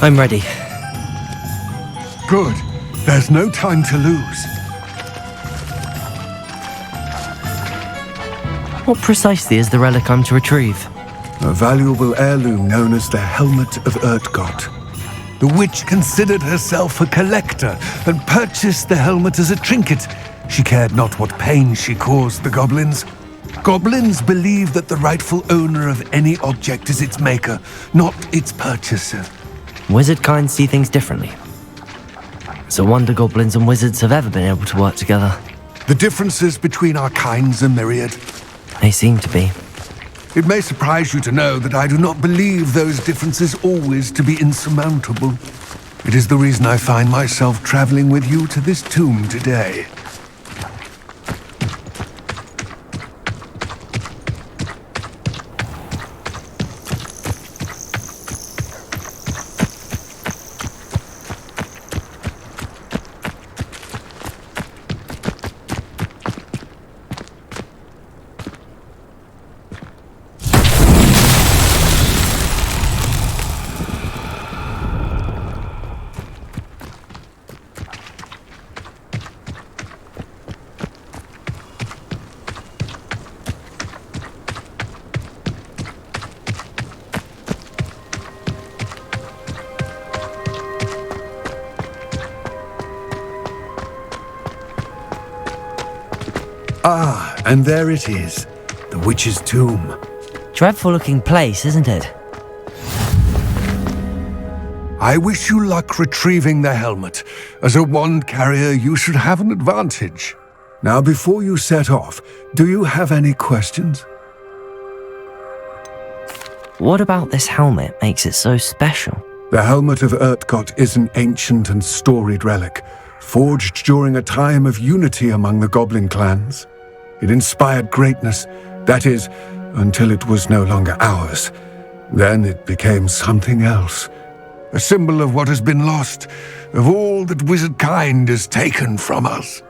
I'm ready. Good. There's no time to lose. What precisely is the relic I'm to retrieve? A valuable heirloom known as the Helmet of Urtgot. The witch considered herself a collector and purchased the helmet as a trinket. She cared not what pain she caused the goblins. Goblins believe that the rightful owner of any object is its maker, not its purchaser. Wizard kind see things differently. It's a wonder goblins and wizards have ever been able to work together. The differences between our kinds are myriad. They seem to be. It may surprise you to know that I do not believe those differences always to be insurmountable. It is the reason I find myself traveling with you to this tomb today. Ah, and there it is, the witch's tomb. Dreadful looking place, isn't it? I wish you luck retrieving the helmet. As a wand carrier, you should have an advantage. Now, before you set off, do you have any questions? What about this helmet makes it so special? The Helmet of Urtgot is an ancient and storied relic, forged during a time of unity among the goblin clans. It inspired greatness, that is, until it was no longer ours. Then it became something else. A symbol of what has been lost, of all that wizard kind has taken from us.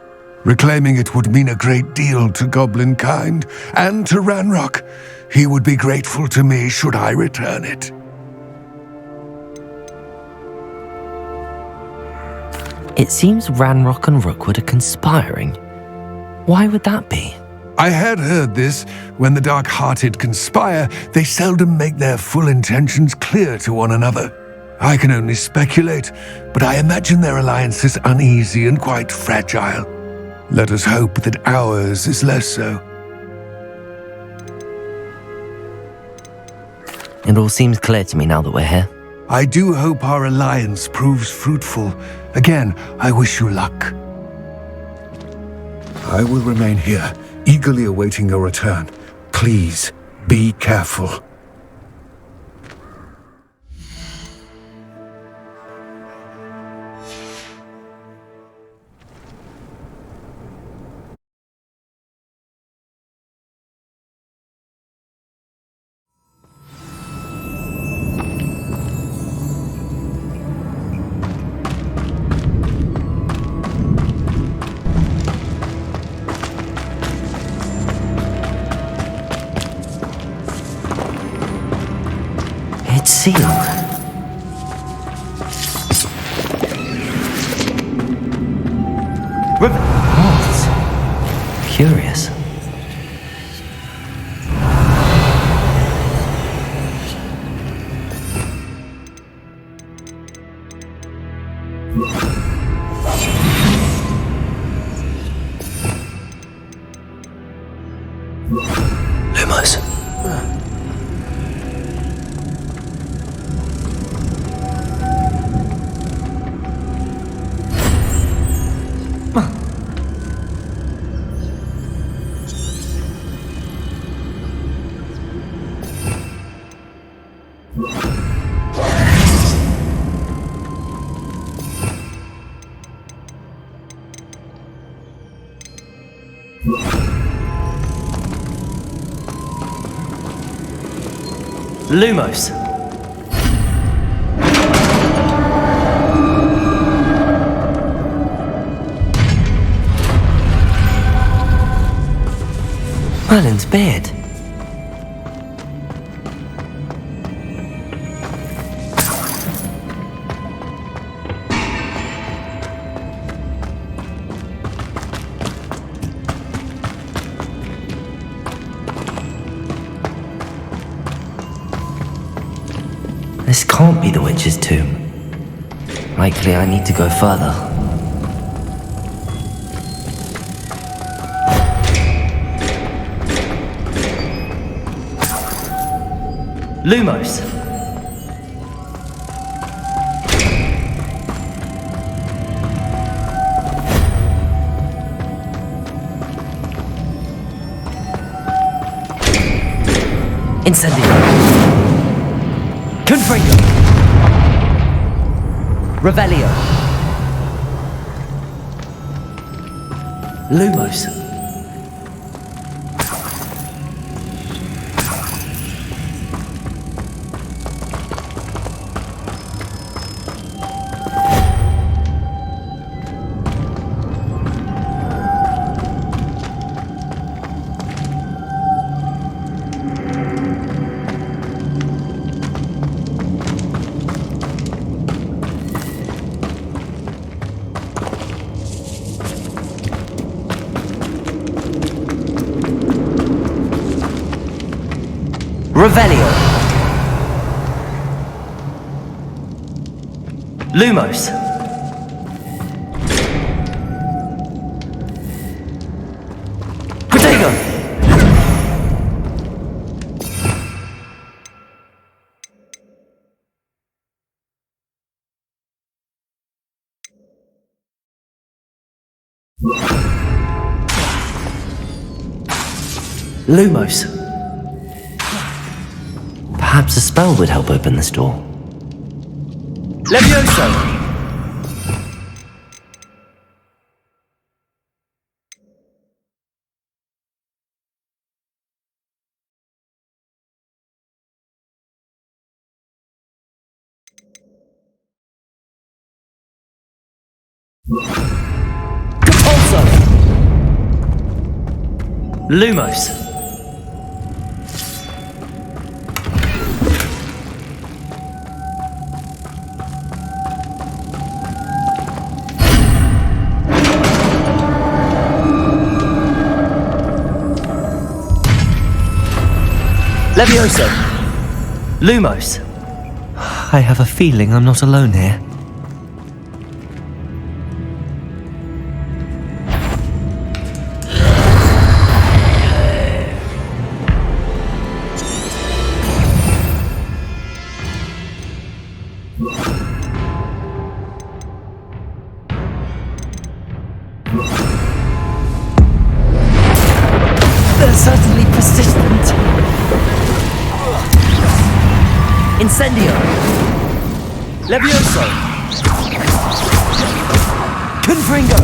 Reclaiming it would mean a great deal to goblin kind, and to Ranrock. He would be grateful to me should I return it. It seems Ranrock and Rookwood are conspiring. Why would that be? I had heard this. When the dark-hearted conspire, they seldom make their full intentions clear to one another. I can only speculate, but I imagine their alliance is uneasy and quite fragile. Let us hope that ours is less so. It all seems clear to me now that we're here. I do hope our alliance proves fruitful. Again, I wish you luck. I will remain here, eagerly awaiting your return. Please, be careful. What? Curious. Lumos. Lumos. Merlin's beard. This can't be the witch's tomb. Likely I need to go further. Lumos. Incendio. Confringo. Revelio. Lumos. Revelio. Lumos. Protego. Lumos. Perhaps a spell would help open this door. Levioso! Compulso! Lumos! Levioso! Lumos! I have a feeling I'm not alone here. They're certainly persistent. Incendio! Levioso! Confringo!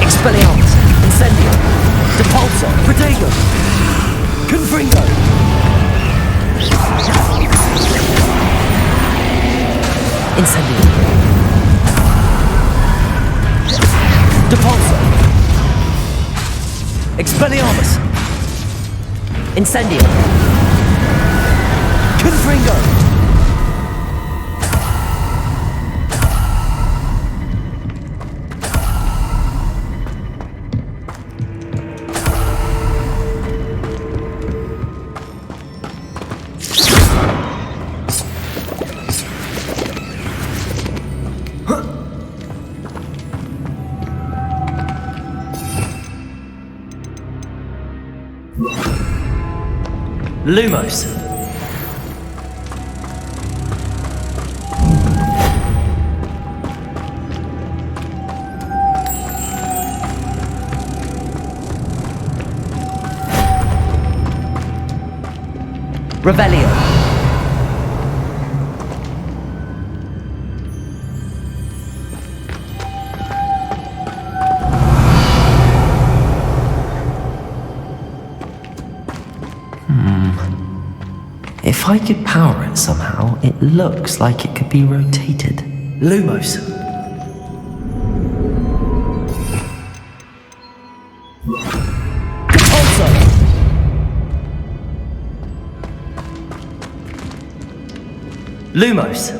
Expelliarmus! Incendio! Depulso! Protego! Confringo! Incendio! Depulso! Incendio! Confringo! Lumos. Revelio. If I could power it somehow, it looks like it could be rotated. Lumos. Repulsor. Lumos.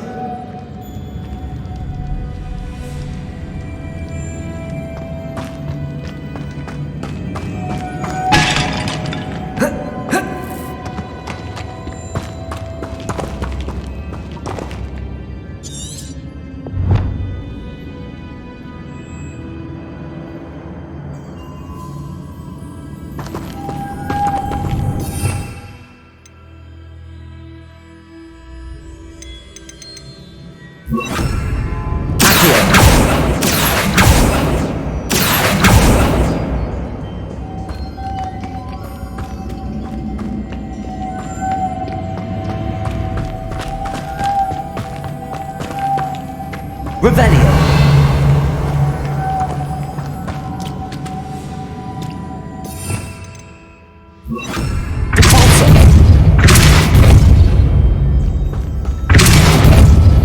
Revelio. Repulsor.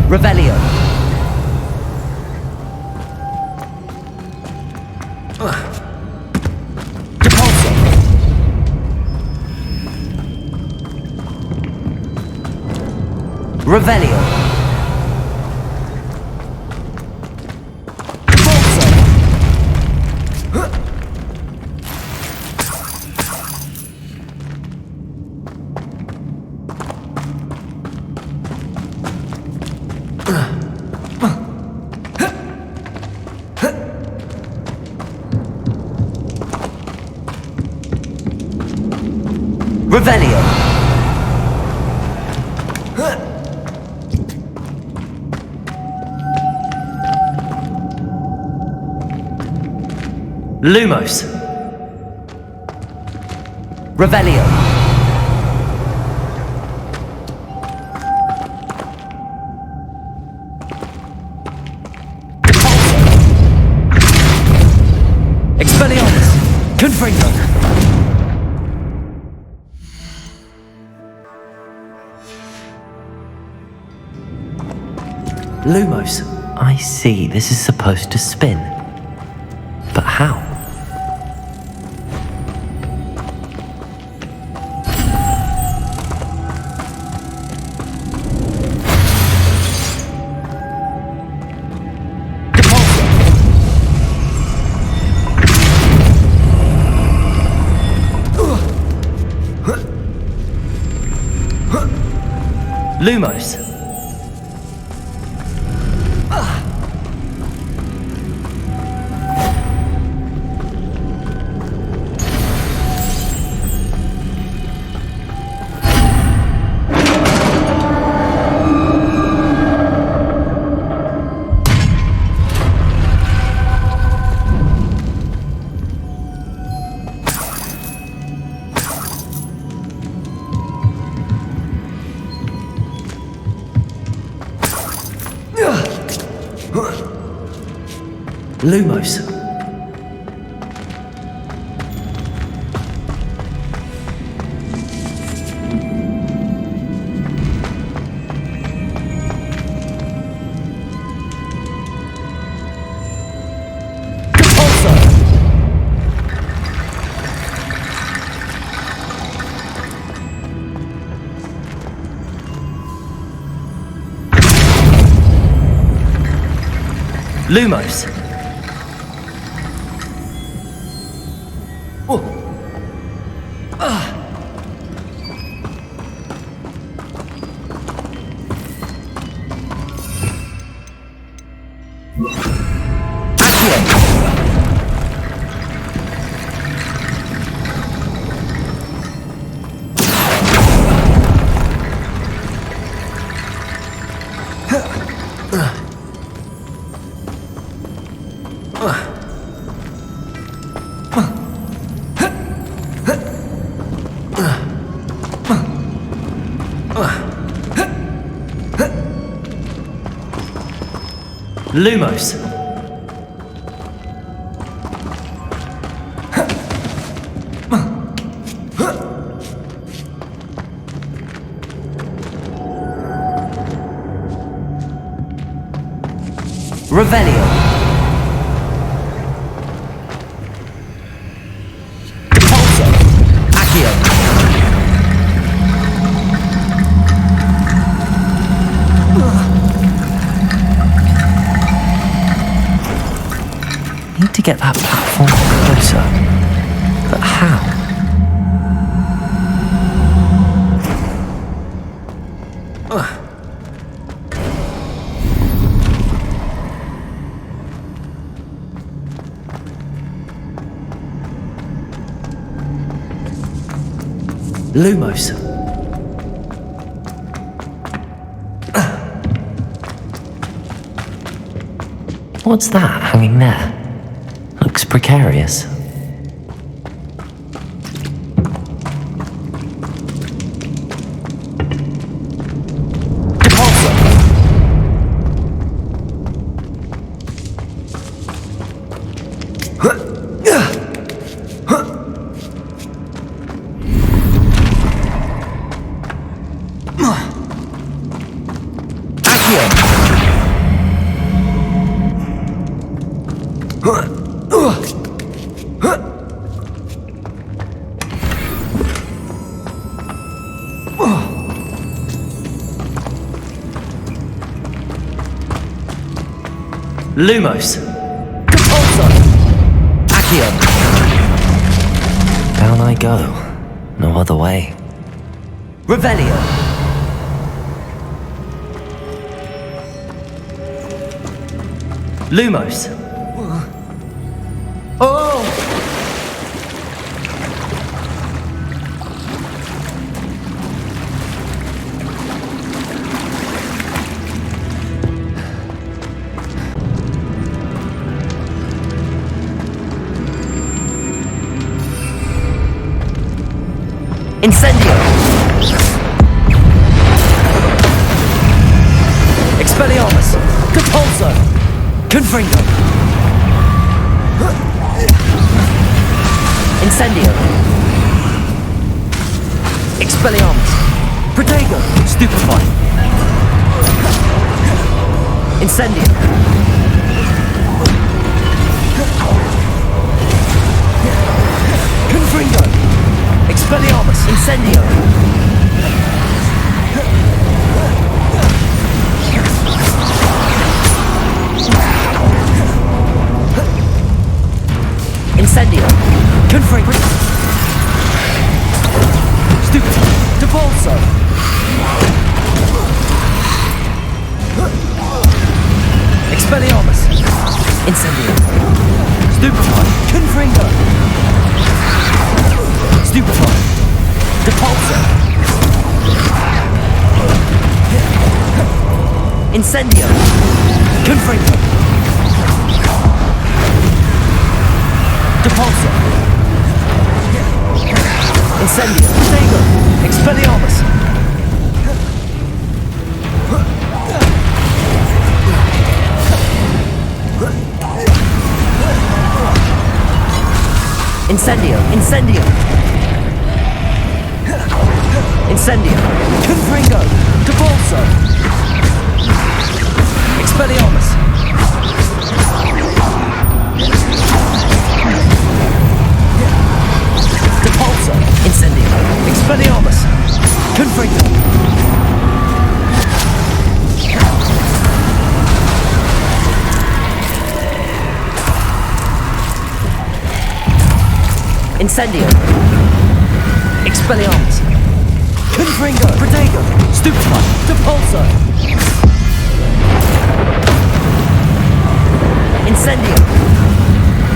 Revelio. Repulsor. Revelio. Revelio. Lumos. Revelio. Expelliarmus. Confringo. Lumos. I see. This is supposed to spin. But how? Lumos. Lumos. Lumos. Lumos. Revelio. Pulso. Accio. Need to get that platform closer. But how? Lumos. What's that hanging there? Looks precarious. Lumos. Compulso. Accio. Down I go. No other way. Revelio. Lumos. Oh! Incendio! Expelliarmus! Compulso! Confringo! Incendio! Expelliarmus! Protego! Stupefy! Incendio! Confringo! Expelliarmus! Incendio! Incendio! Confringo! Stupefy! Depulso! Expelliarmus! Incendio! Stupefy! Confringo! Stupefy! Depulso! Incendio! Confringo! Depulso! Incendio! Protego! Expelliarmus! Incendio! Incendio! Incendio! Confringo! Depulso! Expelliarmus! Depulso! Incendio! Expelliarmus! Confringo! Incendio. Expelliarmus. Confringo. Protego. Stupefy. Depulso. Incendio.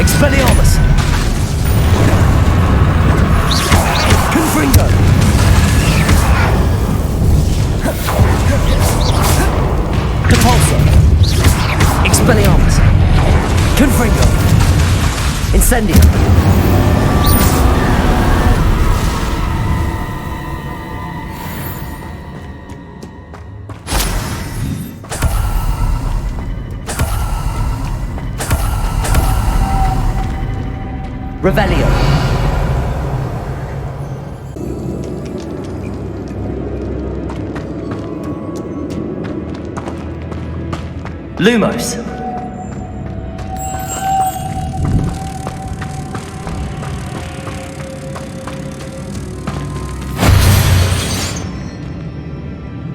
Expelliarmus. Confringo. Depulso. Expelliarmus. Confringo. Incendio. Revelio. Lumos.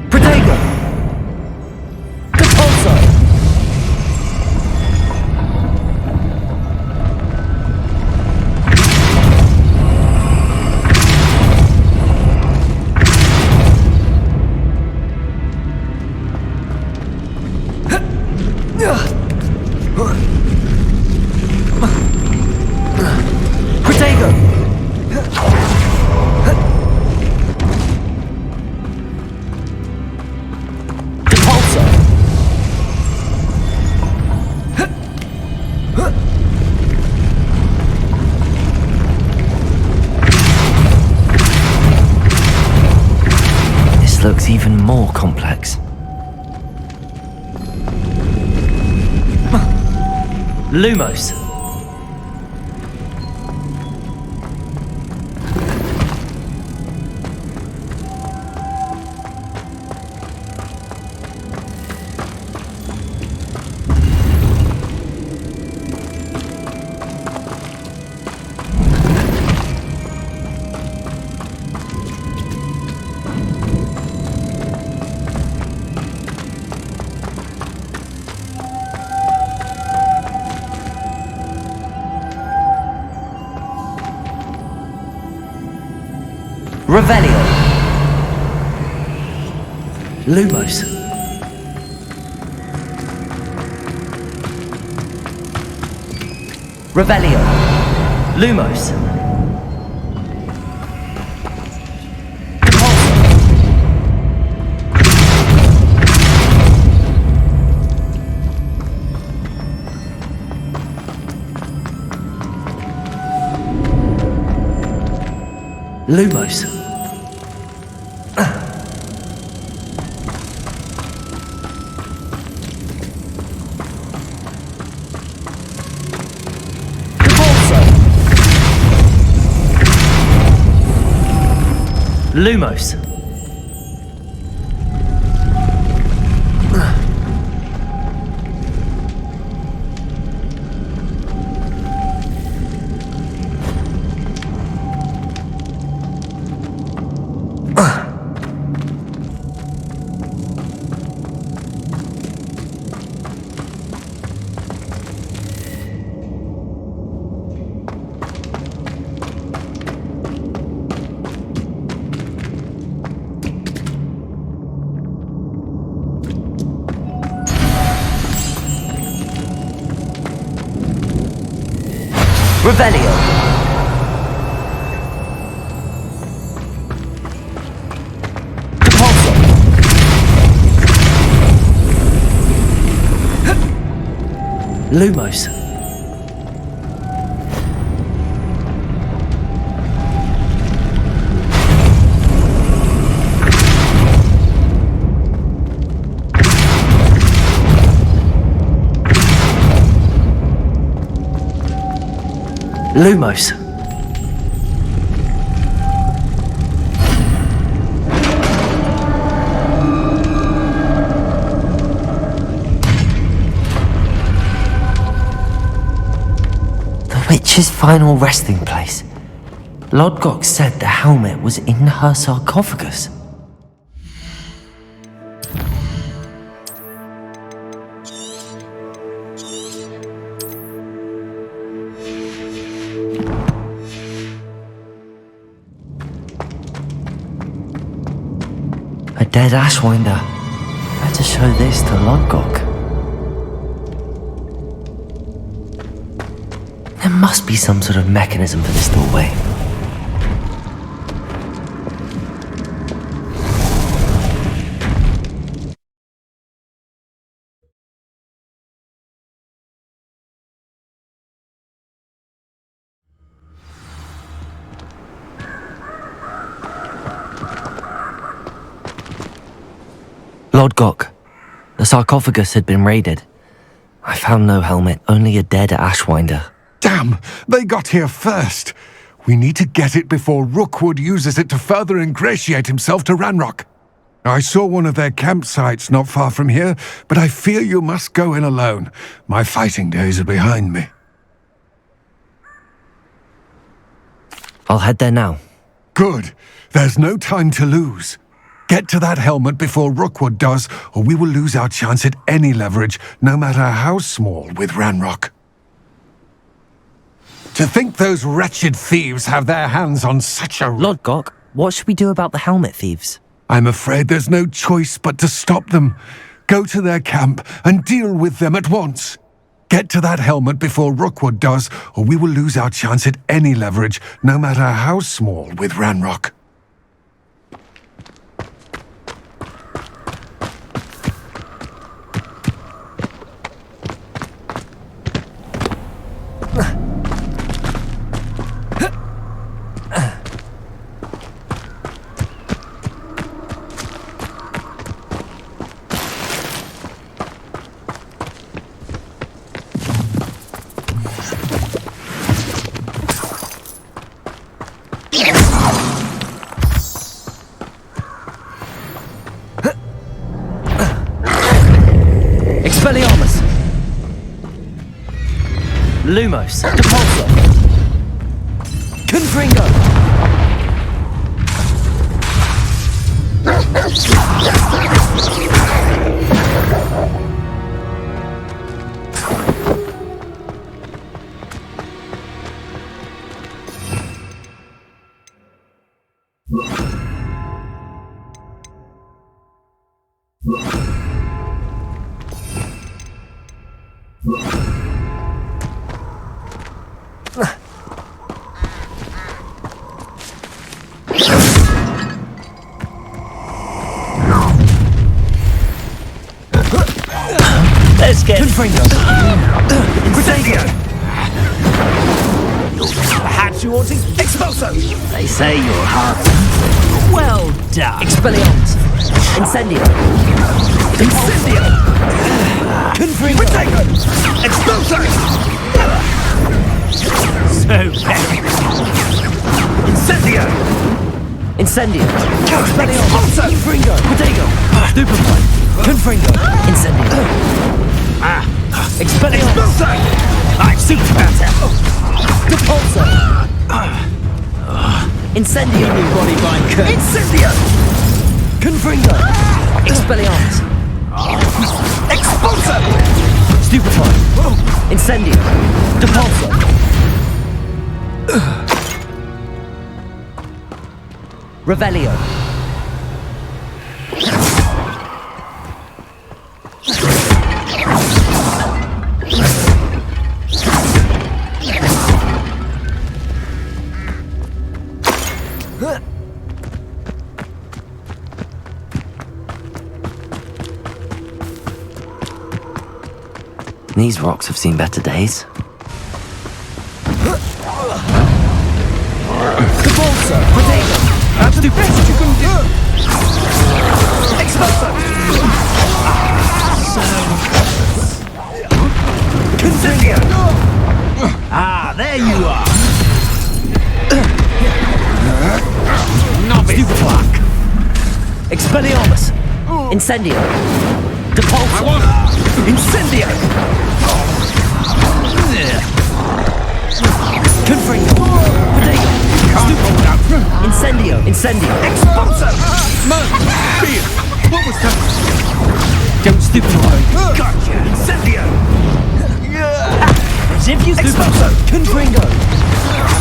Protego. Depulso. Protego. Depulso. This looks even more complex. Lumos. Revelio. Lumos. Revelio. Lumos. Lumos. Lumos. Revelio. Depulso. Lumos. Lumos. The witch's final resting place. Lodgok said the helmet was in her sarcophagus. dead Ashwinder. Better show this to Lodgok. There must be some sort of mechanism for this doorway. Lodgok. The sarcophagus had been raided. I found no helmet, only a dead Ashwinder. Damn! They got here first! We need to get it before Rookwood uses it to further ingratiate himself to Ranrock. I saw one of their campsites not far from here, but I fear you must go in alone. My fighting days are behind me. I'll head there now. Good. There's no time to lose. Get to that helmet before Rookwood does, or we will lose our chance at any leverage, no matter how small, with Ranrock. To think those wretched thieves have their hands on such a... Lodgok, what should we do about the helmet thieves? I'm afraid there's no choice but to stop them. Go to their camp and deal with them at once. Get to that helmet before Rookwood does, or we will lose our chance at any leverage, no matter how small, with Ranrock. Expelliarmus! Lumos! Depulso! Confringo! Let's get Confringo! Incendio! Perhaps you want to Expulso! They say you're hard. Well done! Expelliarmus! Incendio! Incendio! Confringo! Expulso! So very. Incendio! Incendio! Expelliarmus! Confringo! Protego! Stupefy! Confringo! Incendio! Expelliarmus! I see better! Depulso! Incendio! Body by curse! Incendio! Confringo! Expelliarmus! Expulso! Stupefy! Incendio! Depulso! Revelio! These rocks have seen better days. Depulso! Protego! That's the best you can do! Expulso! Concendio! Ah, there you are! Novice block! Expelliarmus! Incendio! Depulso! Incendio! Confringo! Protego! Incendio! Incendio! Expulso! Beer! What was that? Don't stupefy! Gotcha! Incendio! As if you Expulso! Confringo!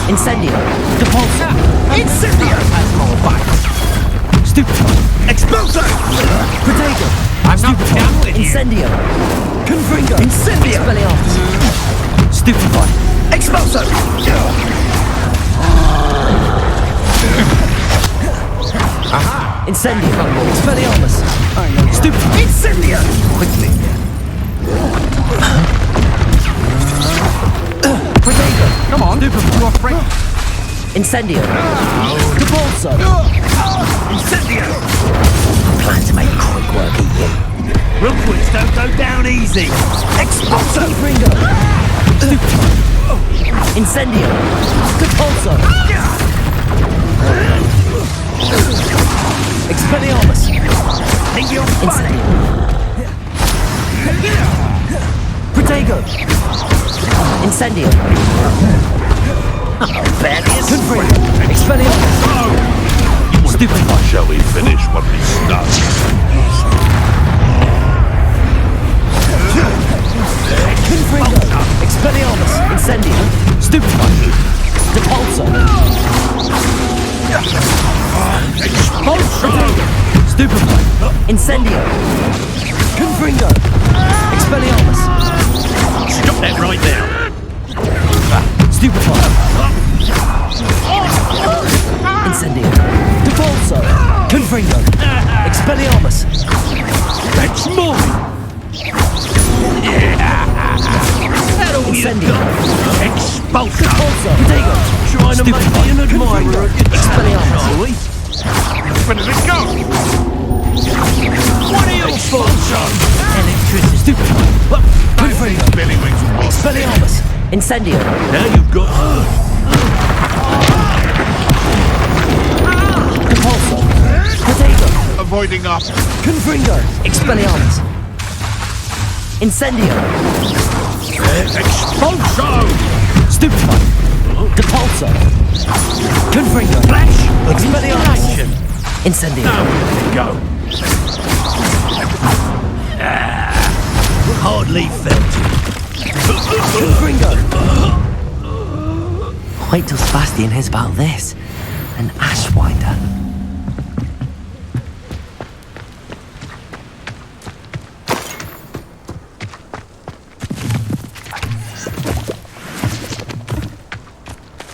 Incendio! Depulso! Incendio! Has more bites! Stupefy. Expulso! Protego. I'm not done with you. Incendio. Confringo. Incendio. Expelliarmus. Stupefy. Expulso! Aha! Incendio. Expelliarmus. Stupefy. Incendio! Quickly. Protego. Come on. Stupefy. You are afraid. Incendio. Depulso. Incendio. I plan to make quick work of you. Rookwoods don't go down easy. Expulso. Ringo. Incendio. Depulso. Expelliarmus. Think you're Incendio. Protego. Incendio. Confringo. Expelliarmus. Stupefy. Shall we finish what we started? Confringo. Expelliarmus. Incendio. Stupefy. Depulso. Expulso. Stupefy. Incendio. Confringo. Expelliarmus. Stop that right now. Stupefy. Incendio. Depulso. Confringo. Expelliarmus. That's mine. Incendio. Expulso. Depulso. Protego. Trying to make me an admirer. Expelliarmus. Where did it go? What are you for, son? Electricity. Stupefy. Confringo. Bellywings and boss. Expelliarmus. Incendio. Now you've got... Depulso. Protego. Avoiding up. Confringo. Expelliarmus. Incendio. Expulso. Stupefy. Depulso. Confringo. Flash. Expelliarmus. Incendio. Now let it go. Hardly felt it. Confringo. Wait till Sebastian hears about this. An Ashwinder.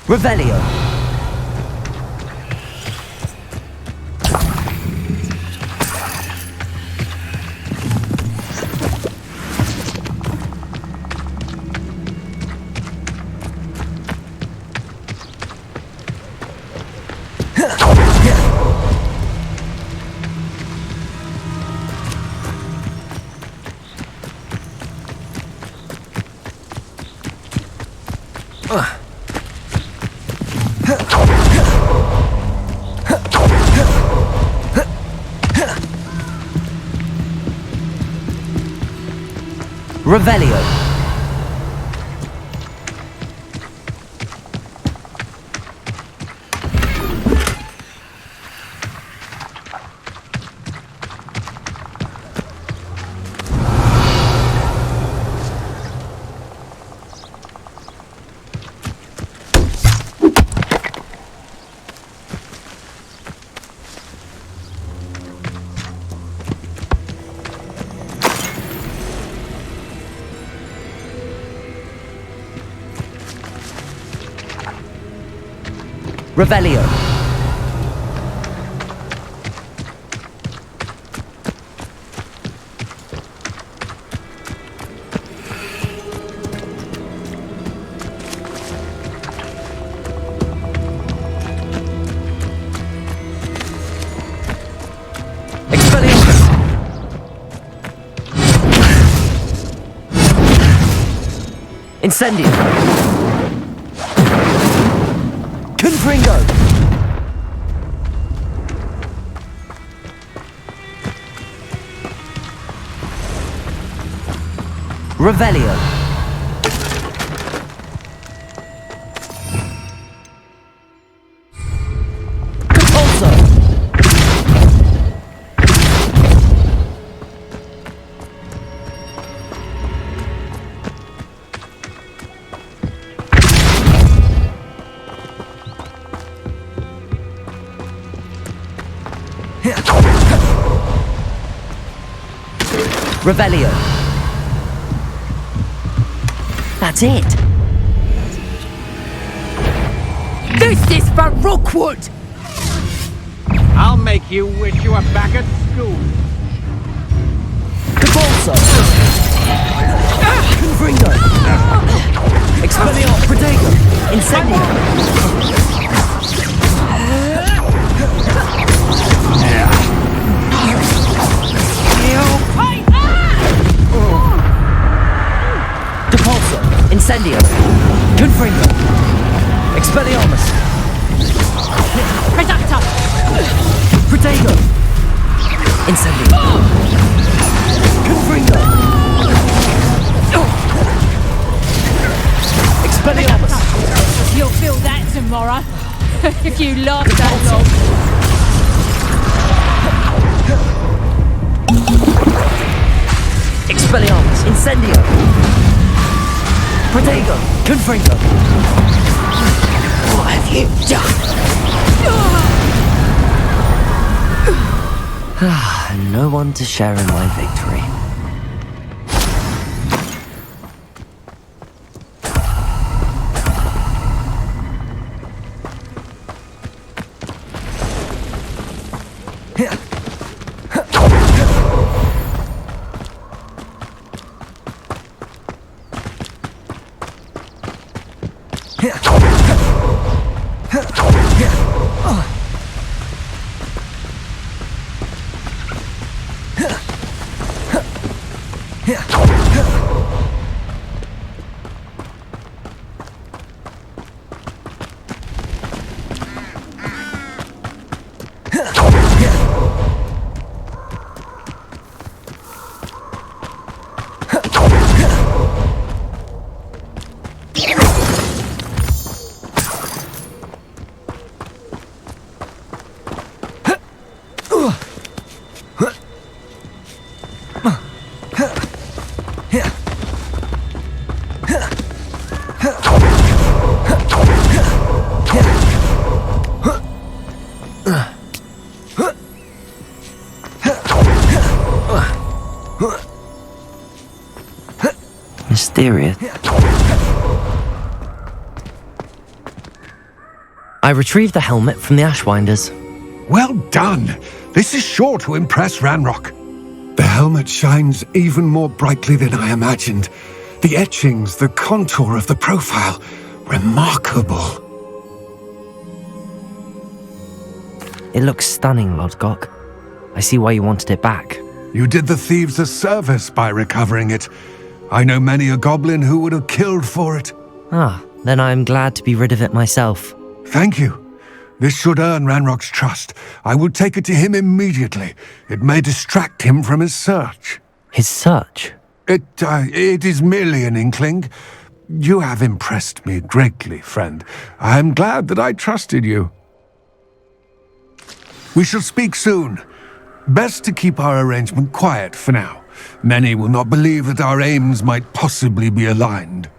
Revelio. Revelio. Revelio. Expelliarmus. Incendio. Confringo. Revelio. Depulso. Yeah. Revelio. That's it. This is for Rookwood! I'll make you wish you were back at school. Cabalso. Confringo. Expelliarmus. Protego. Incendio. Depulso. Incendio. Confringo. Expelliarmus. Reductor. Protego. Incendio. Confringo. Expelliarmus. You'll feel that tomorrow. If you last that long. Expelliarmus. Incendio. Protego. Confringo. What have you done? No one to share in my victory. Mysterious. I retrieved the helmet from the Ashwinders. Well done! This is sure to impress Ranrock. The helmet shines even more brightly than I imagined. The etchings, the contour of the profile, remarkable. It looks stunning, Lodgok. I see why you wanted it back. You did the thieves a service by recovering it. I know many a goblin who would have killed for it. Ah, then I'm glad to be rid of it myself. Thank you. This should earn Ranrock's trust. I will take it to him immediately. It may distract him from his search. His search? It is merely an inkling. You have impressed me greatly, friend. I am glad that I trusted you. We shall speak soon. Best to keep our arrangement quiet for now. Many will not believe that our aims might possibly be aligned.